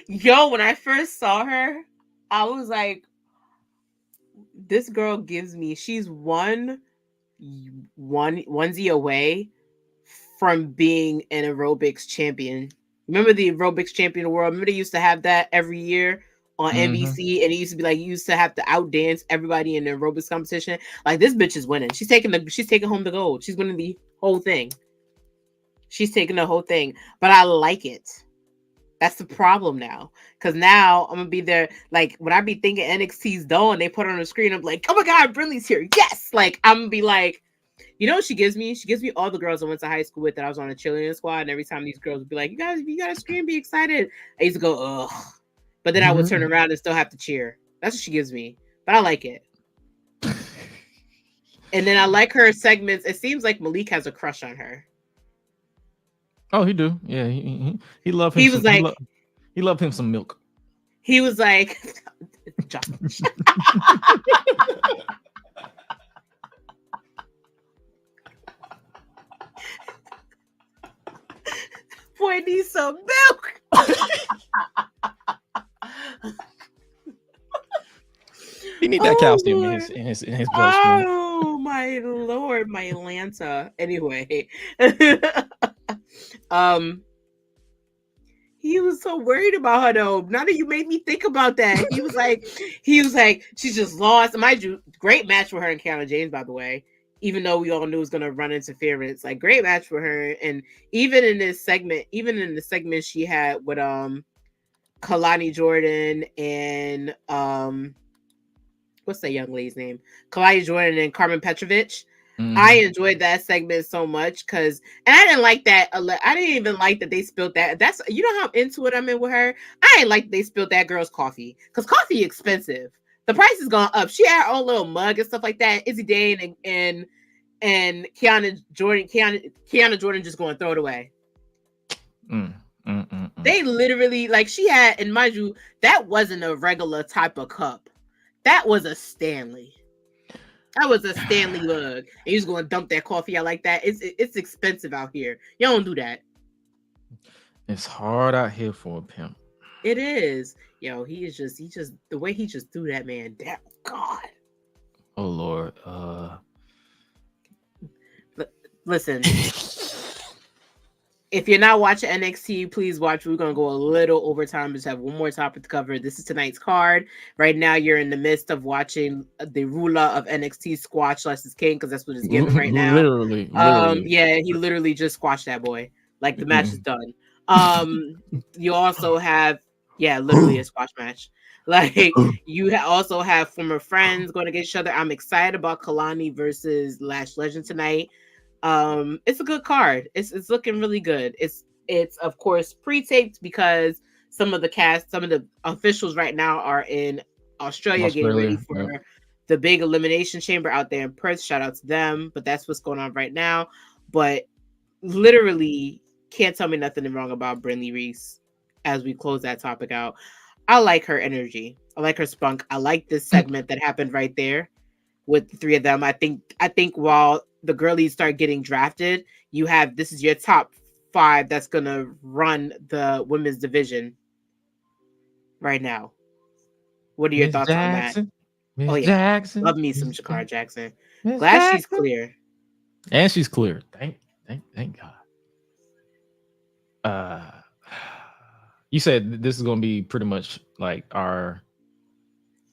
Yo, when I first saw her, I was like, this girl gives me, she's one onesie away from being an aerobics champion. Remember the aerobics champion of the world? Remember they used to have that every year on NBC, and it used to be like you used to have to outdance everybody in the aerobics competition. Like, this bitch is winning. She's taking home the gold. She's winning the whole thing. She's taking the whole thing. But I like it. That's the problem now. Because now I'm gonna be there. Like, when I be thinking NXT's done, they put it on the screen, I'm like, oh my god, Brinley's here. Yes! Like, I'm gonna be like, you know what she gives me? She gives me all the girls I went to high school with that I was on a cheerleading squad, and every time these girls would be like, you gotta scream, be excited. I used to go, ugh. But then I would turn around and still have to cheer. That's what she gives me. But I like it. And then I like her segments. It seems like Malik has a crush on her. Oh, he do. Yeah, he loved him. He was like, he loved him some milk. He was like, boy needs some milk. He need that calcium in his bloodstream. Oh my lord, my Atlanta. Anyway, he was so worried about her though. Now that you made me think about that, he was like, she's just lost. Mind you, great match for her and Kiana James, by the way. Even though we all knew it was gonna run interference, like, great match for her. And even in the segment she had with Kalani Jordan and what's that young lady's name? Kalani Jordan and Carmen Petrovich. I enjoyed that segment so much because, and I didn't like that. I didn't even like that they spilled that. That's, you know how into it I'm in with her. I ain't like they spilled that girl's coffee because coffee expensive. The price has gone up. She had her own little mug and stuff like that. Izzy Dane and Kiana Jordan just going to throw it away. They literally, like, she had, and mind you, that wasn't a regular type of cup. That was a Stanley. That was a Stanley mug. And he's going to dump that coffee out like that. It's expensive out here. You don't do that. It's hard out here for a pimp. It is. Yo, he just the way he just threw that man down. God. Oh Lord. Listen. If you're not watching NXT, please watch. We're going to go a little over time. Just have one more topic to cover. This is tonight's card. Right now, you're in the midst of watching the ruler of NXT squash Lexus King, because that's what it's giving right now. Literally. Yeah, he literally just squashed that boy. Like, the match is done. You also have, literally a squash match. Like, you also have former friends going against each other. I'm excited about Kalani versus Lash Legend tonight. It's a good card. It's looking really good. It's of course pre-taped because some of the officials right now are in Australia getting ready for the big elimination chamber out there in Perth. Shout out to them. But that's what's going on right now. But literally can't tell me nothing wrong about Brinley Reese as we close that topic out. I like her energy. I like her spunk. I like this segment that happened right there with the three of them. I think while the girlies start getting drafted, this is your top 5 that's gonna run the women's division right now. What are your thoughts on that? Miss Jackson. Love me some Jakara Jackson. Glad she's clear. And she's clear. Thank God. You said this is gonna be pretty much like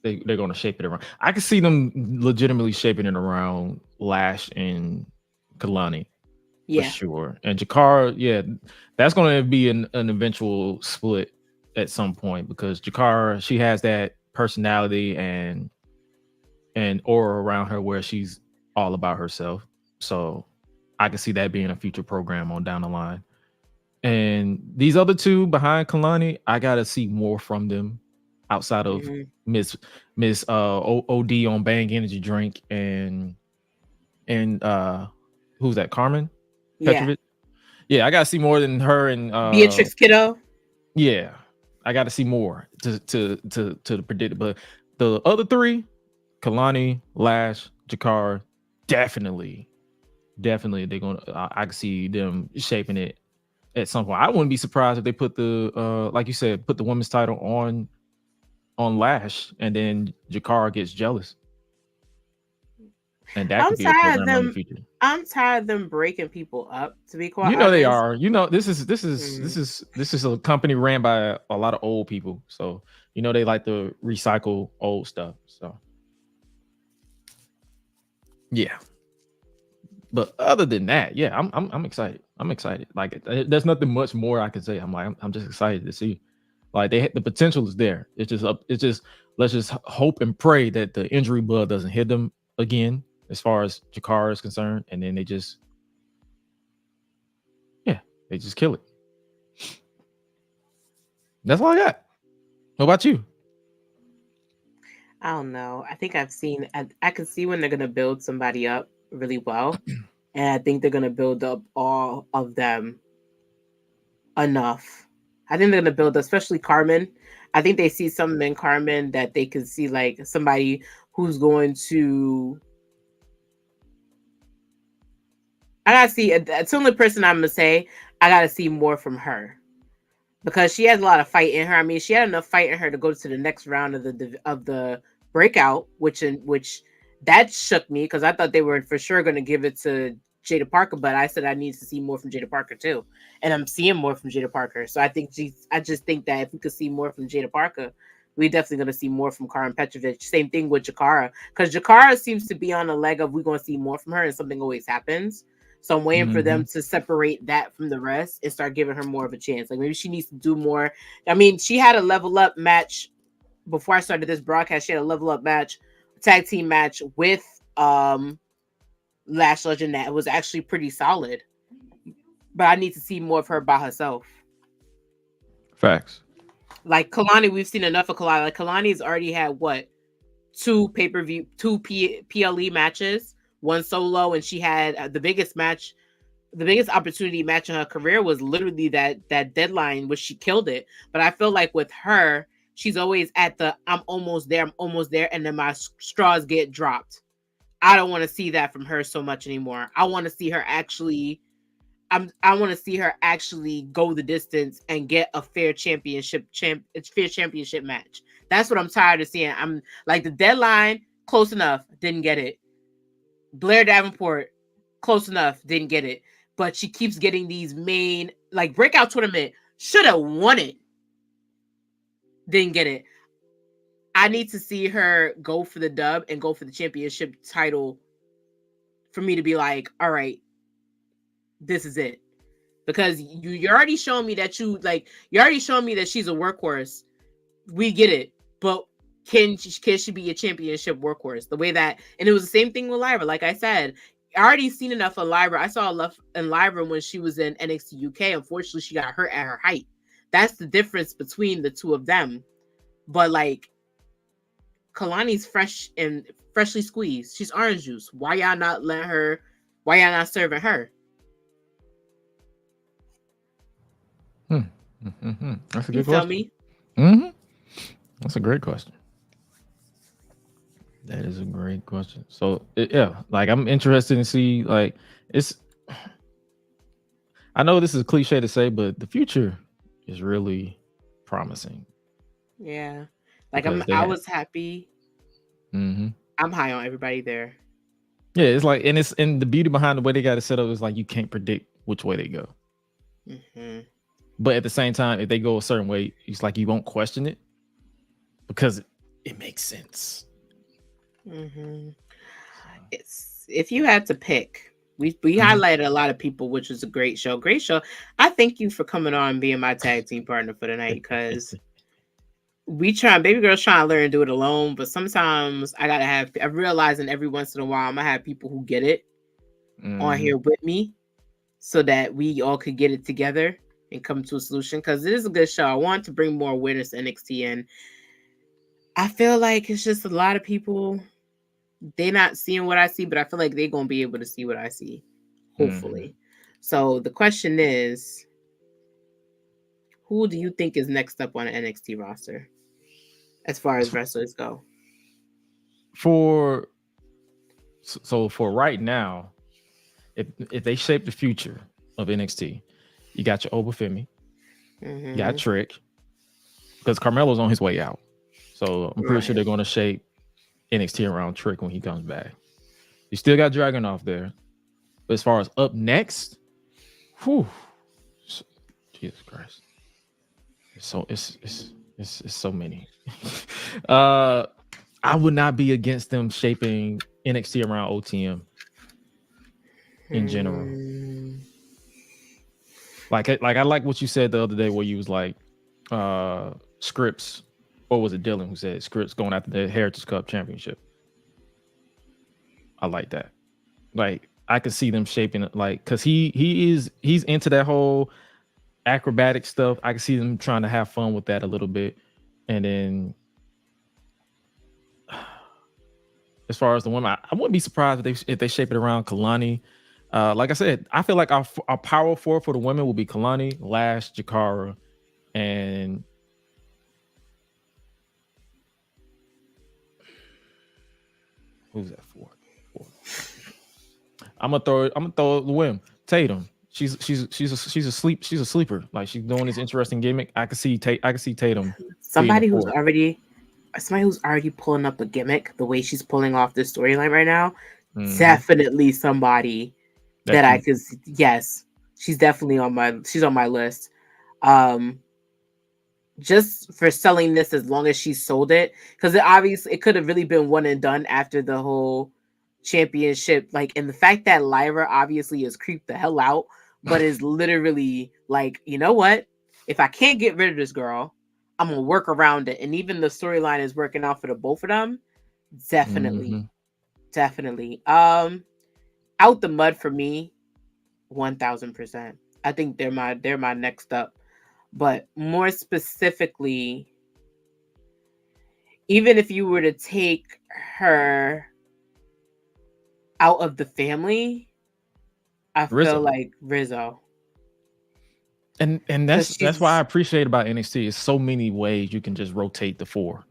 they're going to shape it around. I can see them legitimately shaping it around Lash and Kalani, for sure. And Jakara, that's going to be an eventual split at some point because Jakara, she has that personality and aura around her where she's all about herself. So I can see that being a future program on down the line. And these other two behind Kalani, I got to see more from them. Outside of Miss OD on Bang Energy Drink and who's that? Carmen Petrovich? Yeah, I gotta see more than her and Beatrix Kiddo. Yeah, I gotta see more to predict it. But the other 3, Kalani, Lash, Jakar, definitely they're gonna. I can see them shaping it at some point. I wouldn't be surprised if they put the like you said, put the women's title on Lash, and then Jakara gets jealous, and that could be a program in the future. I'm tired of them breaking people up. To be quite honest. They are. This is a company ran by a lot of old people, so they like to recycle old stuff. So yeah, but other than that, I'm excited. I'm excited. Like there's nothing much more I can say. I'm just excited to see. Like the potential is there. It's just let's just hope and pray that the injury bug doesn't hit them again, as far as Jakara is concerned, and then they just kill it. That's all I got. What about you? I don't know. I think I've seen. I can see when they're gonna build somebody up really well, and I think they're gonna build up all of them enough. I think they're going to build, especially Carmen. I think they see something in Carmen that they can see, like somebody who's going to. I got to see. That's the only person I'm going to say I got to see more from her because she has a lot of fight in her. I mean, she had enough fight in her to go to the next round of the breakout, which that shook me because I thought they were for sure going to give it to Jada Parker, but I said I need to see more from Jada Parker too, and I'm seeing more from Jada Parker. So I just think that if we could see more from Jada Parker, we're definitely going to see more from Karen Petrovich. Same thing with Jakara, because Jakara seems to be on a leg of we're going to see more from her, and something always happens. So I'm waiting for them to separate that from the rest and start giving her more of a chance. Like maybe she needs to do more. I mean, she had a level up match before I started this broadcast. She had a level up match, tag team match with Lash Legend that was actually pretty solid. But I need to see more of her by herself. Facts. Like Kalani, we've seen enough of Kalani. Like Kalani's already had what? 2 pay-per-view, 2 PLE matches, 1 solo, and she had the biggest match, the biggest opportunity match in her career was literally that deadline, which she killed it. But I feel like with her, she's always at the I'm almost there, and then my straws get dropped. I don't want to see that from her so much anymore. I want to see her actually I want to see her actually go the distance and get a fair championship match. That's what I'm tired of seeing. I'm like the deadline, close enough, didn't get it. Blair Davenport, close enough, didn't get it. But she keeps getting these main like breakout tournament, should have won it. Didn't get it. I need to see her go for the dub and go for the championship title for me to be like, all right, this is it. Because you're already showing me that you're already showing me that she's a workhorse. We get it, but can she be a championship workhorse? The way that, and it was the same thing with Lyra. Like I said, I already seen enough of Lyra. I saw enough in Lyra when she was in NXT UK. Unfortunately, she got hurt at her height. That's the difference between the two of them. But like, Kalani's fresh and freshly squeezed. She's orange juice. Why y'all not letting her? Why y'all not serving her? That's a good You question. feel me? That's a great question. That is a great question. So yeah, like I'm interested to see like it's. I know this is a cliche to say, but the future is really promising. Yeah, like Because I was happy. I'm high on everybody there. Yeah, it's like, and the beauty behind the way they got it set up is like you can't predict which way they go. But at the same time, if they go a certain way, it's like you won't question it because it makes sense. It's if you had to pick, we highlighted a lot of people, which was a great show. Great show. I thank you for coming on and being my tag team partner for tonight because baby girl's trying to learn to do it alone, but sometimes I'm realizing every once in a while I'm gonna have people who get it on here with me so that we all could get it together and come to a solution because it is a good show. I want to bring more awareness to NXT, and I feel like it's just a lot of people, they're not seeing what I see, but I feel like they're going to be able to see what I see, hopefully. So the question is, who do you think is next up on the NXT roster as far as wrestlers go? For right now, if they shape the future of NXT, you got your Obafemi, you got Trick, because Carmelo's on his way out. So I'm pretty sure they're going to shape NXT around Trick when he comes back. You still got Dragunov there. But as far as up next, Jesus Christ. It's so many. I would not be against them shaping NXT around OTM in general. Like I like what you said the other day where you was like Scripps, or was it Dylan who said Scripps going after the Heritage Cup championship? I like that. Like I could see them shaping it, like, because he's into that whole acrobatic stuff. I can see them trying to have fun with that a little bit. And then as far as the women, I wouldn't be surprised if they shape it around Kalani. Like I said, I feel like our power four for the women will be Kalani, Lash, Jakara, and who's that for? I'm gonna throw the whim. Tatum. She's a sleeper. Like she's doing this interesting gimmick. I can see Tatum. Somebody who's already pulling up a gimmick the way she's pulling off this storyline right now. Definitely somebody that I could. Yes, she's definitely on my list. Just for selling this as long as she sold it, because it could have really been one and done after the whole championship. Like, and the fact that Lyra obviously is creeped the hell out, but is literally like, you know what? If I can't get rid of this girl, I'm gonna work around it. And even the storyline is working out for the both of them. Definitely. out the mud for me, 1000%. I think they're my next up. But more specifically, even if you were to take her out of the family, I feel like Rizzo. And that's why I appreciate about NXT. It's so many ways you can just rotate the 4.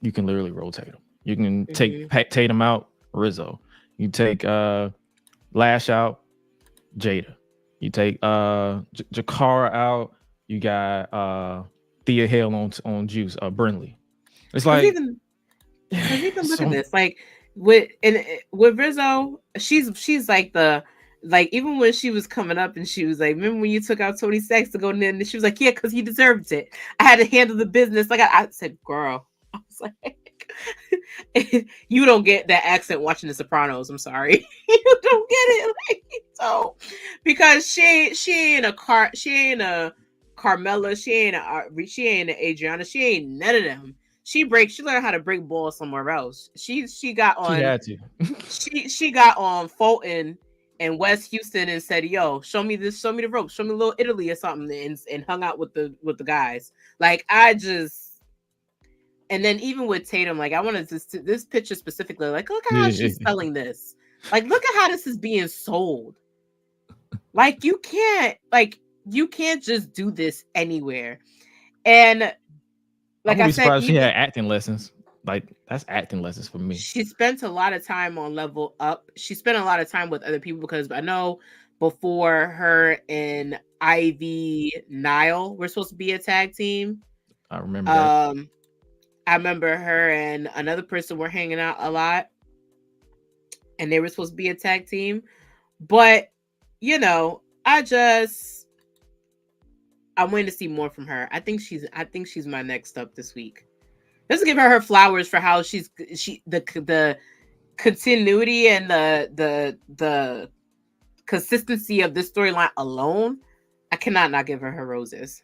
You can literally rotate them. You can take Tatum out, Rizzo. You take Lash out, Jada. You take Jakara out. You got Thea Hale on Juice, Brindley. It's like even look at this. Like with Rizzo, she's like even when she was coming up and she was like, remember when you took out Tony Sachs to go in, and she was like, yeah, because he deserves it. I had to handle the business. Like I said, girl, I was like, you don't get that accent watching The Sopranos. I'm sorry, you don't get it. Like, so because she ain't a Carmella, she ain't a Adriana, she ain't none of them. She learned how to break balls somewhere else. She got on. She had to. she got on Fulton and West Houston and said, "Yo, show me the ropes, show me a little Italy or something," and hung out with the guys. Like and then even with Tatum, like I wanted this picture specifically. Like, look at how she's selling this. Like, look at how this is being sold. Like, you can't just do this anywhere. And like I said, she had acting lessons. Like, that's acting lessons for me. She spent a lot of time on Level Up. She spent a lot of time with other people because I know before her and Ivy Nile were supposed to be a tag team. I remember that. I remember her and another person were hanging out a lot, and they were supposed to be a tag team. But I waiting to see more from her. I think she's my next up this week. Let's give her flowers for how the continuity and the consistency of this storyline alone. I cannot not give her roses.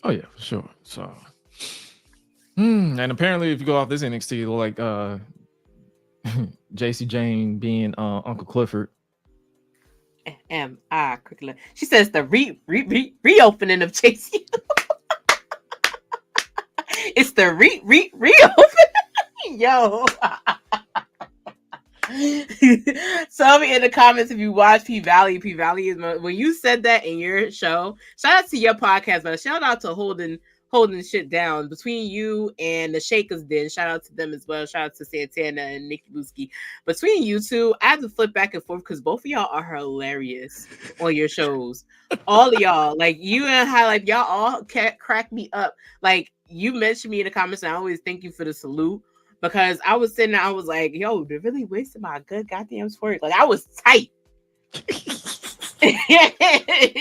Oh yeah, for sure. So, and apparently, if you go off this NXT, like JC Jane being Uncle Clifford. Quickly. She says the reopening of JC. It's the reopening. Yo. Tell me in the comments if you watch P Valley. P Valley is when you said that in your show. Shout out to your podcast, but shout out to holding shit down between you and the Shakers. Den, shout out to them as well. Shout out to Santana and Nikki Buski. Between you two, I have to flip back and forth because both of y'all are hilarious on your shows. All of y'all, like you and Highlight, y'all all crack me up. Like you mentioned me in the comments, and I always thank you for the salute. Because I was sitting there, I was like, yo, they're really wasting my good goddamn twerk. Like, I was tight.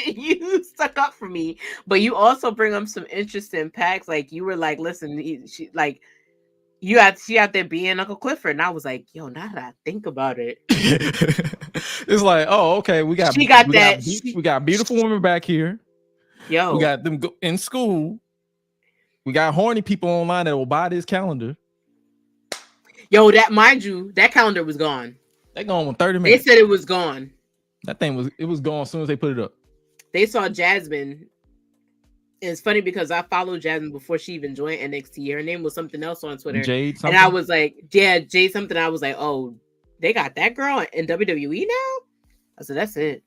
You stuck up for me. But you also bring up some interesting packs. Like, you were like, listen, she out there being Uncle Clifford. And I was like, yo, now that I think about it. It's like, oh, okay, we got beautiful women back here. Yo. We got them in school. We got horny people online that will buy this calendar. Yo, that mind you, that calendar was gone. They gone in 30 minutes. They said it was gone. That thing was gone as soon as they put it up. They saw Jasmine. And it's funny because I followed Jasmine before she even joined NXT. Her name was something else on Twitter. Jade something? And I was like, yeah, Jade something. I was like, oh, they got that girl in WWE now? I said, that's it.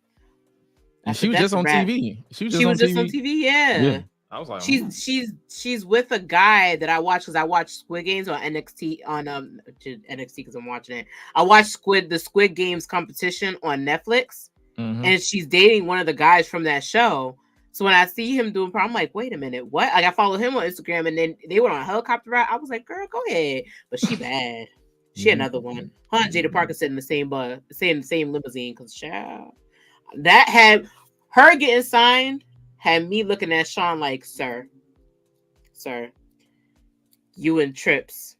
And she was just on TV. She was just on TV, yeah. I was like, she's with a guy that I watch because I watch Squid Games on NXT on NXT because I'm watching it. I watched the Squid Games competition on Netflix, and she's dating one of the guys from that show. So when I see him doing, I'm like, wait a minute, what? Like I follow him on Instagram, and then they were on a helicopter ride. I was like, girl, go ahead, but she bad. She another one. Her and Jada Parker sitting in the same limousine because that had her getting signed. Had me looking at Sean like, sir, you and Trips.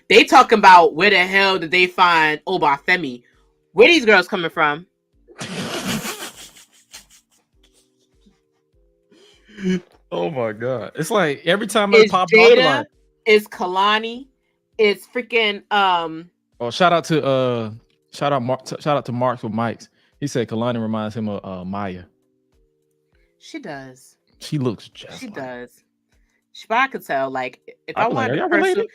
They talking about where the hell did they find Obafemi? Where these girls coming from? Oh my God. It's like every time I pop Jada, up, it's Kalani, it's freaking Oh, shout out to Marks with Mikes. He said Kalani reminds him of Maya. She does. She looks just She like does. But I could tell, like, if I I'd be like, wanted are a y'all personal,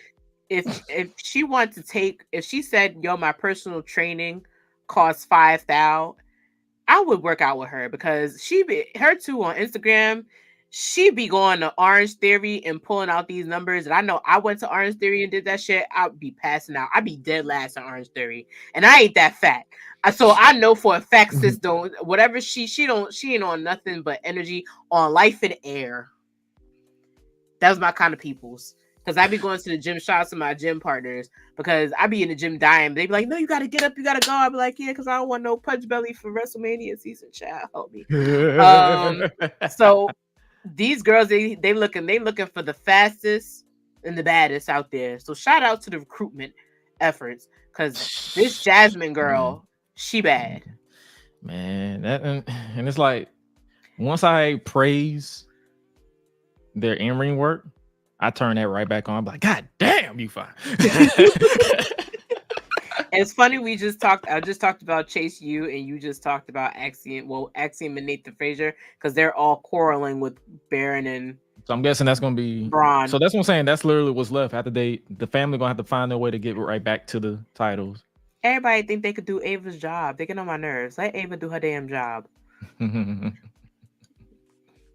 related? if she wanted to take, if she said, "Yo, my personal training costs $5,000," I would work out with her because her too on Instagram. She be going to Orange Theory and pulling out these numbers. And I know I went to Orange Theory and did that shit. I'd be passing out. I'd be dead last on Orange Theory. And I ain't that fat. So I know for a fact, sis, don't, whatever she ain't on nothing but energy, on life and air. That was my kind of peoples. Because I be going to the gym, shout out to my gym partners, because I be in the gym dying. They be like, "No, you got to get up, you got to go." I be like, "Yeah, because I don't want no punch belly for WrestleMania season, child. Help me." So these girls, they looking for the fastest and the baddest out there. So shout out to the recruitment efforts, because this Jasmine girl, she bad. Man, and it's like, once I praise their in-ring work, I turn that right back on. I'm like, God damn, you fine. It's funny, I just talked about Chase U, and you just talked about Axiom and Nathan Frazier, because they're all quarreling with Baron and so I'm guessing that's gonna be Braun. So that's what I'm saying. That's literally what's left after the family gonna have to find their way to get right back to the titles. Everybody think they could do Ava's job. They get on my nerves. Let Ava do her damn job.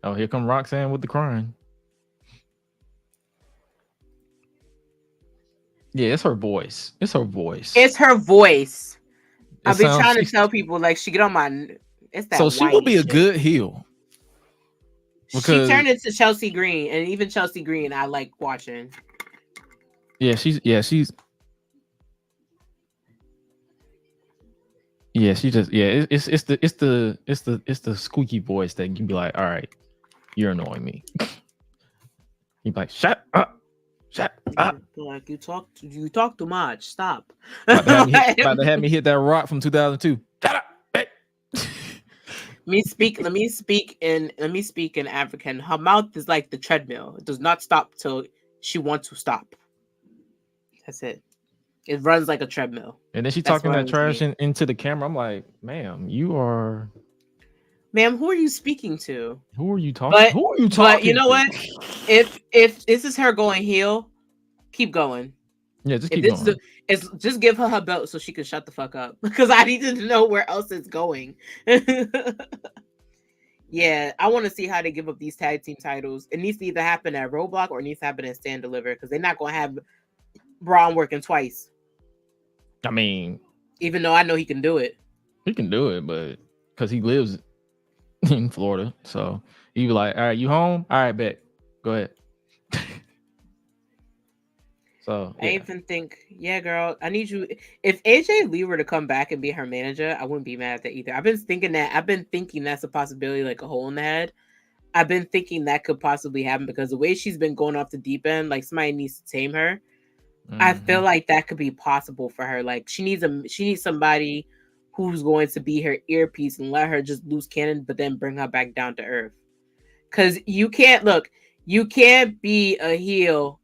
Oh, here come Roxanne with the crying. Yeah, it's her voice. It's her voice. I've been trying to tell people, like, she get on my. It's that. So she will be a good heel. She turned into Chelsea Green, and even Chelsea Green, I like watching. Yeah, she just it's the squeaky voice that you can be like, all right, you're annoying me. You be like, shut up. Like, you talk too much. Stop. About to have me hit that rock from 2002. Shut up. Hey. Let me speak in African. Her mouth is like the treadmill. It does not stop till she wants to stop. That's it. It runs like a treadmill. And then she talking that trash into the camera. I'm like, ma'am, ma'am, who are you speaking to? Who are you talking? Who are you talking? But you know what? If this is her going heel, keep going. Yeah, just keep going. Just give her belt so she can shut the fuck up, because I need to know where else it's going. Yeah, I want to see how they give up these tag team titles. It needs to either happen at Roadblock or it needs to happen at Stand Deliver, because they're not going to have Braun working twice. I mean, even though I know he can do it. He can do it, but because he lives in Florida, so he be like, "All right, you home? All right, bet. Go ahead." So I even think, yeah, girl, I need you. If AJ Lee were to come back and be her manager, I wouldn't be mad at that either. I've been thinking that's a possibility, like a hole in the head. I've been thinking that could possibly happen, because the way she's been going off the deep end, like, somebody needs to tame her. Mm-hmm. I feel like that could be possible for her. Like, she needs somebody who's going to be her earpiece and let her just lose cannon, but then bring her back down to earth. Because you can't be a heel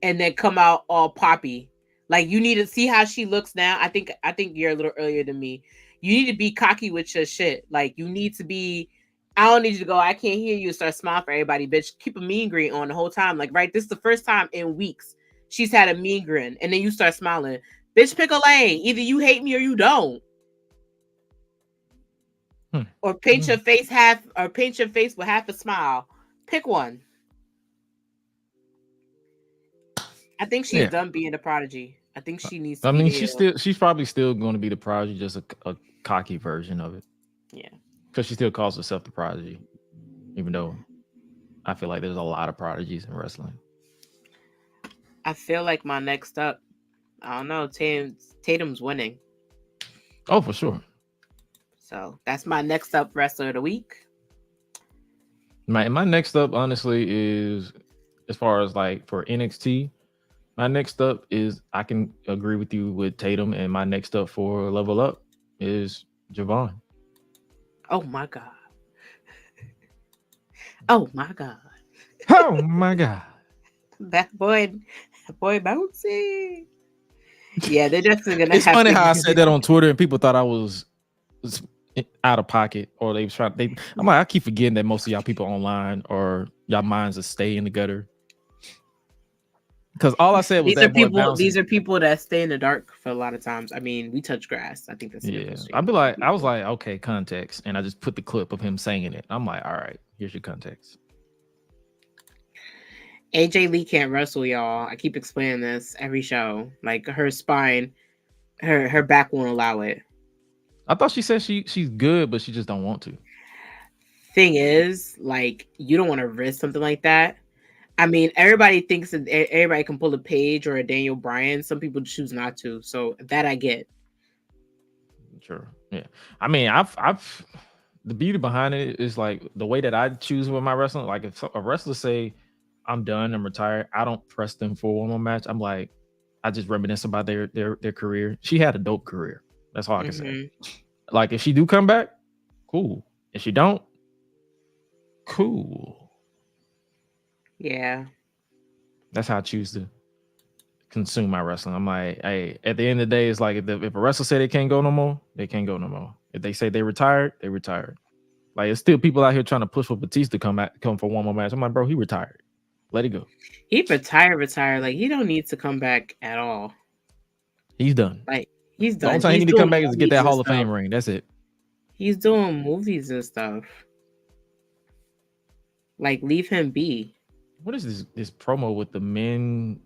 and then come out all poppy. Like, you need to see how she looks now. I think you're a little earlier than me. You need to be cocky with your shit. Like, you need to be, I don't need you to go, "I can't hear you," and start smiling for everybody, bitch. Keep a mean grin on the whole time. Like, right, this is the first time in weeks she's had a mean grin, and then you start smiling. Bitch, pick a lane. Either you hate me or you don't. Or paint your face with half a smile. Pick one. I think she's done being a prodigy. I think she needs to be she's probably still going to be the prodigy, just a cocky version of it. Yeah. Because she still calls herself the prodigy, even though I feel like there's a lot of prodigies in wrestling. I feel like my next up, I don't know, Tatum's winning. Oh, for sure. So that's my next up wrestler of the week. My next up, honestly, is, as far as like for NXT, my next up is, I can agree with you with Tatum, and my next up for Level Up is Javon. Oh my God. Oh my God. Oh my God. That boy bouncy. Yeah, they're definitely gonna. It's funny how I said that on Twitter and people thought I was out of pocket or they was trying. I'm like, I keep forgetting that most of y'all people online or y'all minds that stay in the gutter. Because all I said was these are that boy people. bouncing. These are people that stay in the dark for a lot of times. I mean, we touch grass. I think that's I'd be like, I was like, okay, context, and I just put the clip of him saying it. I'm like, all right, here's your context. AJ Lee can't wrestle, y'all. I keep explaining this every show. Like her spine, her back won't allow it. I thought she said she's good, but she just don't want to. Thing is, like, you don't want to risk something like that. I mean, everybody thinks that everybody can pull a Paige or a Daniel Bryan. Some people choose not to. So that I get. Sure. Yeah. I mean, I've the beauty behind it is like the way that I choose with my wrestling. Like if a wrestler say I'm done, I'm retired, I don't press them for one more match. I'm like, I just reminisce about their career. She had a dope career. That's all I can say. Like if she do come back, cool. If she don't, cool. Yeah. That's how I choose to consume my wrestling. I'm like, hey, at the end of the day, it's like if a wrestler say they can't go no more, they can't go no more. If they say they retired, they retired. Like it's still people out here trying to push for Batista to come for one more match. I'm like, bro, he retired. Let it go. He retired. Like he don't need to come back at all. He's done. Like he's done. The only time he need to come back is to get that Hall of Fame ring. That's it. He's doing movies and stuff. Like leave him be. What is this promo with the men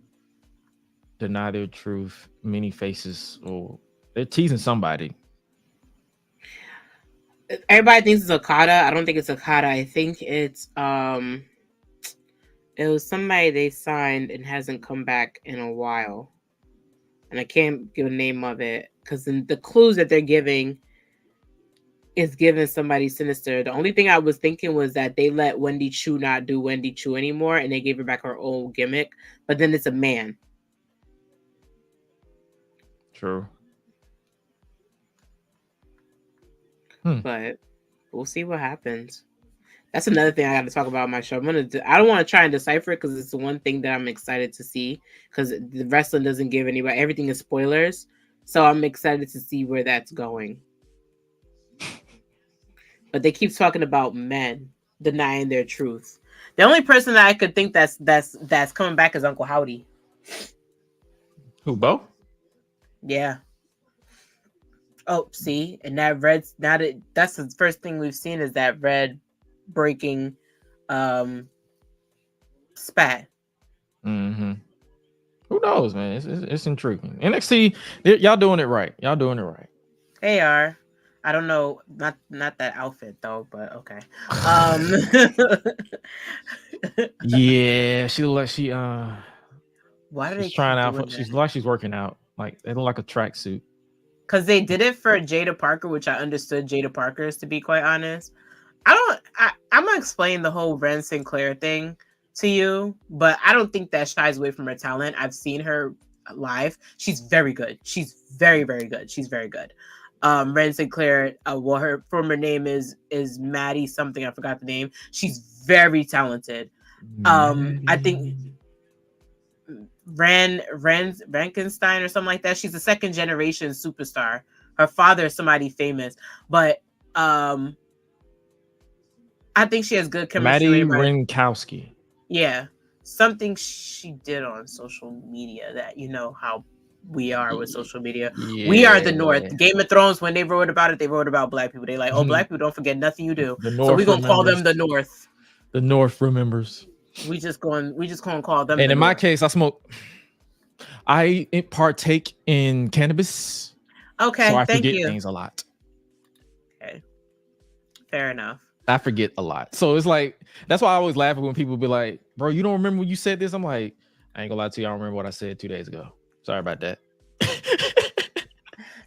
deny their truth, many faces, or they're teasing somebody? Everybody thinks it's Okada. I don't think it's Okada. I think it's it was somebody they signed and hasn't come back in a while. And I can't give a name of it because the clues that they're giving is giving somebody sinister. The only thing I was thinking was that they let Wendy Chu not do Wendy Chu anymore and they gave her back her old gimmick, but then it's a man. True. But we'll see what happens. That's another thing I got to talk about on my show. I don't want to try and decipher it because it's the one thing that I'm excited to see because the wrestling doesn't give anybody, everything is spoilers. So I'm excited to see where that's going. But they keep talking about men denying their truth. The only person that I could think that's coming back is Uncle Howdy. Who, Bo? Yeah. Oh, see, and that red. That's the first thing we've seen is that red breaking spat. Mm-hmm. Who knows, man? It's intriguing. NXT, y'all doing it right. Y'all doing it right. They are. I don't know, not that outfit though, but okay. Yeah, she look like she why do she's trying out? She's like she's working out. Like they look like a tracksuit. Because they did it for Jada Parker, which I understood Jada Parker's to be quite honest. I'm gonna explain the whole Ren Sinclair thing to you, but I don't think that shies away from her talent. I've seen her live. She's very good. She's very, very good. She's very good. Ren Sinclair, well, her former name is Maddie something. I forgot the name. She's very talented. I think Rankenstein or something like that. She's a second generation superstar. Her father is somebody famous, but I think she has good chemistry. Maddie Rinkowski. Yeah, something she did on social media that you know how we are with social media. Yeah. We are the North. Game of Thrones, when they wrote about it, they wrote about black people. They like, oh, black people don't forget nothing you do. So we're gonna call them the North. The North remembers. We just gonna call them. And in North. my case, I partake in cannabis. Okay, so I thank forget you. things a lot. Okay, fair enough. I forget a lot. So it's like, that's why I always laugh when people be like, bro, you don't remember when you said this? I'm like, I ain't gonna lie to you. I don't remember what I said 2 days ago. Sorry about that.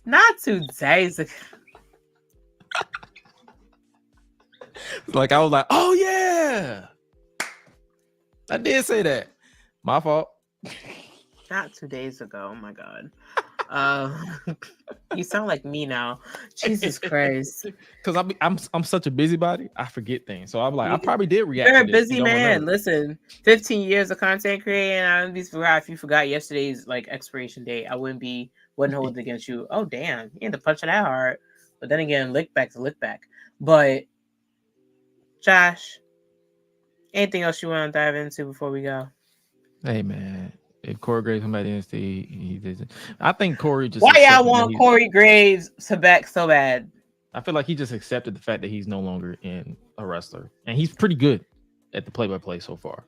Not 2 days ago. Like, I was like, oh yeah. I did say that. My fault. Not 2 days ago. Oh my God. You sound like me now. Jesus Christ. Because I'm such a busybody, I forget things. So I'm like, I You- probably did react You're to a this. busy You don't man. remember. Listen, 15 years of content creating. I wouldn't be surprised if you forgot yesterday's like expiration date. I wouldn't hold it against you. Oh damn, you ain't to punch it that hard. But then again, lick back to lick back. But Josh, anything else you want to dive into before we go? Hey man, if Corey Graves come back to NXT, he doesn't. I think Corey just. Why y'all accepted that want Corey Graves to back so bad? I feel like he just accepted the fact that he's no longer in a wrestler, and he's pretty good at the play-by-play so far.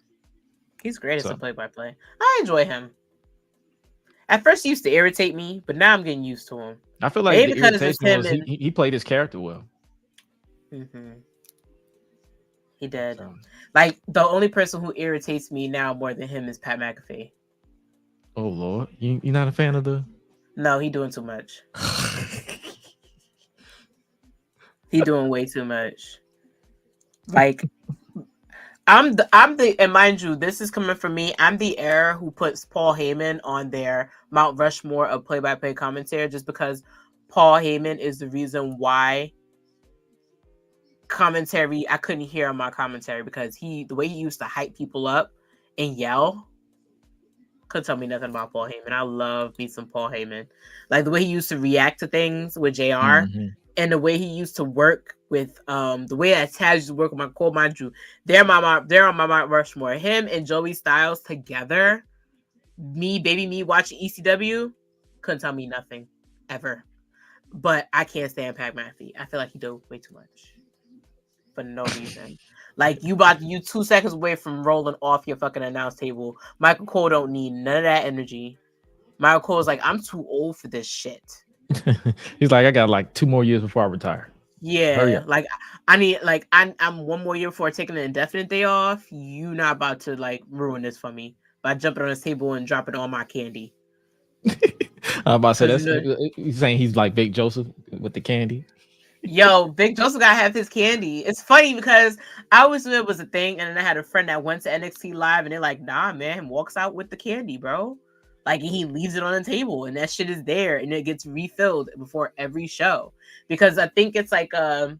He's great as a play-by-play. I enjoy him. At first, he used to irritate me, but now I'm getting used to him. I feel like Maybe the because it's irritation him was he played his character well. He did. So. Like, the only person who irritates me now more than him is Pat McAfee. Oh Lord, you're not a fan of the? No, he doing too much. He doing way too much. Like, I'm the and mind you, this is coming from me. I'm the heir who puts Paul Heyman on their Mount Rushmore of play-by-play commentary, just because Paul Heyman is the reason why commentary I couldn't hear on my commentary, because the way he used to hype people up and yell couldn't tell me nothing about Paul Heyman. I love me some Paul Heyman. Like the way he used to react to things with JR and the way he used to work with the way that Taz used to work with my Cole, mind you, they're on my Mount Rushmore. Him and Joey Styles together, baby me watching ECW, couldn't tell me nothing ever. But I can't stand Pat McAfee. I feel like he do way too much for no reason. Like you 2 seconds away from rolling off your fucking announce table. Michael Cole don't need none of that energy. Michael Cole's like, I'm too old for this shit. He's like, I got like 2 more years before I retire. Yeah, like I need, like I'm 1 more year before taking an indefinite day off. You not about to like ruin this for me by jumping on this table and dropping all my candy. I'm about to say he's saying he's like Big Joseph with the candy. Yo, Big Joseph gotta have his candy. It's funny because I always knew it was a thing, and then I had a friend that went to NXT Live, and they're like, "Nah, man, walks out with the candy, bro. Like he leaves it on the table, and that shit is there, and it gets refilled before every show." Because I think it's like a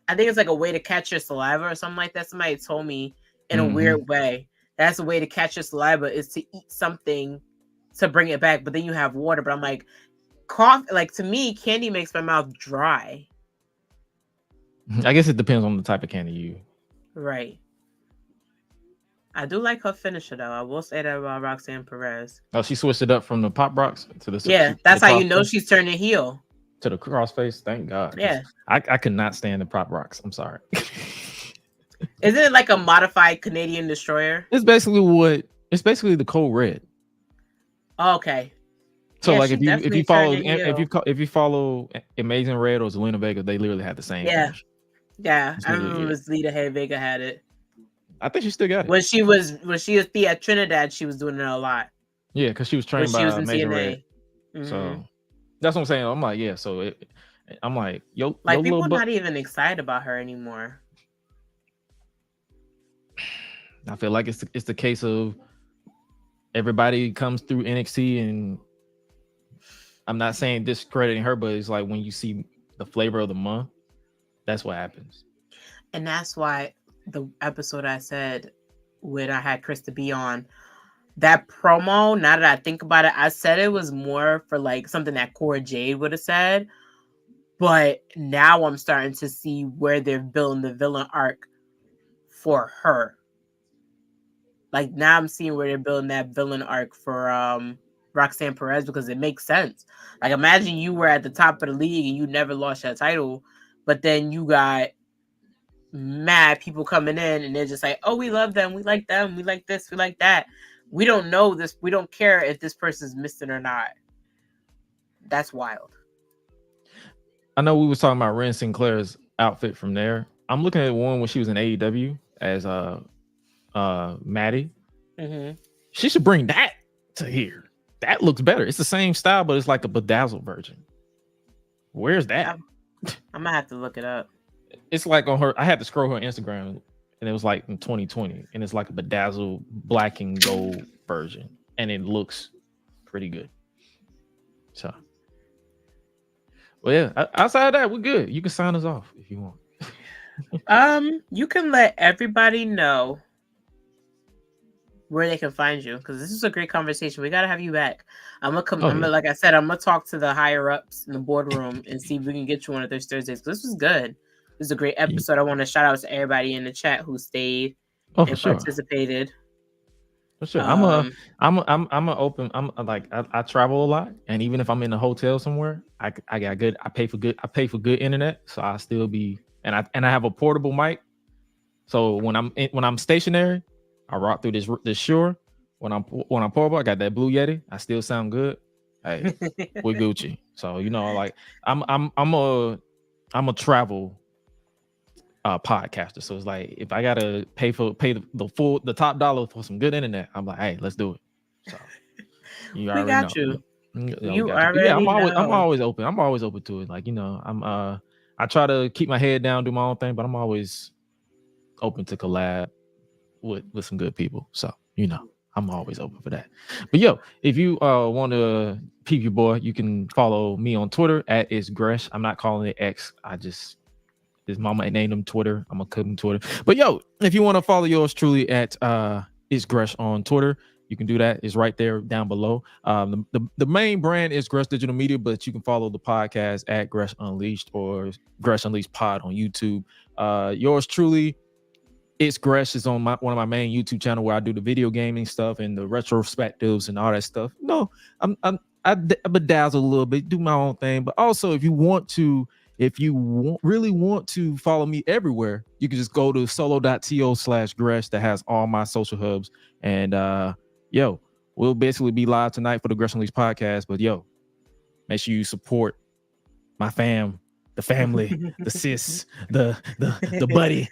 way to catch your saliva or something like that. Somebody told me in a weird way. That's a way to catch your saliva is to eat something to bring it back, but then you have water. But I'm like, like to me, candy makes my mouth dry. I guess it depends on the type of candy you. Right. I do like her finisher though. I will say that about Roxanne Perez. Oh, she switched it up from the Pop Rocks to the. Yeah, that's how you know she's turning heel. To the crossface. Thank God. Yeah. I could not stand the Pop Rocks. I'm sorry. Isn't it like a modified Canadian Destroyer? It's basically the Code Red. Oh, okay. So yeah, like if you follow Amazing Red or Zelina Vega, they literally had the same. Finish. Yeah. I remember it was Lita Vega had it. I think she still got it. When she was Thea Trinidad, she was doing it a lot. Yeah, because she was trained by Amazing Red. Mm-hmm. So that's what I'm saying. I'm like, yeah. So I'm like, yo, like people are not even excited about her anymore. I feel like it's the case of everybody comes through NXT, and I'm not saying discrediting her, but it's like when you see the flavor of the month, that's what happens. And that's why the episode I said when I had Krista B on, that promo, now that I think about it, I said it was more for like something that Cora Jade would have said. But now I'm starting to see where they're building the villain arc for her. Like now I'm seeing where they're building that villain arc for Roxanne Perez, because it makes sense. Like imagine you were at the top of the league and you never lost your title, but then you got mad people coming in and they're just like, oh, we love them, we like this, we like that. We don't know this, we don't care if this person's missing or not. That's wild. I know we was talking about Ren Sinclair's outfit from there. I'm looking at one when she was in AEW as Maddie. Mm-hmm. She should bring that to here. That looks better. It's the same style, but it's like a bedazzled version. Where's that? I'm gonna have to look it up. It's like on her. I had to scroll her Instagram, and it was like in 2020, and it's like a bedazzled black and gold version, and it looks pretty good. So, well, yeah. Outside of that, we're good. You can sign us off if you want. You can let everybody know where they can find you, because this is a great conversation. We got to have you back. I'm gonna come. Like I said, I'm gonna talk to the higher ups in the boardroom and see if we can get you one of those Thursdays. This was good. This is a great episode. I want to shout out to everybody in the chat who stayed and participated. For sure. I'm a open. I travel a lot, and even if I'm in a hotel somewhere, I pay for good internet, so I still be, and I have a portable mic. So when I'm stationary, I rock through this Shure. When I'm portable, I got that Blue Yeti. I still sound good. Hey, we're Gucci. So like I'm a travel podcaster. So it's like if I gotta pay the top dollar for some good internet, I'm like, hey, let's do it. So we got you. You already know. I'm always open. I'm always open to it. Like I try to keep my head down, do my own thing, but I'm always open to collab with some good people. So I'm always open for that. But if you want to peep your boy, you can follow me on Twitter at @isgresh. I'm not calling it X. His mama named him Twitter. I'm gonna cut him Twitter. But if you want to follow yours truly at @isgresh on Twitter, you can do that. It's right there down below. The main brand is Gresh Digital Media, but you can follow the podcast at Gresh Unleashed or Gresh Unleashed Pod on YouTube. Yours truly, It's Gresh, is on one of my main YouTube channel where I do the video gaming stuff and the retrospectives and all that stuff. I bedazzle a little bit, do my own thing. But also, if you really want to follow me everywhere, you can just go to solo.to/Gresh that has all my social hubs. And we'll basically be live tonight for the Gresh Unleashed podcast. But make sure you support my fam. The family, the sis, the buddy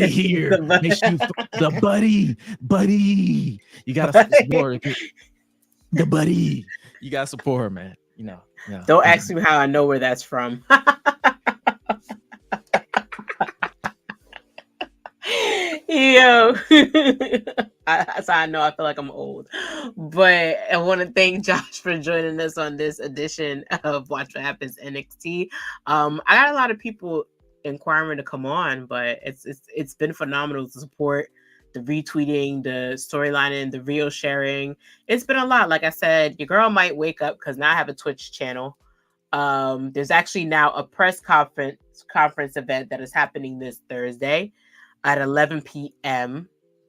here. Make sure the buddy. You gotta support the buddy. You gotta support her, man. Don't ask me how I know where that's from. That's how I know I feel like I'm old. But I want to thank Josh for joining us on this edition of Watch What Happens NXT. I got a lot of people inquiring to come on, but it's been phenomenal to support the retweeting, the storylining, the reel sharing. It's been a lot. Like I said, your girl might wake up because now I have a Twitch channel. There's actually now a press conference event that is happening this Thursday at 11 p.m.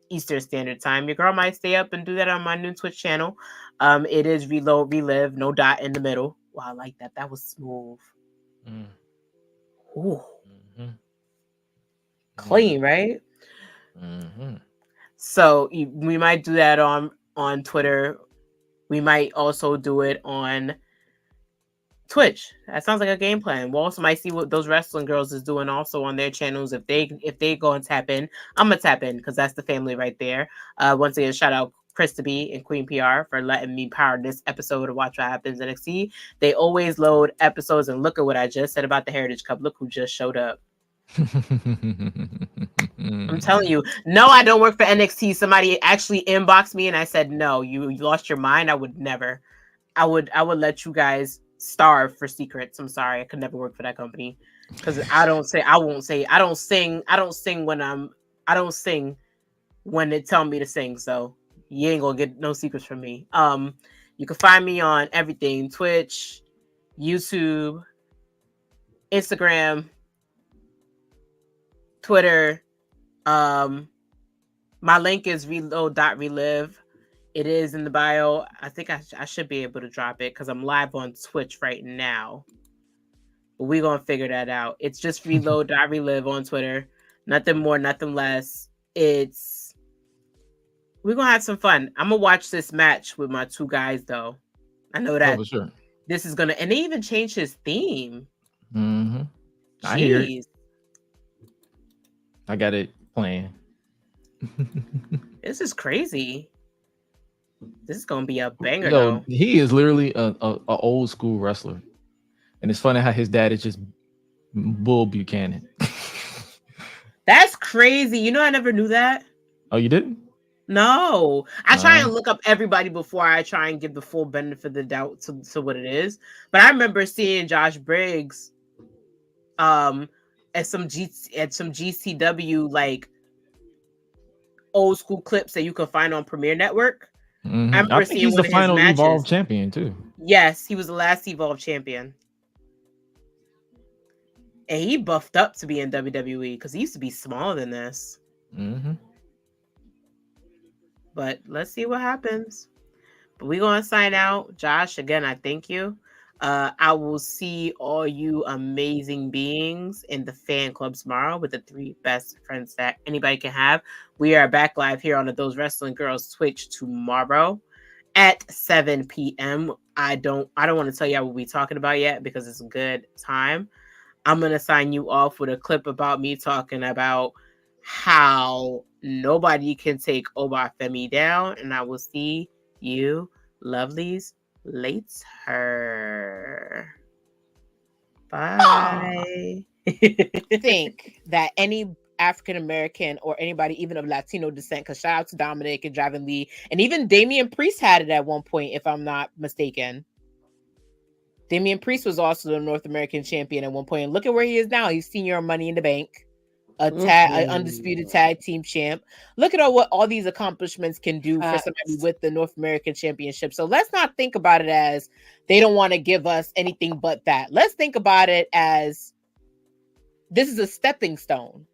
Eastern Standard Time. Your girl might stay up and do that on my new Twitch channel. It is Reload, Relive, no dot in the middle. Wow, I like that. That was smooth. Ooh. Mm-hmm. Clean, right? Mm-hmm. So we might do that on Twitter. We might also do it on Twitch. That sounds like a game plan. We also might see what those wrestling girls is doing also on their channels. If they go and tap in, I'm gonna tap in because that's the family right there. Once again, shout out Krista B and Queen PR for letting me power this episode of Watch What Happens NXT. They always load episodes, and look at what I just said about the Heritage Cup. Look who just showed up. I'm telling you, no, I don't work for NXT. Somebody actually inboxed me, and I said, no, you lost your mind. I would never. I would let you guys starve for secrets. I'm sorry, I could never work for that company because I don't sing when they tell me to sing. So you ain't gonna get no secrets from me. You can find me on everything: Twitch, YouTube, Instagram, Twitter. My link is reload.relive. It is in the bio. I think I should be able to drop it because I'm live on Twitch right now. But we're going to figure that out. It's just reload.relive on Twitter. Nothing more, nothing less. We're going to have some fun. I'm going to watch this match with my two guys, though. I know that sure. This is going to... And they even changed his theme. Mm-hmm. I hear it. I got it playing. This is crazy. This is gonna be a banger. Though. He is literally a old school wrestler, and it's funny how his dad is just Bull Buchanan. That's crazy. I never knew that. Oh, you didn't? No, I try and look up everybody before I try and give the full benefit of the doubt to what it is. But I remember seeing Josh Briggs, at some GCW like old school clips that you can find on Premiere Network. Mm-hmm. I remember think seeing he's one the of his final matches. Evolve champion too. Yes, he was the last Evolve champion. And he buffed up to be in WWE because he used to be smaller than this. Mm-hmm. But let's see what happens. But we're going to sign out. Josh, again, I thank you. I will see all you amazing beings in the fan club tomorrow with the 3 best friends that anybody can have. We are back live here on the Those Wrestling Girls Twitch tomorrow at 7 p.m. I don't want to tell you what we're talking about yet because it's a good time. I'm going to sign you off with a clip about me talking about how nobody can take Obafemi down. And I will see you lovelies later. Bye. Think that any African American or anybody even of Latino descent, because shout out to Dominic and Driving Lee, and even Damian Priest had it at one point, if I'm not mistaken. Damian Priest was also the North American champion at one point. And look at where he is now. He's senior Money in the Bank, an undisputed tag team champ. Look at what all these accomplishments can do for somebody with the North American championship. So let's not think about it as they don't want to give us anything but that. Let's think about it as this is a stepping stone.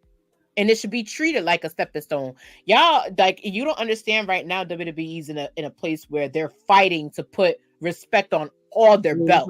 And it should be treated like a stepping stone. Y'all, like, you don't understand right now, WWE's in a place where they're fighting to put respect on all their belts.